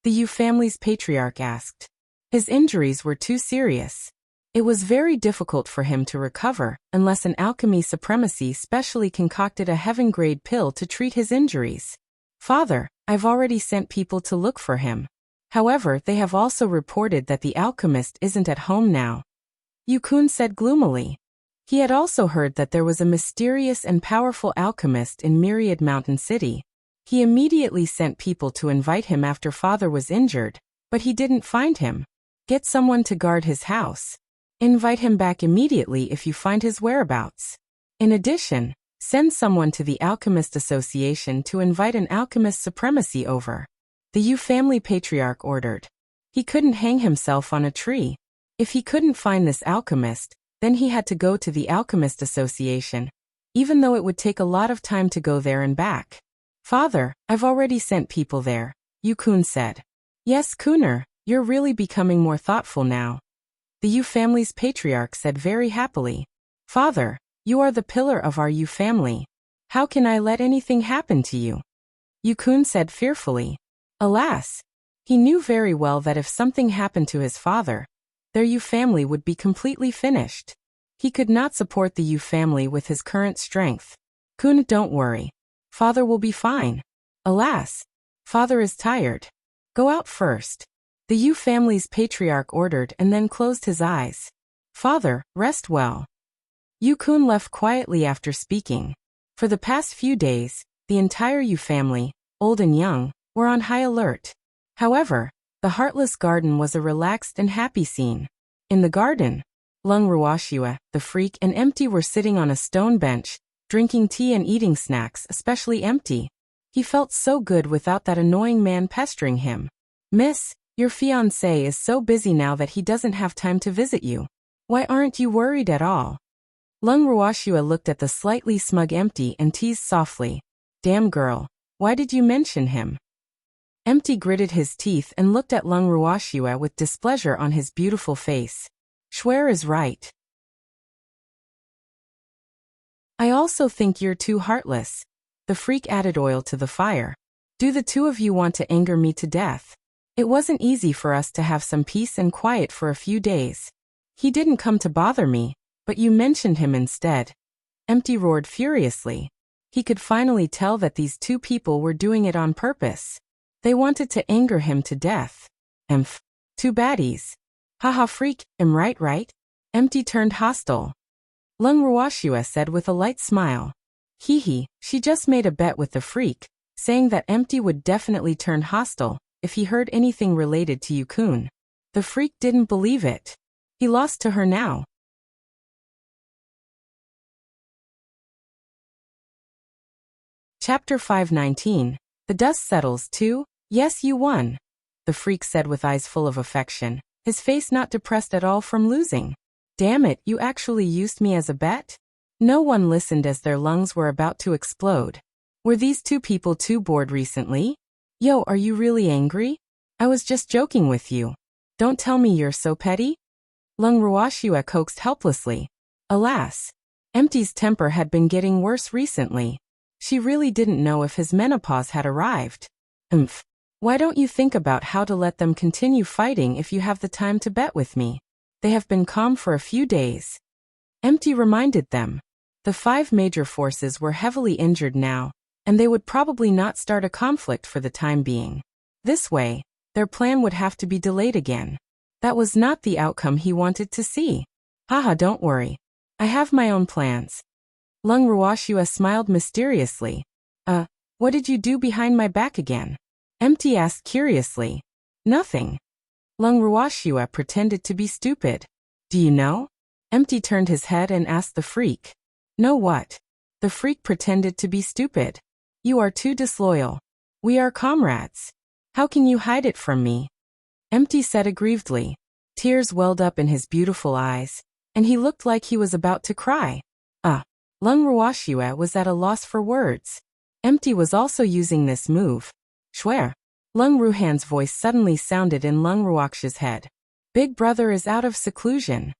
The Yu family's patriarch asked. His injuries were too serious. It was very difficult for him to recover unless an alchemy supremacy specially concocted a heaven-grade pill to treat his injuries. Father, I've already sent people to look for him. However, they have also reported that the alchemist isn't at home now. Yu Kun said gloomily. He had also heard that there was a mysterious and powerful alchemist in Myriad Mountain City. He immediately sent people to invite him after Father was injured, but he didn't find him. Get someone to guard his house. Invite him back immediately if you find his whereabouts. In addition, Send someone to the Alchemist Association to invite an alchemist supremacy over. The Yu family patriarch ordered. He couldn't hang himself on a tree. If he couldn't find this alchemist, then he had to go to the Alchemist Association, even though it would take a lot of time to go there and back. Father, I've already sent people there, Yu-kun said. Yes, Kuner, you're really becoming more thoughtful now. The Yu family's patriarch said very happily. Father, you are the pillar of our Yu family. How can I let anything happen to you? Yu-kun said fearfully. Alas! He knew very well that if something happened to his father, their Yu family would be completely finished. He could not support the Yu family with his current strength. Kun, don't worry. Father will be fine. Alas! Father is tired. Go out first. The Yu family's patriarch ordered and then closed his eyes. Father, rest well. Yu-kun left quietly after speaking. For the past few days, the entire Yu family, old and young, were on high alert. However, the Heartless Garden was a relaxed and happy scene. In the garden, Lung Ruoxia, the freak, and Empty were sitting on a stone bench, drinking tea and eating snacks, especially Empty. He felt so good without that annoying man pestering him. Miss, your fiancé is so busy now that he doesn't have time to visit you. Why aren't you worried at all? Lung Ruoxia looked at the slightly smug Empty and teased softly. Damn girl, why did you mention him? Empty gritted his teeth and looked at Lung Ruoxia with displeasure on his beautiful face. Schwer is right. I also think you're too heartless. The freak added oil to the fire. Do the two of you want to anger me to death? It wasn't easy for us to have some peace and quiet for a few days. He didn't come to bother me, but you mentioned him instead. Empty roared furiously. He could finally tell that these two people were doing it on purpose. They wanted to anger him to death. Emph. Two baddies. Haha freak, am right? Empty turned hostile. Lung Ruoxia said with a light smile. Hee, she just made a bet with the freak, saying that Empty would definitely turn hostile if he heard anything related to Yu-kun. The freak didn't believe it. He lost to her now. Chapter 519. The dust settles too? Yes, you won. The freak said with eyes full of affection, his face not depressed at all from losing. Damn it, you actually used me as a bet? No one listened as their lungs were about to explode. Were these two people too bored recently? Yo, are you really angry? I was just joking with you. Don't tell me you're so petty. Lung Ruoxia coaxed helplessly. Alas, Empty's temper had been getting worse recently. She really didn't know if his menopause had arrived. Why don't you think about how to let them continue fighting if you have the time to bet with me? They have been calm for a few days. Empty reminded them. The 5 major forces were heavily injured now, and they would probably not start a conflict for the time being. This way, their plan would have to be delayed again. That was not the outcome he wanted to see. Haha, don't worry. I have my own plans. Lung Ruoxia smiled mysteriously. What did you do behind my back again? Empty asked curiously. Nothing. Lung Ruoxia pretended to be stupid. Do you know? Empty turned his head and asked the freak. Know what? The freak pretended to be stupid. You are too disloyal. We are comrades. How can you hide it from me? Empty said aggrievedly. Tears welled up in his beautiful eyes, and he looked like he was about to cry. Lung Ruoxia was at a loss for words. Empty was also using this move. Schwer. Lung Ruhan's voice suddenly sounded in Lung Ruoxia's head. Big brother is out of seclusion.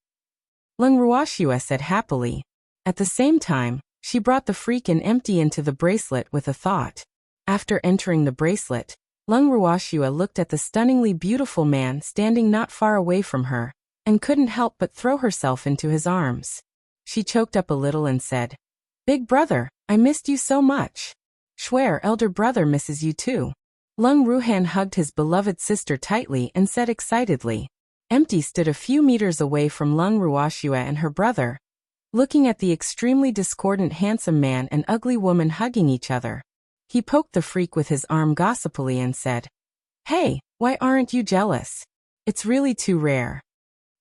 Lung Ruoxia said happily. At the same time, she brought the freak and Empty into the bracelet with a thought. After entering the bracelet, Lung Ruoxia looked at the stunningly beautiful man standing not far away from her, and couldn't help but throw herself into his arms. She choked up a little and said, Big brother, I missed you so much. Schwer, elder brother misses you too. Lung Ruhan hugged his beloved sister tightly and said excitedly. Empty stood a few meters away from Lung Ruoxia and her brother, looking at the extremely discordant handsome man and ugly woman hugging each other. He poked the freak with his arm gossipily and said, Hey, why aren't you jealous? It's really too rare.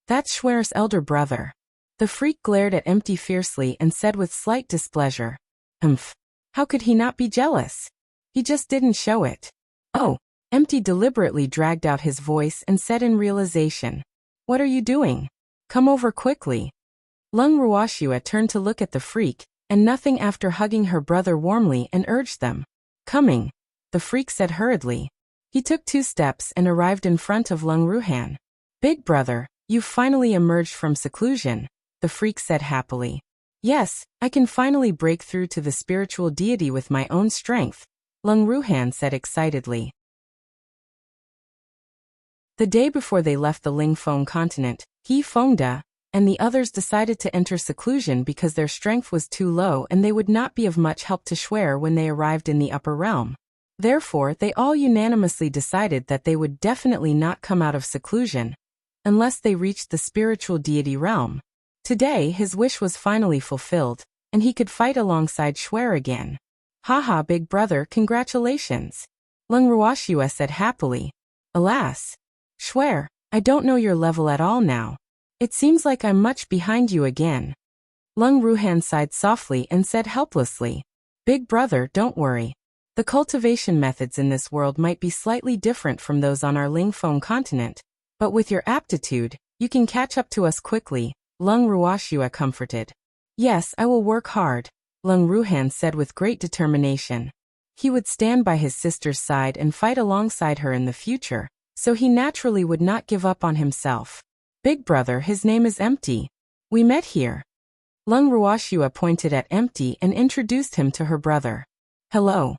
That's Schwer's elder brother. The freak glared at Empty fiercely and said with slight displeasure, Umph. How could he not be jealous? He just didn't show it. Oh. Empty deliberately dragged out his voice and said in realization. What are you doing? Come over quickly. Lung Ruoxua turned to look at the freak, and nothing after hugging her brother warmly and urged them. Coming. The freak said hurriedly. He took 2 steps and arrived in front of Lung Ruhan. Big brother, you've finally emerged from seclusion, the freak said happily. Yes, I can finally break through to the spiritual deity with my own strength, Lung Ruhan said excitedly. The day before they left the Lingfeng continent, he, Fengda, and the others decided to enter seclusion because their strength was too low and they would not be of much help to Schwer when they arrived in the upper realm. Therefore, they all unanimously decided that they would definitely not come out of seclusion unless they reached the spiritual deity realm. Today, his wish was finally fulfilled, and he could fight alongside Schwer again. Haha, big brother, congratulations. Lung Ruoxua said happily. Alas. Schwer, I don't know your level at all now. It seems like I'm much behind you again. Lung Ruhan sighed softly and said helplessly. Big brother, don't worry. The cultivation methods in this world might be slightly different from those on our Lingfeng continent, but with your aptitude, you can catch up to us quickly, Lung Ruoxua comforted. Yes, I will work hard, Lung Ruhan said with great determination. He would stand by his sister's side and fight alongside her in the future, so he naturally would not give up on himself. Big brother, his name is Empty. We met here. Lung Ruoxua pointed at Empty and introduced him to her brother. Hello.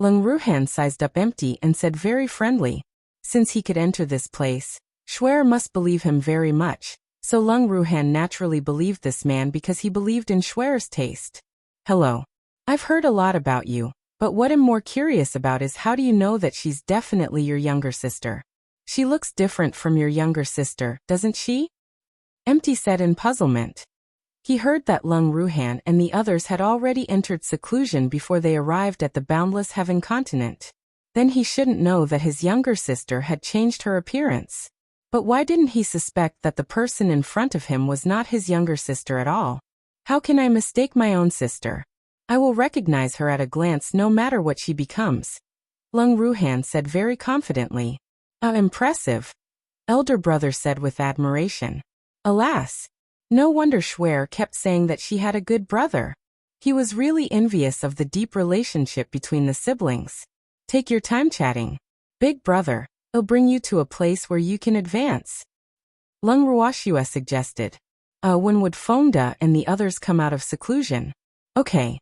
Lung Ruhan sized up Empty and said very friendly. Since he could enter this place, Schwer must believe him very much, so Lung Ruhan naturally believed this man because he believed in Schwer's taste. Hello. I've heard a lot about you, but what I'm more curious about is how do you know that she's definitely your younger sister? She looks different from your younger sister, doesn't she? Empty said in puzzlement. He heard that Lung Ruhan and the others had already entered seclusion before they arrived at the boundless heaven continent. Then he shouldn't know that his younger sister had changed her appearance. But why didn't he suspect that the person in front of him was not his younger sister at all? How can I mistake my own sister? I will recognize her at a glance no matter what she becomes, Lung Ruhan said very confidently. Impressive, elder brother said with admiration. Alas. No wonder Schwer kept saying that she had a good brother. He was really envious of the deep relationship between the siblings. Take your time chatting. Big brother, it'll bring you to a place where you can advance. Lung Ruoxua suggested. When would Fengda and the others come out of seclusion? Okay.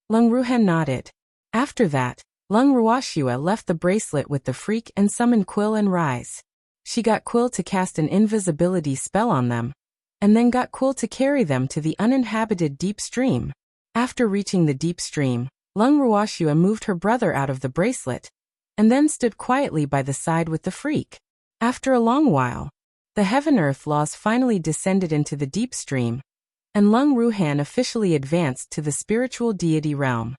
Lung Ruhan nodded. After that, Lung Ruoxua left the bracelet with the freak and summoned Quill and Rise. She got Quill to cast an invisibility spell on them, and then got Quill to carry them to the uninhabited deep stream. After reaching the deep stream, Lung Ruoxua moved her brother out of the bracelet, and then stood quietly by the side with the freak. After a long while, the heaven-earth laws finally descended into the deep stream, and Lung Ruhan officially advanced to the spiritual deity realm.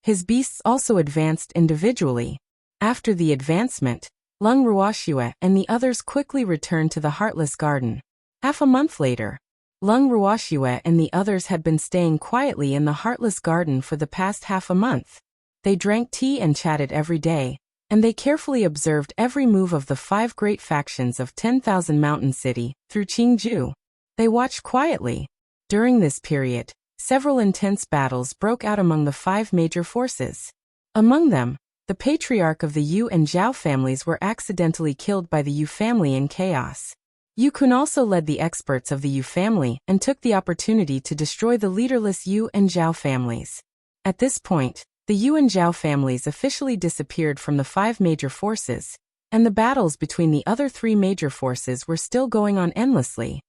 His beasts also advanced individually. After the advancement, Lung Ruoxua and the others quickly returned to the Heartless Garden. Half a month later, Lung Ruoxua and the others had been staying quietly in the Heartless Garden for the past half a month. They drank tea and chatted every day, and they carefully observed every move of the 5 great factions of 10,000 Mountain City through Qingju. They watched quietly. During this period, several intense battles broke out among the 5 major forces. Among them, the patriarch of the Yu and Zhao families were accidentally killed by the Yu family in chaos. Yu Kun also led the experts of the Yu family and took the opportunity to destroy the leaderless Yu and Zhao families. At this point, the Yu and Zhao families officially disappeared from the 5 major forces, and the battles between the other 3 major forces were still going on endlessly.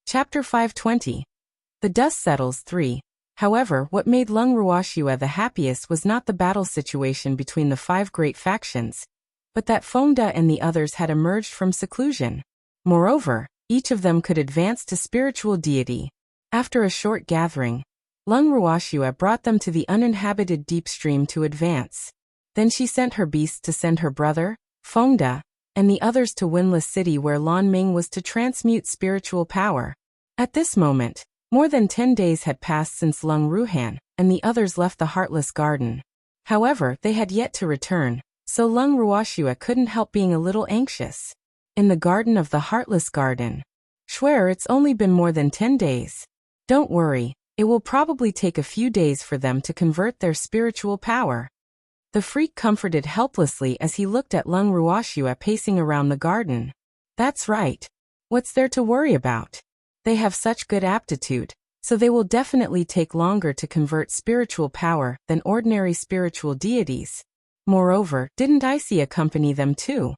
Chapter 520. The Dust Settles 3. However, what made Lung Ruoxua the happiest was not the battle situation between the 5 great factions, but that Fengda and the others had emerged from seclusion. Moreover, each of them could advance to spiritual deity. After a short gathering, Lung Ruoxua brought them to the uninhabited deep stream to advance. Then she sent her beasts to send her brother, Fengda, and the others to Windless City where Lan Ming was to transmute spiritual power. At this moment, more than 10 days had passed since Lung Ruhan and the others left the Heartless Garden. However, they had yet to return, so Lung Ruoxue couldn't help being a little anxious. In the garden of the Heartless Garden. Swear, it's only been more than 10 days. Don't worry, it will probably take a few days for them to convert their spiritual power. The freak comforted helplessly as he looked at Lung Ruoxue pacing around the garden. That's right. What's there to worry about? They have such good aptitude, so they will definitely take longer to convert spiritual power than ordinary spiritual deities. Moreover, didn't I see accompany them too?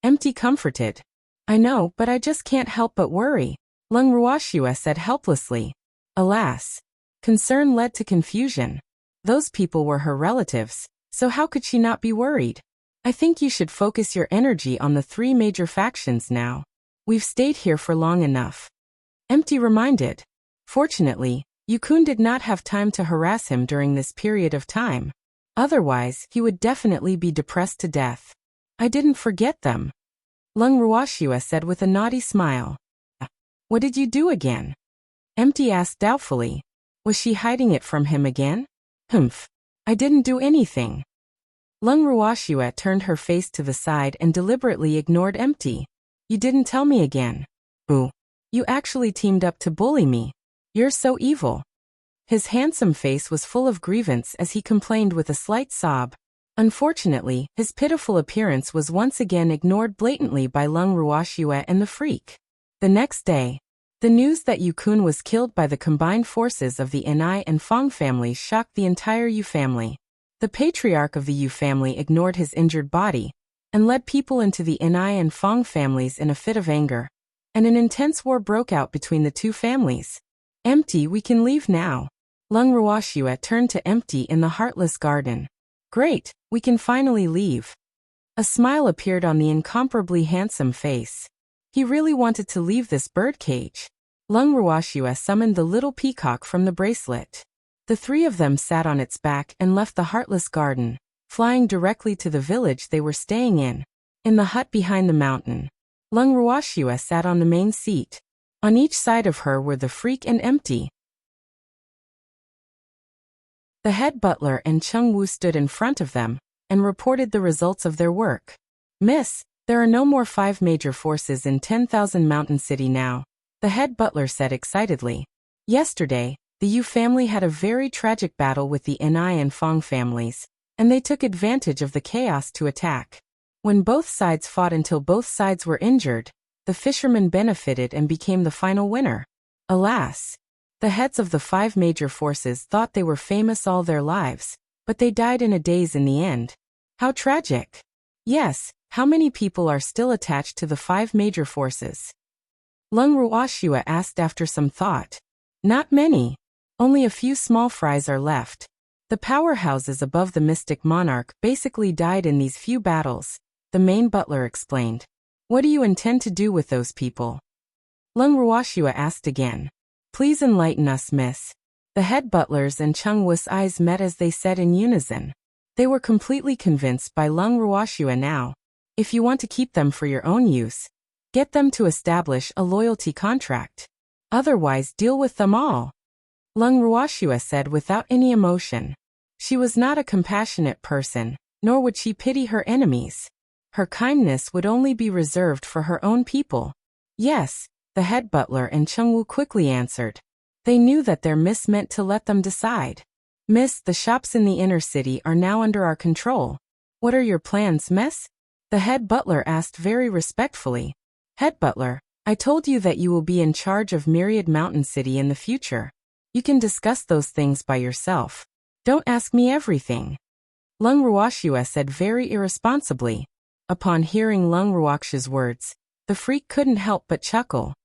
Empty comforted. I know, but I just can't help but worry, Lung Ruoxue said helplessly. Alas. Concern led to confusion. Those people were her relatives, so how could she not be worried? I think you should focus your energy on the 3 major factions now. We've stayed here for long enough. Empty reminded. Fortunately, Yukun did not have time to harass him during this period of time. Otherwise, he would definitely be depressed to death. I didn't forget them. Lung Ruoxue said with a naughty smile. What did you do again? Empty asked doubtfully. Was she hiding it from him again? Humph. I didn't do anything. Lung Ruoxue turned her face to the side and deliberately ignored Empty. You didn't tell me again. Ooh. You actually teamed up to bully me. You're so evil. His handsome face was full of grievance as he complained with a slight sob. Unfortunately, his pitiful appearance was once again ignored blatantly by Lung Ruoxue and the freak. The next day, the news that Yukun was killed by the combined forces of the Inai and Fong families shocked the entire Yu family. The patriarch of the Yu family ignored his injured body and led people into the Inai and Fong families in a fit of anger, and an intense war broke out between the two families. Empty, we can leave now. Lung Ruoxue turned to Empty in the Heartless Garden. Great, we can finally leave. A smile appeared on the incomparably handsome face. He really wanted to leave this birdcage. Lung Ruoxue summoned the little peacock from the bracelet. The 3 of them sat on its back and left the Heartless Garden, flying directly to the village they were staying in. In the hut behind the mountain, Lung Ruoxue sat on the main seat. On each side of her were the freak and Empty. The head butler and Cheng Wu stood in front of them and reported the results of their work. Miss, there are no more 5 major forces in 10,000 Mountain City now, the head butler said excitedly. Yesterday, the Yu family had a very tragic battle with the Inai and Fong families, and they took advantage of the chaos to attack. When both sides fought until both sides were injured, the fishermen benefited and became the final winner. Alas. The heads of the 5 major forces thought they were famous all their lives, but they died in a daze in the end. How tragic. Yes, how many people are still attached to the 5 major forces? Lung Ruoxue asked after some thought. Not many. Only a few small fries are left. The powerhouses above the Mystic Monarch basically died in these few battles, the main butler explained. What do you intend to do with those people? Lung Ruoxue asked again. Please enlighten us, miss. The head butlers and Cheng Wu's eyes met as they said in unison. They were completely convinced by Lung Ruoxue now. If you want to keep them for your own use, get them to establish a loyalty contract. Otherwise, deal with them all. Lung Ruoxue said without any emotion. She was not a compassionate person, nor would she pity her enemies. Her kindness would only be reserved for her own people. Yes. The head butler and Cheng Wu quickly answered. They knew that their miss meant to let them decide. Miss, the shops in the inner city are now under our control. What are your plans, miss? The head butler asked very respectfully. Head butler, I told you that you will be in charge of Myriad Mountain City in the future. You can discuss those things by yourself. Don't ask me everything. Lung Ruoxue said very irresponsibly. Upon hearing Lung Ruoxue's words, the freak couldn't help but chuckle.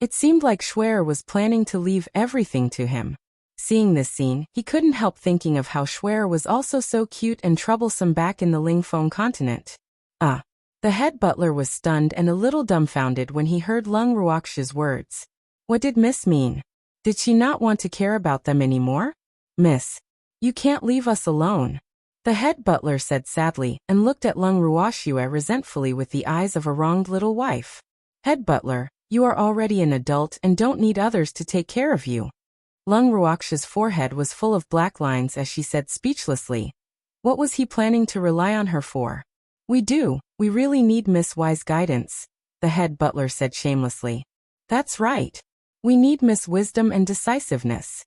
It seemed like Schwer was planning to leave everything to him. Seeing this scene, he couldn't help thinking of how Schwer was also so cute and troublesome back in the Lingfeng continent. The head butler was stunned and a little dumbfounded when he heard Lung Ruoxue's words. What did Miss mean? Did she not want to care about them anymore? Miss, you can't leave us alone. The head butler said sadly and looked at Lung Ruoxue resentfully with the eyes of a wronged little wife. Head butler, you are already an adult and don't need others to take care of you. Lung Ruoxue's forehead was full of black lines as she said speechlessly. What was he planning to rely on her for? We really need Miss Y's guidance, the head butler said shamelessly. That's right. We need Miss Wisdom and decisiveness.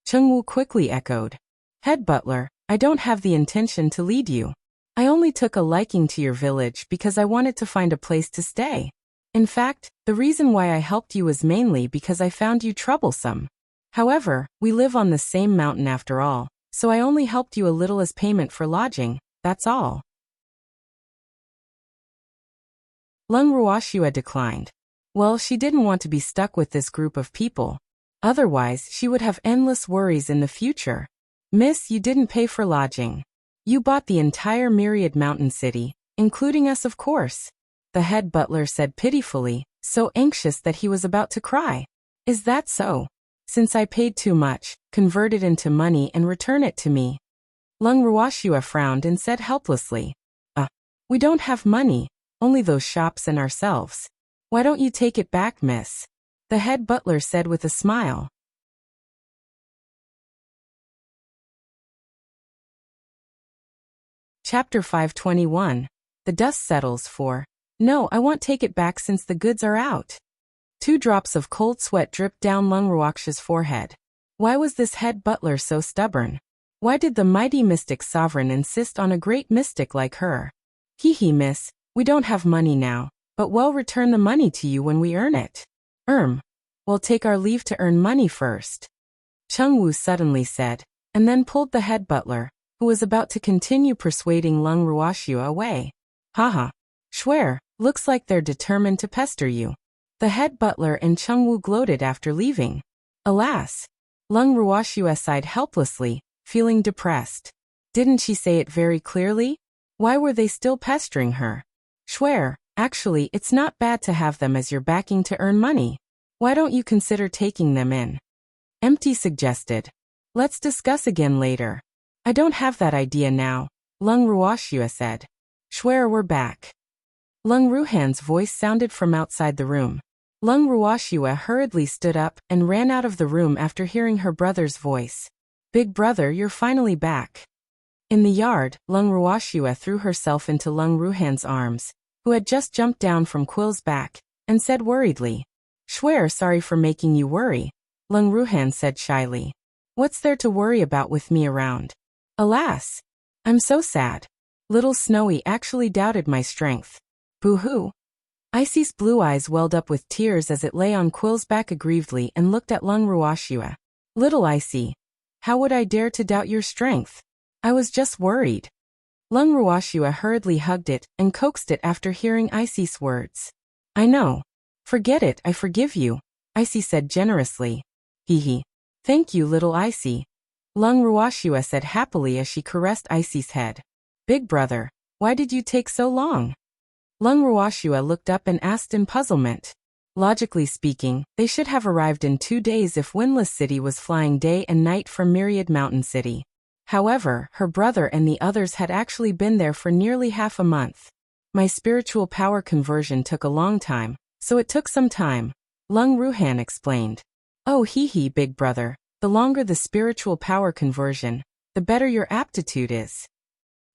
Chengwu quickly echoed. Head butler, I don't have the intention to lead you. I only took a liking to your village because I wanted to find a place to stay. In fact, the reason why I helped you was mainly because I found you troublesome. However, we live on the same mountain after all, so I only helped you a little as payment for lodging, that's all. Lung Ruoxue declined. Well, she didn't want to be stuck with this group of people. Otherwise, she would have endless worries in the future. Miss, you didn't pay for lodging. You bought the entire Myriad Mountain City, including us of course. The head butler said pitifully, so anxious that he was about to cry. Is that so? Since I paid too much, convert it into money and return it to me. Lung Ruoxue frowned and said helplessly. We don't have money, only those shops and ourselves. Why don't you take it back, miss? The head butler said with a smile. Chapter 521. The dust settles for. No, I won't take it back since the goods are out. 2 drops of cold sweat dripped down Lung Ruoxue's forehead. Why was this head butler so stubborn? Why did the mighty mystic sovereign insist on a great mystic like her? Hee miss, we don't have money now, but we'll return the money to you when we earn it. We'll take our leave to earn money first. Chengwu suddenly said, and then pulled the head butler, who was about to continue persuading Lung Ruoxue away. Haha. Swear, looks like they're determined to pester you. The head butler and Chengwu gloated after leaving. Alas! Lung Ruoxue sighed helplessly, feeling depressed. Didn't she say it very clearly? Why were they still pestering her? Swear, actually it's not bad to have them as your backing to earn money. Why don't you consider taking them in? Empty suggested. Let's discuss again later. I don't have that idea now, Lung Ruoxue said. Swear we're back. Lung Ruhan's voice sounded from outside the room. Lung Ruoxue hurriedly stood up and ran out of the room after hearing her brother's voice. Big brother, you're finally back. In the yard, Lung Ruoxue threw herself into Lung Ruhan's arms, who had just jumped down from Quill's back, and said worriedly. Swear sorry for making you worry, Lung Ruhan said shyly. What's there to worry about with me around? Alas! I'm so sad. Little Snowy actually doubted my strength. Boo-hoo. Icy's blue eyes welled up with tears as it lay on Quill's back aggrievedly and looked at Lung Ruoxue. Little Icy. How would I dare to doubt your strength? I was just worried. Lung Ruoxue hurriedly hugged it and coaxed it after hearing Icy's words. I know. Forget it, I forgive you, Icy said generously. Hee. Thank you, little Icy. Lung Ruoxue said happily as she caressed Icy's head. Big brother, why did you take so long? Lung Ruoxue looked up and asked in puzzlement. Logically speaking, they should have arrived in 2 days if Windless City was flying day and night from Myriad Mountain City. However, her brother and the others had actually been there for nearly half a month. My spiritual power conversion took a long time, so it took some time, Lung Ruhan explained. Oh hee big brother, the longer the spiritual power conversion, the better your aptitude is.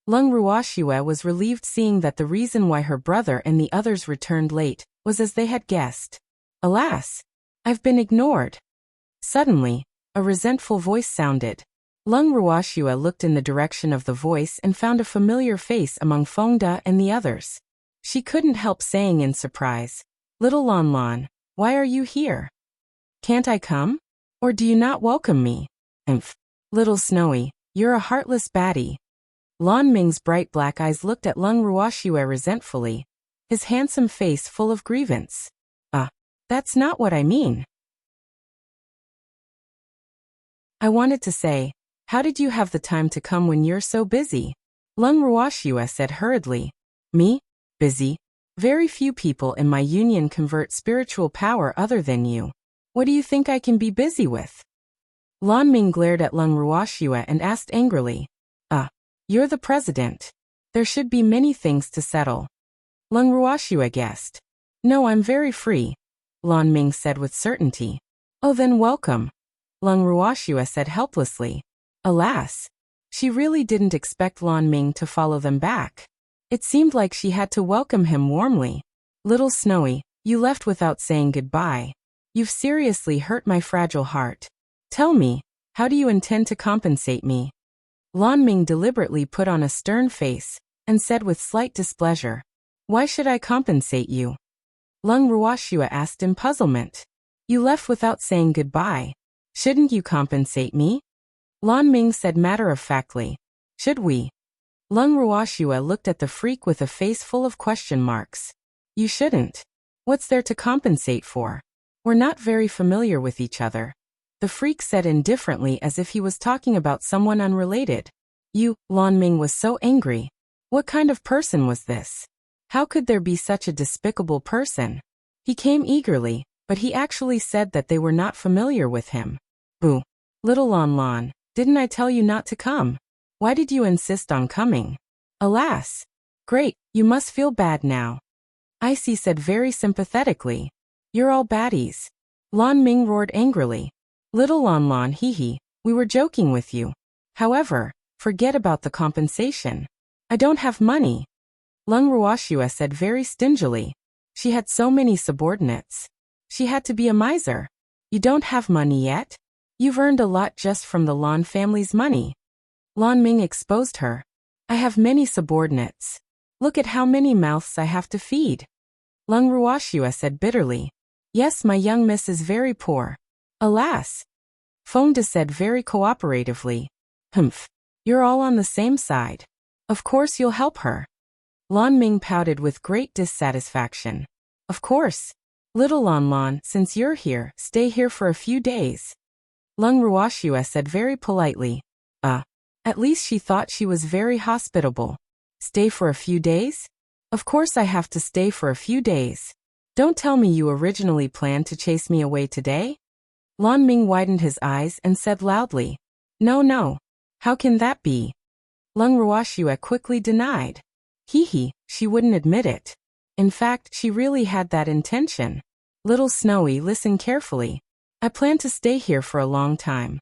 Lung Ruoxue was relieved seeing that the reason why her brother and the others returned late was as they had guessed. Alas! I've been ignored. Suddenly, a resentful voice sounded. Lung Ruoxue looked in the direction of the voice and found a familiar face among Fengde and the others. She couldn't help saying in surprise, Little Lon Lon, why are you here? Can't I come? Or do you not welcome me? Little Snowy, you're a heartless baddie. Lon Ming's bright black eyes looked at Lung Ruoxue resentfully, his handsome face full of grievance. That's not what I mean. I wanted to say, how did you have the time to come when you're so busy? Lung Ruoxue said hurriedly. Me? Busy? Very few people in my union convert spiritual power other than you. What do you think I can be busy with? Lon Ming glared at Lung Ruoxue and asked angrily. You're the president. There should be many things to settle. Lung Ruoxue guessed. No, I'm very free, Lan Ming said with certainty. Oh, then welcome, Lung Ruoxue said helplessly. Alas, she really didn't expect Lan Ming to follow them back. It seemed like she had to welcome him warmly. Little Snowy, you left without saying goodbye. You've seriously hurt my fragile heart. Tell me, how do you intend to compensate me? Lan Ming deliberately put on a stern face and said with slight displeasure. Why should I compensate you? Lung Ruoxue asked in puzzlement. You left without saying goodbye. Shouldn't you compensate me? Lan Ming said matter-of-factly. Should we? Lung Ruoxue looked at the freak with a face full of question marks. You shouldn't. What's there to compensate for? We're not very familiar with each other. The freak said indifferently as if he was talking about someone unrelated. Lan Ming was so angry. What kind of person was this? How could there be such a despicable person? He came eagerly, but he actually said that they were not familiar with him. Boo. Little Lan, didn't I tell you not to come? Why did you insist on coming? Alas. Great, you must feel bad now. Icy said very sympathetically. You're all baddies. Lan Ming roared angrily. Little Lan, hee, we were joking with you. However, forget about the compensation. I don't have money. Lung Ruoxue said very stingily. She had so many subordinates. She had to be a miser. You don't have money yet? You've earned a lot just from the Lan family's money. Lan Ming exposed her. I have many subordinates. Look at how many mouths I have to feed. Lung Ruoxue said bitterly. Yes, my young miss is very poor. Alas. Fengde said very cooperatively. Humph. You're all on the same side. Of course you'll help her. Lan Ming pouted with great dissatisfaction. Of course. Little Lan, since you're here, stay here for a few days. Lung Ruoxue said very politely. At least she thought she was very hospitable. Stay for a few days? Of course I have to stay for a few days. Don't tell me you originally planned to chase me away today? Lan Ming widened his eyes and said loudly. No. How can that be? Lung Ruoxue quickly denied. She wouldn't admit it. In fact, she really had that intention. Little Snowy, listen carefully. I plan to stay here for a long time.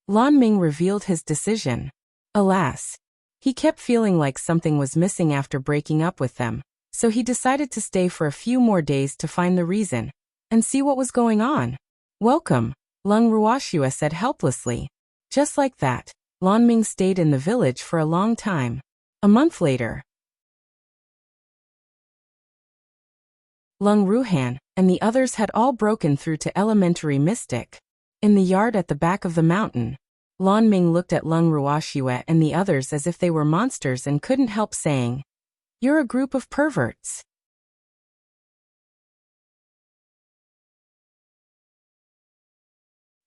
Lan Ming revealed his decision. Alas. He kept feeling like something was missing after breaking up with them, so he decided to stay for a few more days to find the reason and see what was going on. Welcome, Lung Ruoxue said helplessly. Just like that, Lan Ming stayed in the village for a long time. A month later, Lung Ruhan and the others had all broken through to Elementary Mystic. In the yard at the back of the mountain, Lan Ming looked at Lung Ruoxue and the others as if they were monsters and couldn't help saying, You're a group of perverts.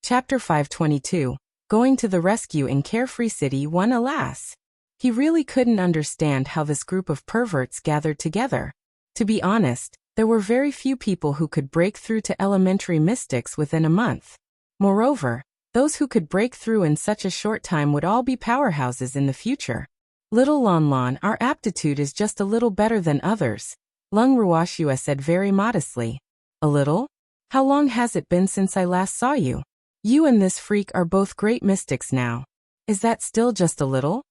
Chapter 522. Going to the Rescue in Carefree City 1. Alas. He really couldn't understand how this group of perverts gathered together. To be honest, there were very few people who could break through to elementary mystics within a month. Moreover, those who could break through in such a short time would all be powerhouses in the future. Little Lan, our aptitude is just a little better than others, Lung Ruoxue said very modestly. A little? How long has it been since I last saw you? You and this freak are both great mystics now. Is that still just a little?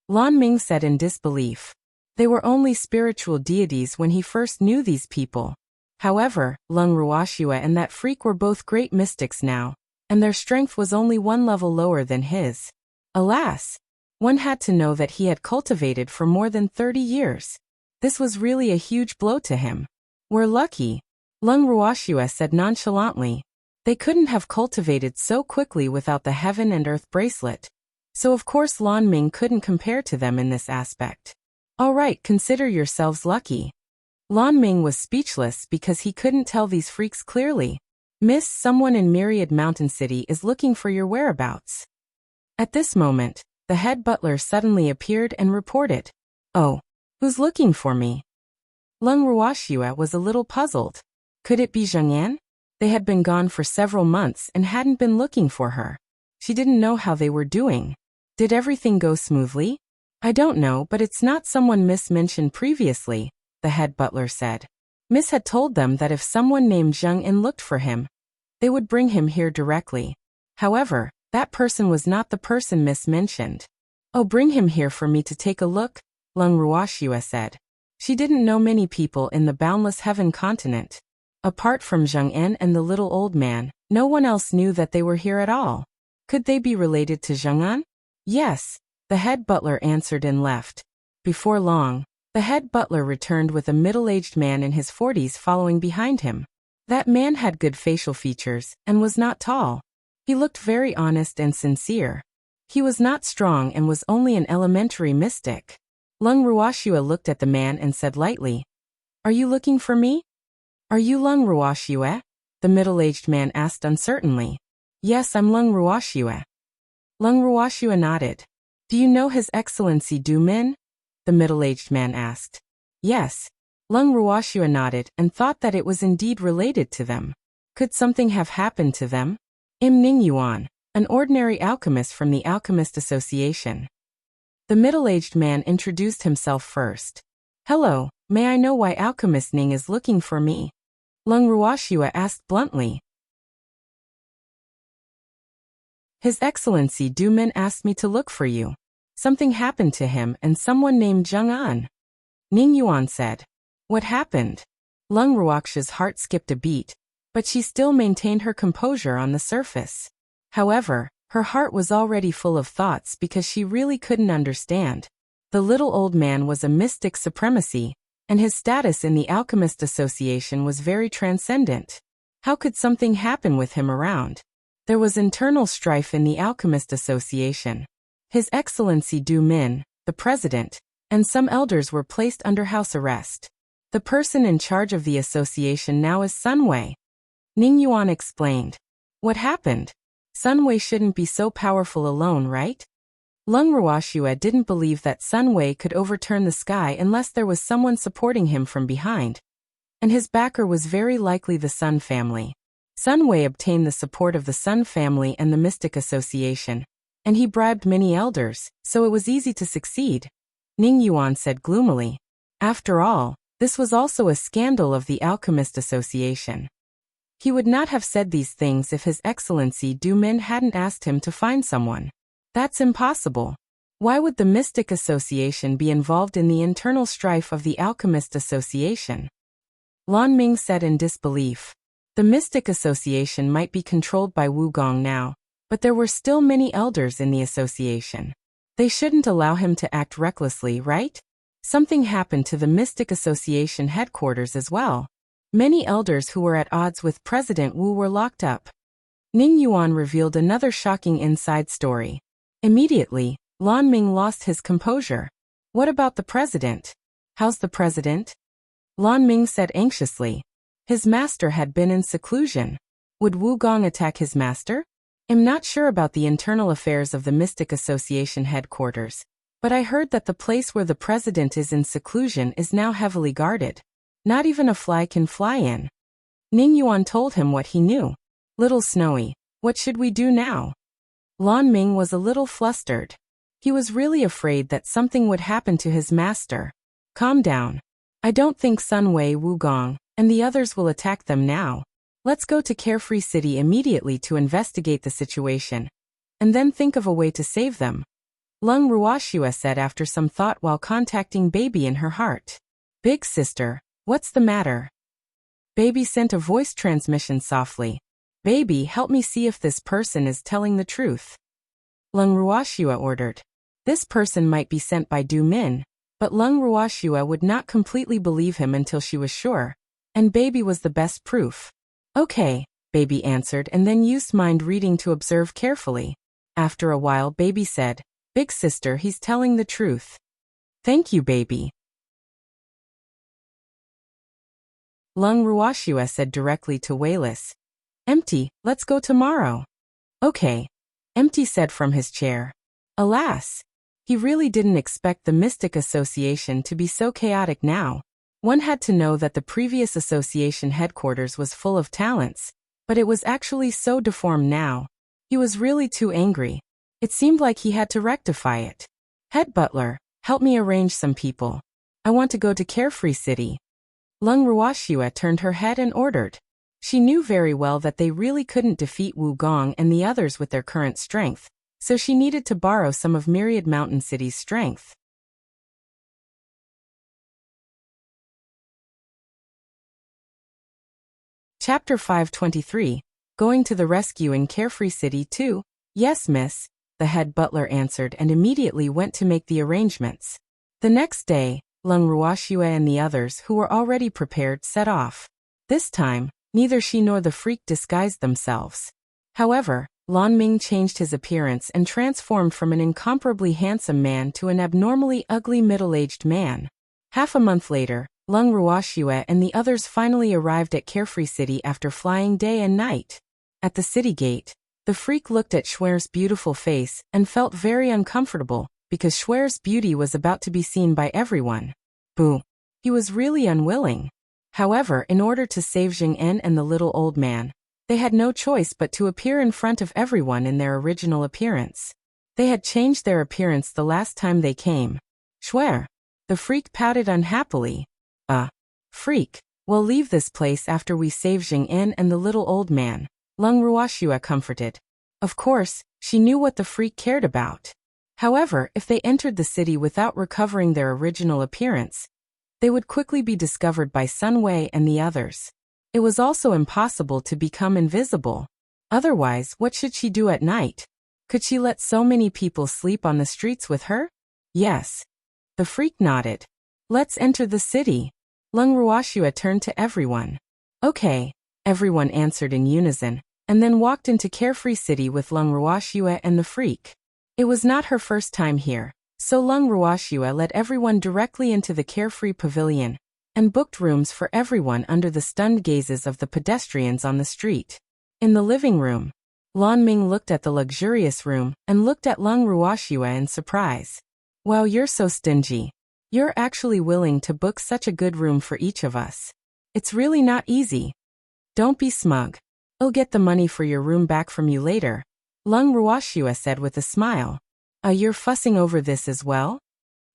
Lan Ming said in disbelief. They were only spiritual deities when he first knew these people. However, Lung Ruoxue and that freak were both great mystics now, and their strength was only one level lower than his. Alas! One had to know that he had cultivated for more than 30 years. This was really a huge blow to him. We're lucky, Lung Ruoxue said nonchalantly. They couldn't have cultivated so quickly without the Heaven and Earth bracelet. So of course Lan Ming couldn't compare to them in this aspect. All right, consider yourselves lucky. Lan Ming was speechless because he couldn't tell these freaks clearly. Miss, someone in Myriad Mountain City is looking for your whereabouts. At this moment, the head butler suddenly appeared and reported. Oh, who's looking for me? Lung Ruoxue was a little puzzled. Could it be Zheng Yan? They had been gone for several months and hadn't been looking for her. She didn't know how they were doing. Did everything go smoothly? I don't know, but it's not someone Miss mentioned previously, the head butler said. Miss had told them that if someone named Zheng In looked for him, they would bring him here directly. However, that person was not the person Miss mentioned. Oh, bring him here for me to take a look, Lung Ruoxue said. She didn't know many people in the Boundless Heaven continent. Apart from Zheng In and the little old man, no one else knew that they were here at all. Could they be related to Zheng An? Yes, the head butler answered and left. Before long, the head butler returned with a middle-aged man in his 40s following behind him. That man had good facial features and was not tall. He looked very honest and sincere. He was not strong and was only an elementary mystic. Lung Ruoxue looked at the man and said lightly, "Are you looking for me?" "Are you Lung Ruoxue?" the middle-aged man asked uncertainly. "Yes, I'm Lung Ruoxue." Lung Ruoxue nodded. "Do you know His Excellency Du Min?" the middle-aged man asked. Yes. Lung Ruoxue nodded and thought that it was indeed related to them. Could something have happened to them? Ning Yuan, an ordinary alchemist from the Alchemist Association. The middle-aged man introduced himself first. "Hello, may I know why Alchemist Ning is looking for me?" Lung Ruoxue asked bluntly. "His Excellency Du Min asked me to look for you. Something happened to him and someone named Zheng An," Ning Yuan said. "What happened?" Lung Ruoxue's heart skipped a beat, but she still maintained her composure on the surface. However, her heart was already full of thoughts because she really couldn't understand. The little old man was a mystic supremacy, and his status in the Alchemist Association was very transcendent. How could something happen with him around? There was internal strife in the Alchemist Association. His Excellency Du Min, the president, and some elders were placed under house arrest. The person in charge of the association now is Sun Wei. Ning Yuan explained. "What happened? Sun Wei shouldn't be so powerful alone, right?" Lung Ruoxue didn't believe that Sun Wei could overturn the sky unless there was someone supporting him from behind. And his backer was very likely the Sun family. Sun Wei obtained the support of the Sun family and the Mystic Association, and he bribed many elders, so it was easy to succeed, Ning Yuan said gloomily. After all, this was also a scandal of the Alchemist Association. He would not have said these things if His Excellency Du Min hadn't asked him to find someone. That's impossible. Why would the Mystic Association be involved in the internal strife of the Alchemist Association? Lan Ming said in disbelief. The Mystic Association might be controlled by Wu Gong now, but there were still many elders in the association. They shouldn't allow him to act recklessly, right? Something happened to the Mystic Association headquarters as well. Many elders who were at odds with President Wu were locked up. Ning Yuan revealed another shocking inside story. Immediately, Lan Ming lost his composure. "What about the president? How's the president?" Lan Ming said anxiously. His master had been in seclusion. Would Wu Gong attack his master? I'm not sure about the internal affairs of the Mystic Association headquarters, but I heard that the place where the president is in seclusion is now heavily guarded. Not even a fly can fly in. Ning Yuan told him what he knew. "Little Snowy, what should we do now?" Lan Ming was a little flustered. He was really afraid that something would happen to his master. "Calm down. I don't think Sun Wei, Wu Gong, and the others will attack them now. Let's go to Carefree City immediately to investigate the situation, and then think of a way to save them," Lung Ruoxue said after some thought while contacting Baby in her heart. "Big sister, what's the matter?" Baby sent a voice transmission softly. "Baby, help me see if this person is telling the truth," Lung Ruoxue ordered. This person might be sent by Du Min, but Lung Ruoxue would not completely believe him until she was sure, and Baby was the best proof. "Okay," Baby answered and then used mind reading to observe carefully. After a while Baby said, "Big sister, he's telling the truth." "Thank you, Baby," Lung Ruoxue said directly to Wayless. "Empty, let's go tomorrow." "Okay," Empty said from his chair. Alas, he really didn't expect the Mystic Association to be so chaotic now. One had to know that the previous association headquarters was full of talents, but it was actually so deformed now. He was really too angry. It seemed like he had to rectify it. "Head butler, Help me arrange some people. I want to go to Carefree City. Lung Ruoxue turned her head and ordered. She knew very well that they really couldn't defeat Wu Gong and the others with their current strength, so she needed to borrow some of Myriad Mountain City's strength. Chapter 523. Going to the rescue in Carefree City too? Yes, miss, the head butler answered and immediately went to make the arrangements. The next day, Lung Ruoxue and the others who were already prepared set off. This time, neither she nor the freak disguised themselves. However, Lan Ming changed his appearance and transformed from an incomparably handsome man to an abnormally ugly middle-aged man. Half a month later, Lung Ruoxue and the others finally arrived at Carefree City after flying day and night. At the city gate, the freak looked at Schwer's beautiful face and felt very uncomfortable because Schwer's beauty was about to be seen by everyone. Boo! He was really unwilling. However, in order to save Jing En and the little old man, they had no choice but to appear in front of everyone in their original appearance. They had changed their appearance the last time they came. Schwer! The freak pouted unhappily. Freak, we'll leave this place after we save Jing En and the little old man, Lung Ruoxue comforted. Of course, she knew what the freak cared about. However, if they entered the city without recovering their original appearance, they would quickly be discovered by Sun Wei and the others. It was also impossible to become invisible. Otherwise, what should she do at night? Could she let so many people sleep on the streets with her? Yes. The freak nodded. Let's enter the city. Lung Ruoxue turned to everyone. Okay, everyone answered in unison, and then walked into Carefree City with Lung Ruoxue and the freak. It was not her first time here, so Lung Ruoxue led everyone directly into the Carefree Pavilion and booked rooms for everyone under the stunned gazes of the pedestrians on the street. In the living room, Lan Ming looked at the luxurious room and looked at Lung Ruoxue in surprise. Wow, you're so stingy. You're actually willing to book such a good room for each of us. It's really not easy. Don't be smug. I'll get the money for your room back from you later, Lung Ruoxue said with a smile. You're fussing over this as well?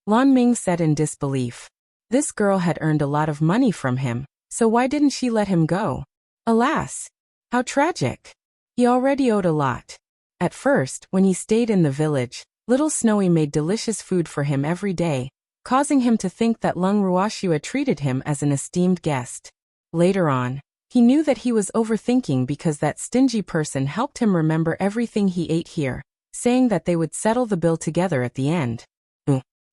Lan Ming said in disbelief. This girl had earned a lot of money from him, so why didn't she let him go? Alas! How tragic. He already owed a lot. At first, when he stayed in the village, little Snowy made delicious food for him every day, causing him to think that Lung Ruoxue treated him as an esteemed guest. Later on, he knew that he was overthinking because that stingy person helped him remember everything he ate here, saying that they would settle the bill together at the end.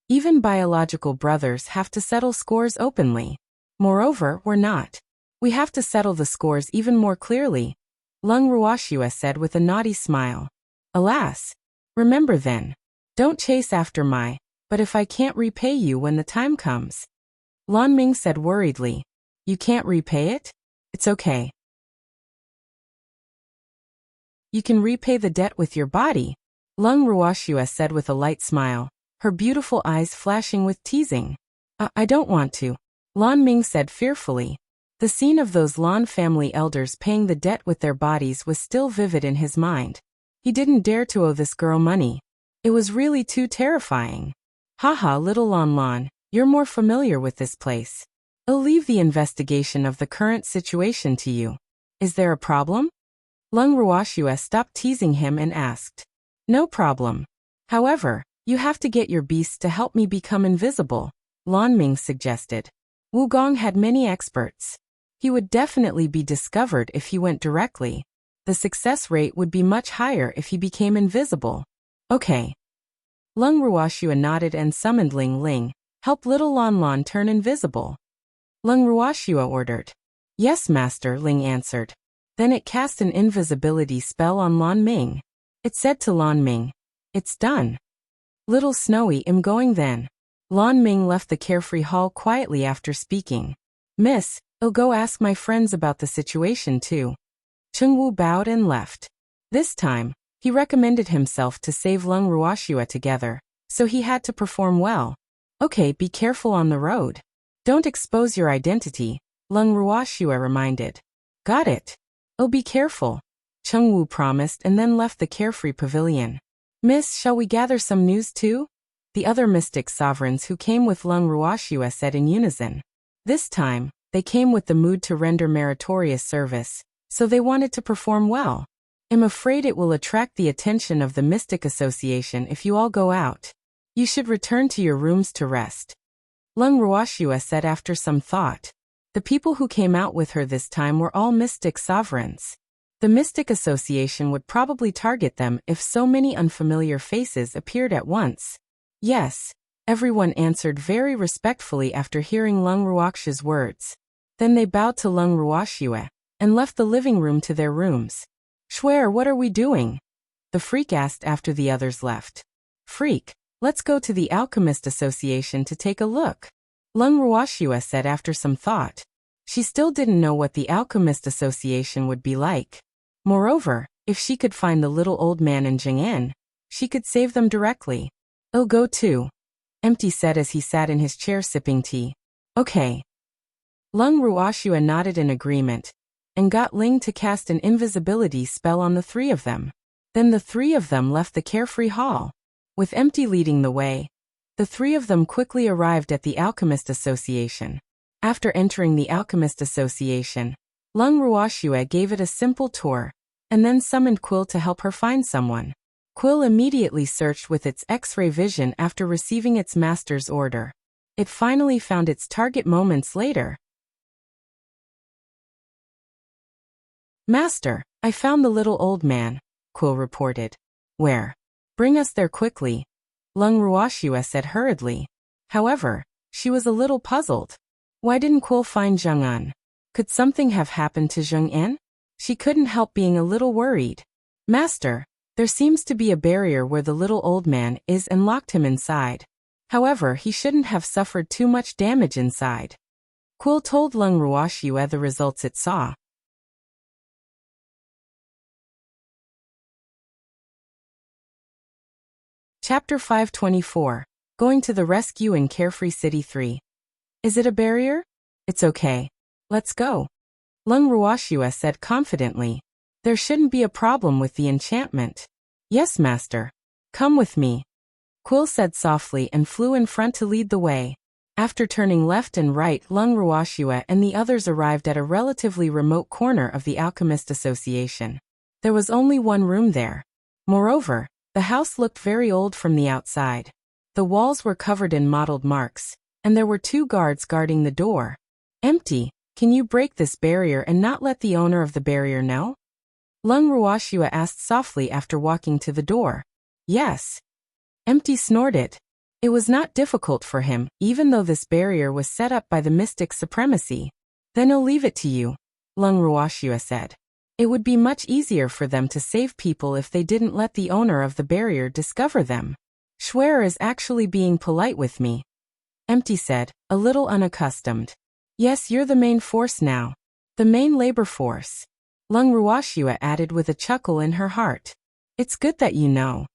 Even biological brothers have to settle scores openly. Moreover, we're not. We have to settle the scores even more clearly, Lung Ruoxue said with a naughty smile. Alas! Remember then. Don't chase after my, but if I can't repay you when the time comes. Lan Ming said worriedly. You can't repay it? It's okay. You can repay the debt with your body, Lung Ruoxue said with a light smile, her beautiful eyes flashing with teasing. I don't want to, Lan Ming said fearfully. The scene of those Lan family elders paying the debt with their bodies was still vivid in his mind. He didn't dare to owe this girl money. It was really too terrifying. Haha, little Lan, you're more familiar with this place. I'll leave the investigation of the current situation to you. Is there a problem? Lung Ruoxue stopped teasing him and asked. No problem. However, you have to get your beasts to help me become invisible, Lan Ming suggested. Wu Gong had many experts. He would definitely be discovered if he went directly. The success rate would be much higher if he became invisible. Okay. Lung Ruoxue nodded and summoned Ling Ling. Help little Lan turn invisible. Lung Ruoxue ordered. Yes, master, Ling answered. Then it cast an invisibility spell on Lan Ming. It said to Lan Ming, it's done. Little Snowy, I'm going then. Lan Ming left the Carefree Hall quietly after speaking. Miss, I'll go ask my friends about the situation too. Chengwu bowed and left. This time, he recommended himself to save Lung Ruoxue together, so he had to perform well. Okay, be careful on the road. Don't expose your identity, Lung Ruoxue reminded. Got it. I'll be careful, Chengwu promised and then left the Carefree Pavilion. Miss, shall we gather some news too? the other mystic sovereigns who came with Lung Ruoxue said in unison. This time, they came with the mood to render meritorious service, so they wanted to perform well. I'm afraid it will attract the attention of the Mystic Association if you all go out. You should return to your rooms to rest. Lung Ruoxue said after some thought. The people who came out with her this time were all mystic sovereigns. The Mystic Association would probably target them if so many unfamiliar faces appeared at once. Yes, everyone answered very respectfully after hearing Lung Ruoxue's words. Then they bowed to Lung Ruoxue and left the living room to their rooms. Schwer, what are we doing? The freak asked after the others left. Freak, let's go to the Alchemist Association to take a look. Lung Ruoxue said after some thought. She still didn't know what the Alchemist Association would be like. Moreover, if she could find the little old man and Jing'an, she could save them directly. I'll go too. Empty said as he sat in his chair sipping tea. Okay. Lung Ruoxue nodded in agreement, and got Ling to cast an invisibility spell on the three of them. Then the three of them left the Carefree Hall. With Empty leading the way, the three of them quickly arrived at the Alchemist Association. After entering the Alchemist Association, Lung Ruoxue gave it a simple tour, and then summoned Quill to help her find someone. Quill immediately searched with its X-ray vision after receiving its master's order. It finally found its target moments later. Master, I found the little old man, Quill reported. Where? Bring us there quickly, Lung Ruoxue said hurriedly. However, she was a little puzzled. Why didn't Quill find Jing'an? Could something have happened to Jing'an? She couldn't help being a little worried. Master, there seems to be a barrier where the little old man is and locked him inside. However, he shouldn't have suffered too much damage inside. Quill told Lung Ruoxue the results it saw. Chapter 524. Going to the Rescue in Carefree City 3. Is it a barrier? It's okay. Let's go. Lung Ruoxue said confidently. There shouldn't be a problem with the enchantment. Yes, master. Come with me. Quill said softly and flew in front to lead the way. After turning left and right, Lung Ruoxue and the others arrived at a relatively remote corner of the Alchemist Association. There was only one room there. Moreover, the house looked very old from the outside. The walls were covered in mottled marks, and there were two guards guarding the door. Empty, can you break this barrier and not let the owner of the barrier know? Lung Ruoxue asked softly after walking to the door. Yes. Empty snorted. It was not difficult for him, even though this barrier was set up by the mystic supremacy. Then I'll leave it to you, Lung Ruoxue said. It would be much easier for them to save people if they didn't let the owner of the barrier discover them. Schwer is actually being polite with me. Empty said, a little unaccustomed. Yes, you're the main force now. The main labor force. Lung Ruoxue added with a chuckle in her heart. It's good that you know.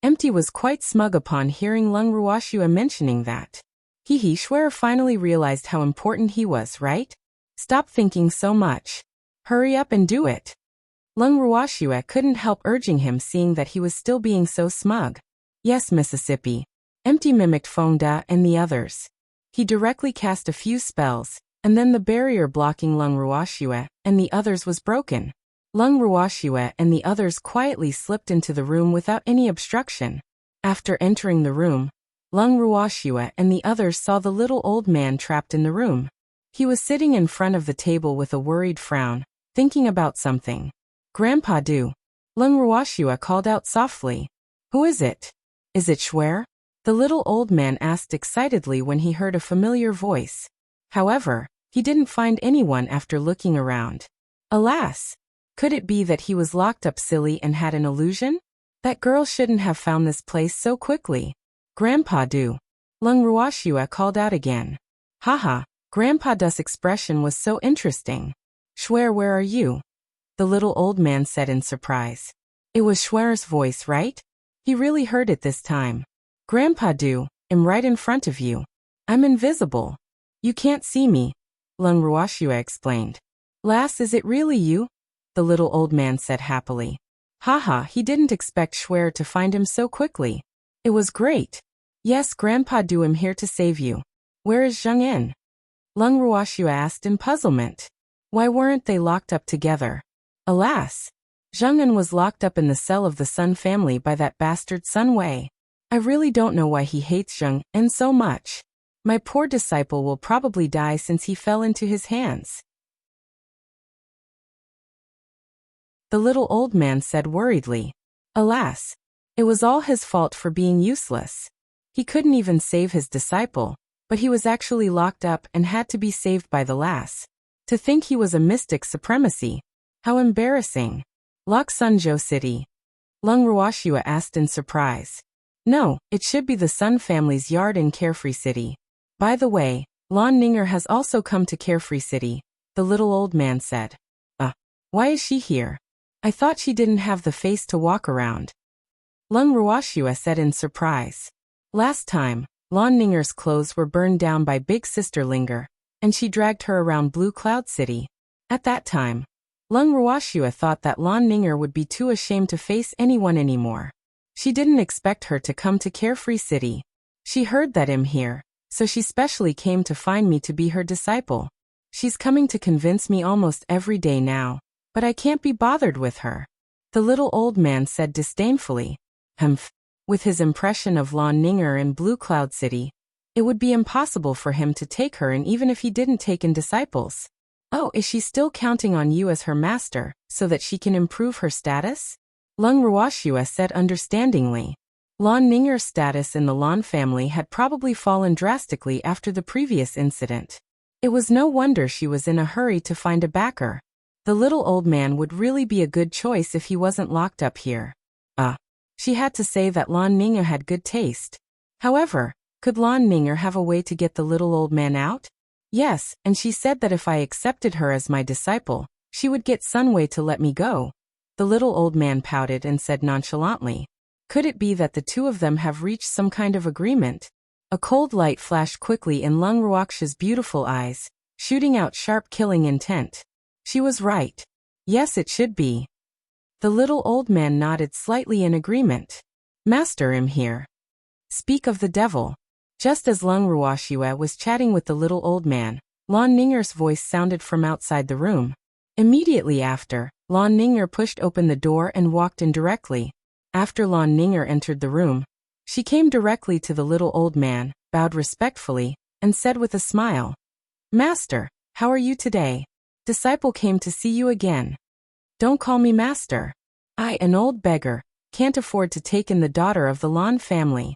Empty was quite smug upon hearing Lung Ruoxue mentioning that. Schwer finally realized how important he was, right? Stop thinking so much. Hurry up and do it. Lung Ruoxue couldn't help urging him, seeing that he was still being so smug. Yes, Mississippi. Empty mimicked Fengda and the others. He directly cast a few spells, and then the barrier blocking Lung Ruoxue and the others was broken. Lung Ruoxue and the others quietly slipped into the room without any obstruction. After entering the room, Lung Ruoxue and the others saw the little old man trapped in the room. He was sitting in front of the table with a worried frown, thinking about something. Grandpa Du. Lung Ruoxue called out softly. Who is it? Is it Schwer? The little old man asked excitedly when he heard a familiar voice. However, he didn't find anyone after looking around. Alas! Could it be that he was locked up silly and had an illusion? That girl shouldn't have found this place so quickly. Grandpa Du. Lung Ruoxue called out again. Haha, Grandpa Du's expression was so interesting. Schwer, where are you? The little old man said in surprise. It was Schwer's voice, right? He really heard it this time. Grandpa Du, I'm right in front of you. I'm invisible. You can't see me, Lung Ruoxue explained. Lass, is it really you? The little old man said happily. Haha, he didn't expect Schwer to find him so quickly. It was great. Yes, Grandpa do am here to save you. Where is Zheng? Lung Ruoxia asked in puzzlement. Why weren't they locked up together? Alas! Zheng was locked up in the cell of the Sun family by that bastard Sun Wei. I really don't know why he hates Zheng so much. My poor disciple will probably die since he fell into his hands. The little old man said worriedly. Alas! It was all his fault for being useless. He couldn't even save his disciple, but he was actually locked up and had to be saved by the lass. To think he was a mystic supremacy. How embarrassing. Lock Sunzhou City? Lung Ruoxia asked in surprise. No, it should be the Sun family's yard in Carefree City. By the way, Lan Ninger has also come to Carefree City, the little old man said. Why is she here? I thought she didn't have the face to walk around. Lung Ruoxia said in surprise. Last time, Lan Ninger's clothes were burned down by Big Sister Linger, and she dragged her around Blue Cloud City. At that time, Lung Ruoxia thought that Lan Ninger would be too ashamed to face anyone anymore. She didn't expect her to come to Carefree City. She heard that I'm here, so she specially came to find me to be her disciple. She's coming to convince me almost every day now, but I can't be bothered with her. The little old man said disdainfully. Humph. With his impression of Lan Ninger in Blue Cloud City, it would be impossible for him to take her, and even if he didn't take in disciples. Oh, is she still counting on you as her master, so that she can improve her status? Lung Ruoxia said understandingly. Lan Ninger's status in the Lan family had probably fallen drastically after the previous incident. It was no wonder she was in a hurry to find a backer. The little old man would really be a good choice if he wasn't locked up here. She had to say that Lan Ninger had good taste. However, could Lan Ninger have a way to get the little old man out? Yes, and she said that if I accepted her as my disciple, she would get Sunwei to let me go. The little old man pouted and said nonchalantly. Could it be that the two of them have reached some kind of agreement? A cold light flashed quickly in Lung Ruoxia's beautiful eyes, shooting out sharp killing intent. She was right. Yes, it should be. The little old man nodded slightly in agreement. Master, I'm here. Speak of the devil. Just as Lung Ruoxia was chatting with the little old man, Lan Ninger's voice sounded from outside the room. Immediately after, Lan Ninger pushed open the door and walked in directly. After Lan Ninger entered the room, she came directly to the little old man, bowed respectfully, and said with a smile, Master, how are you today? Disciple came to see you again. Don't call me master. I, an old beggar, can't afford to take in the daughter of the Lan family.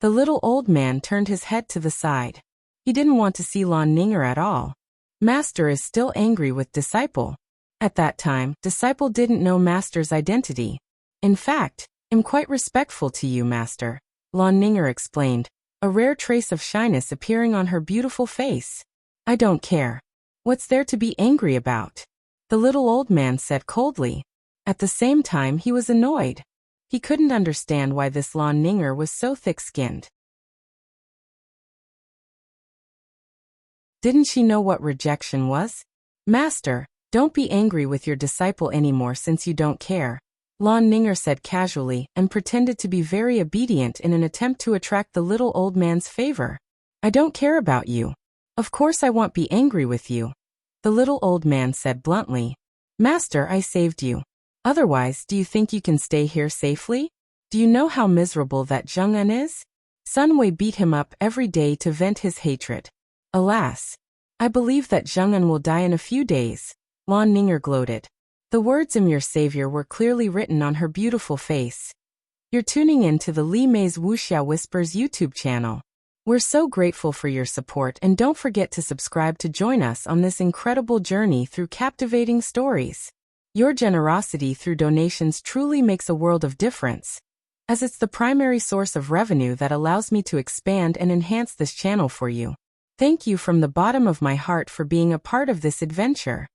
The little old man turned his head to the side. He didn't want to see Lan Ninger at all. Master is still angry with Disciple. At that time, Disciple didn't know Master's identity. In fact, I'm quite respectful to you, Master, Lan Ninger explained, a rare trace of shyness appearing on her beautiful face. I don't care. What's there to be angry about? The little old man said coldly. At the same time, he was annoyed. He couldn't understand why this Lan Ninger was so thick-skinned. Didn't she know what rejection was? Master, don't be angry with your disciple anymore since you don't care, Lan Ninger said casually and pretended to be very obedient in an attempt to attract the little old man's favor. I don't care about you. Of course I won't be angry with you. The little old man said bluntly. Master, I saved you. Otherwise, do you think you can stay here safely? Do you know how miserable that Zheng is? Sunwei beat him up every day to vent his hatred. Alas! I believe that Zheng will die in a few days, Lan Ninger gloated. The words "I'm your savior" were clearly written on her beautiful face. You're tuning in to the Li Mei's Wuxia Whispers YouTube channel. We're so grateful for your support, and don't forget to subscribe to join us on this incredible journey through captivating stories. Your generosity through donations truly makes a world of difference, as it's the primary source of revenue that allows me to expand and enhance this channel for you. Thank you from the bottom of my heart for being a part of this adventure.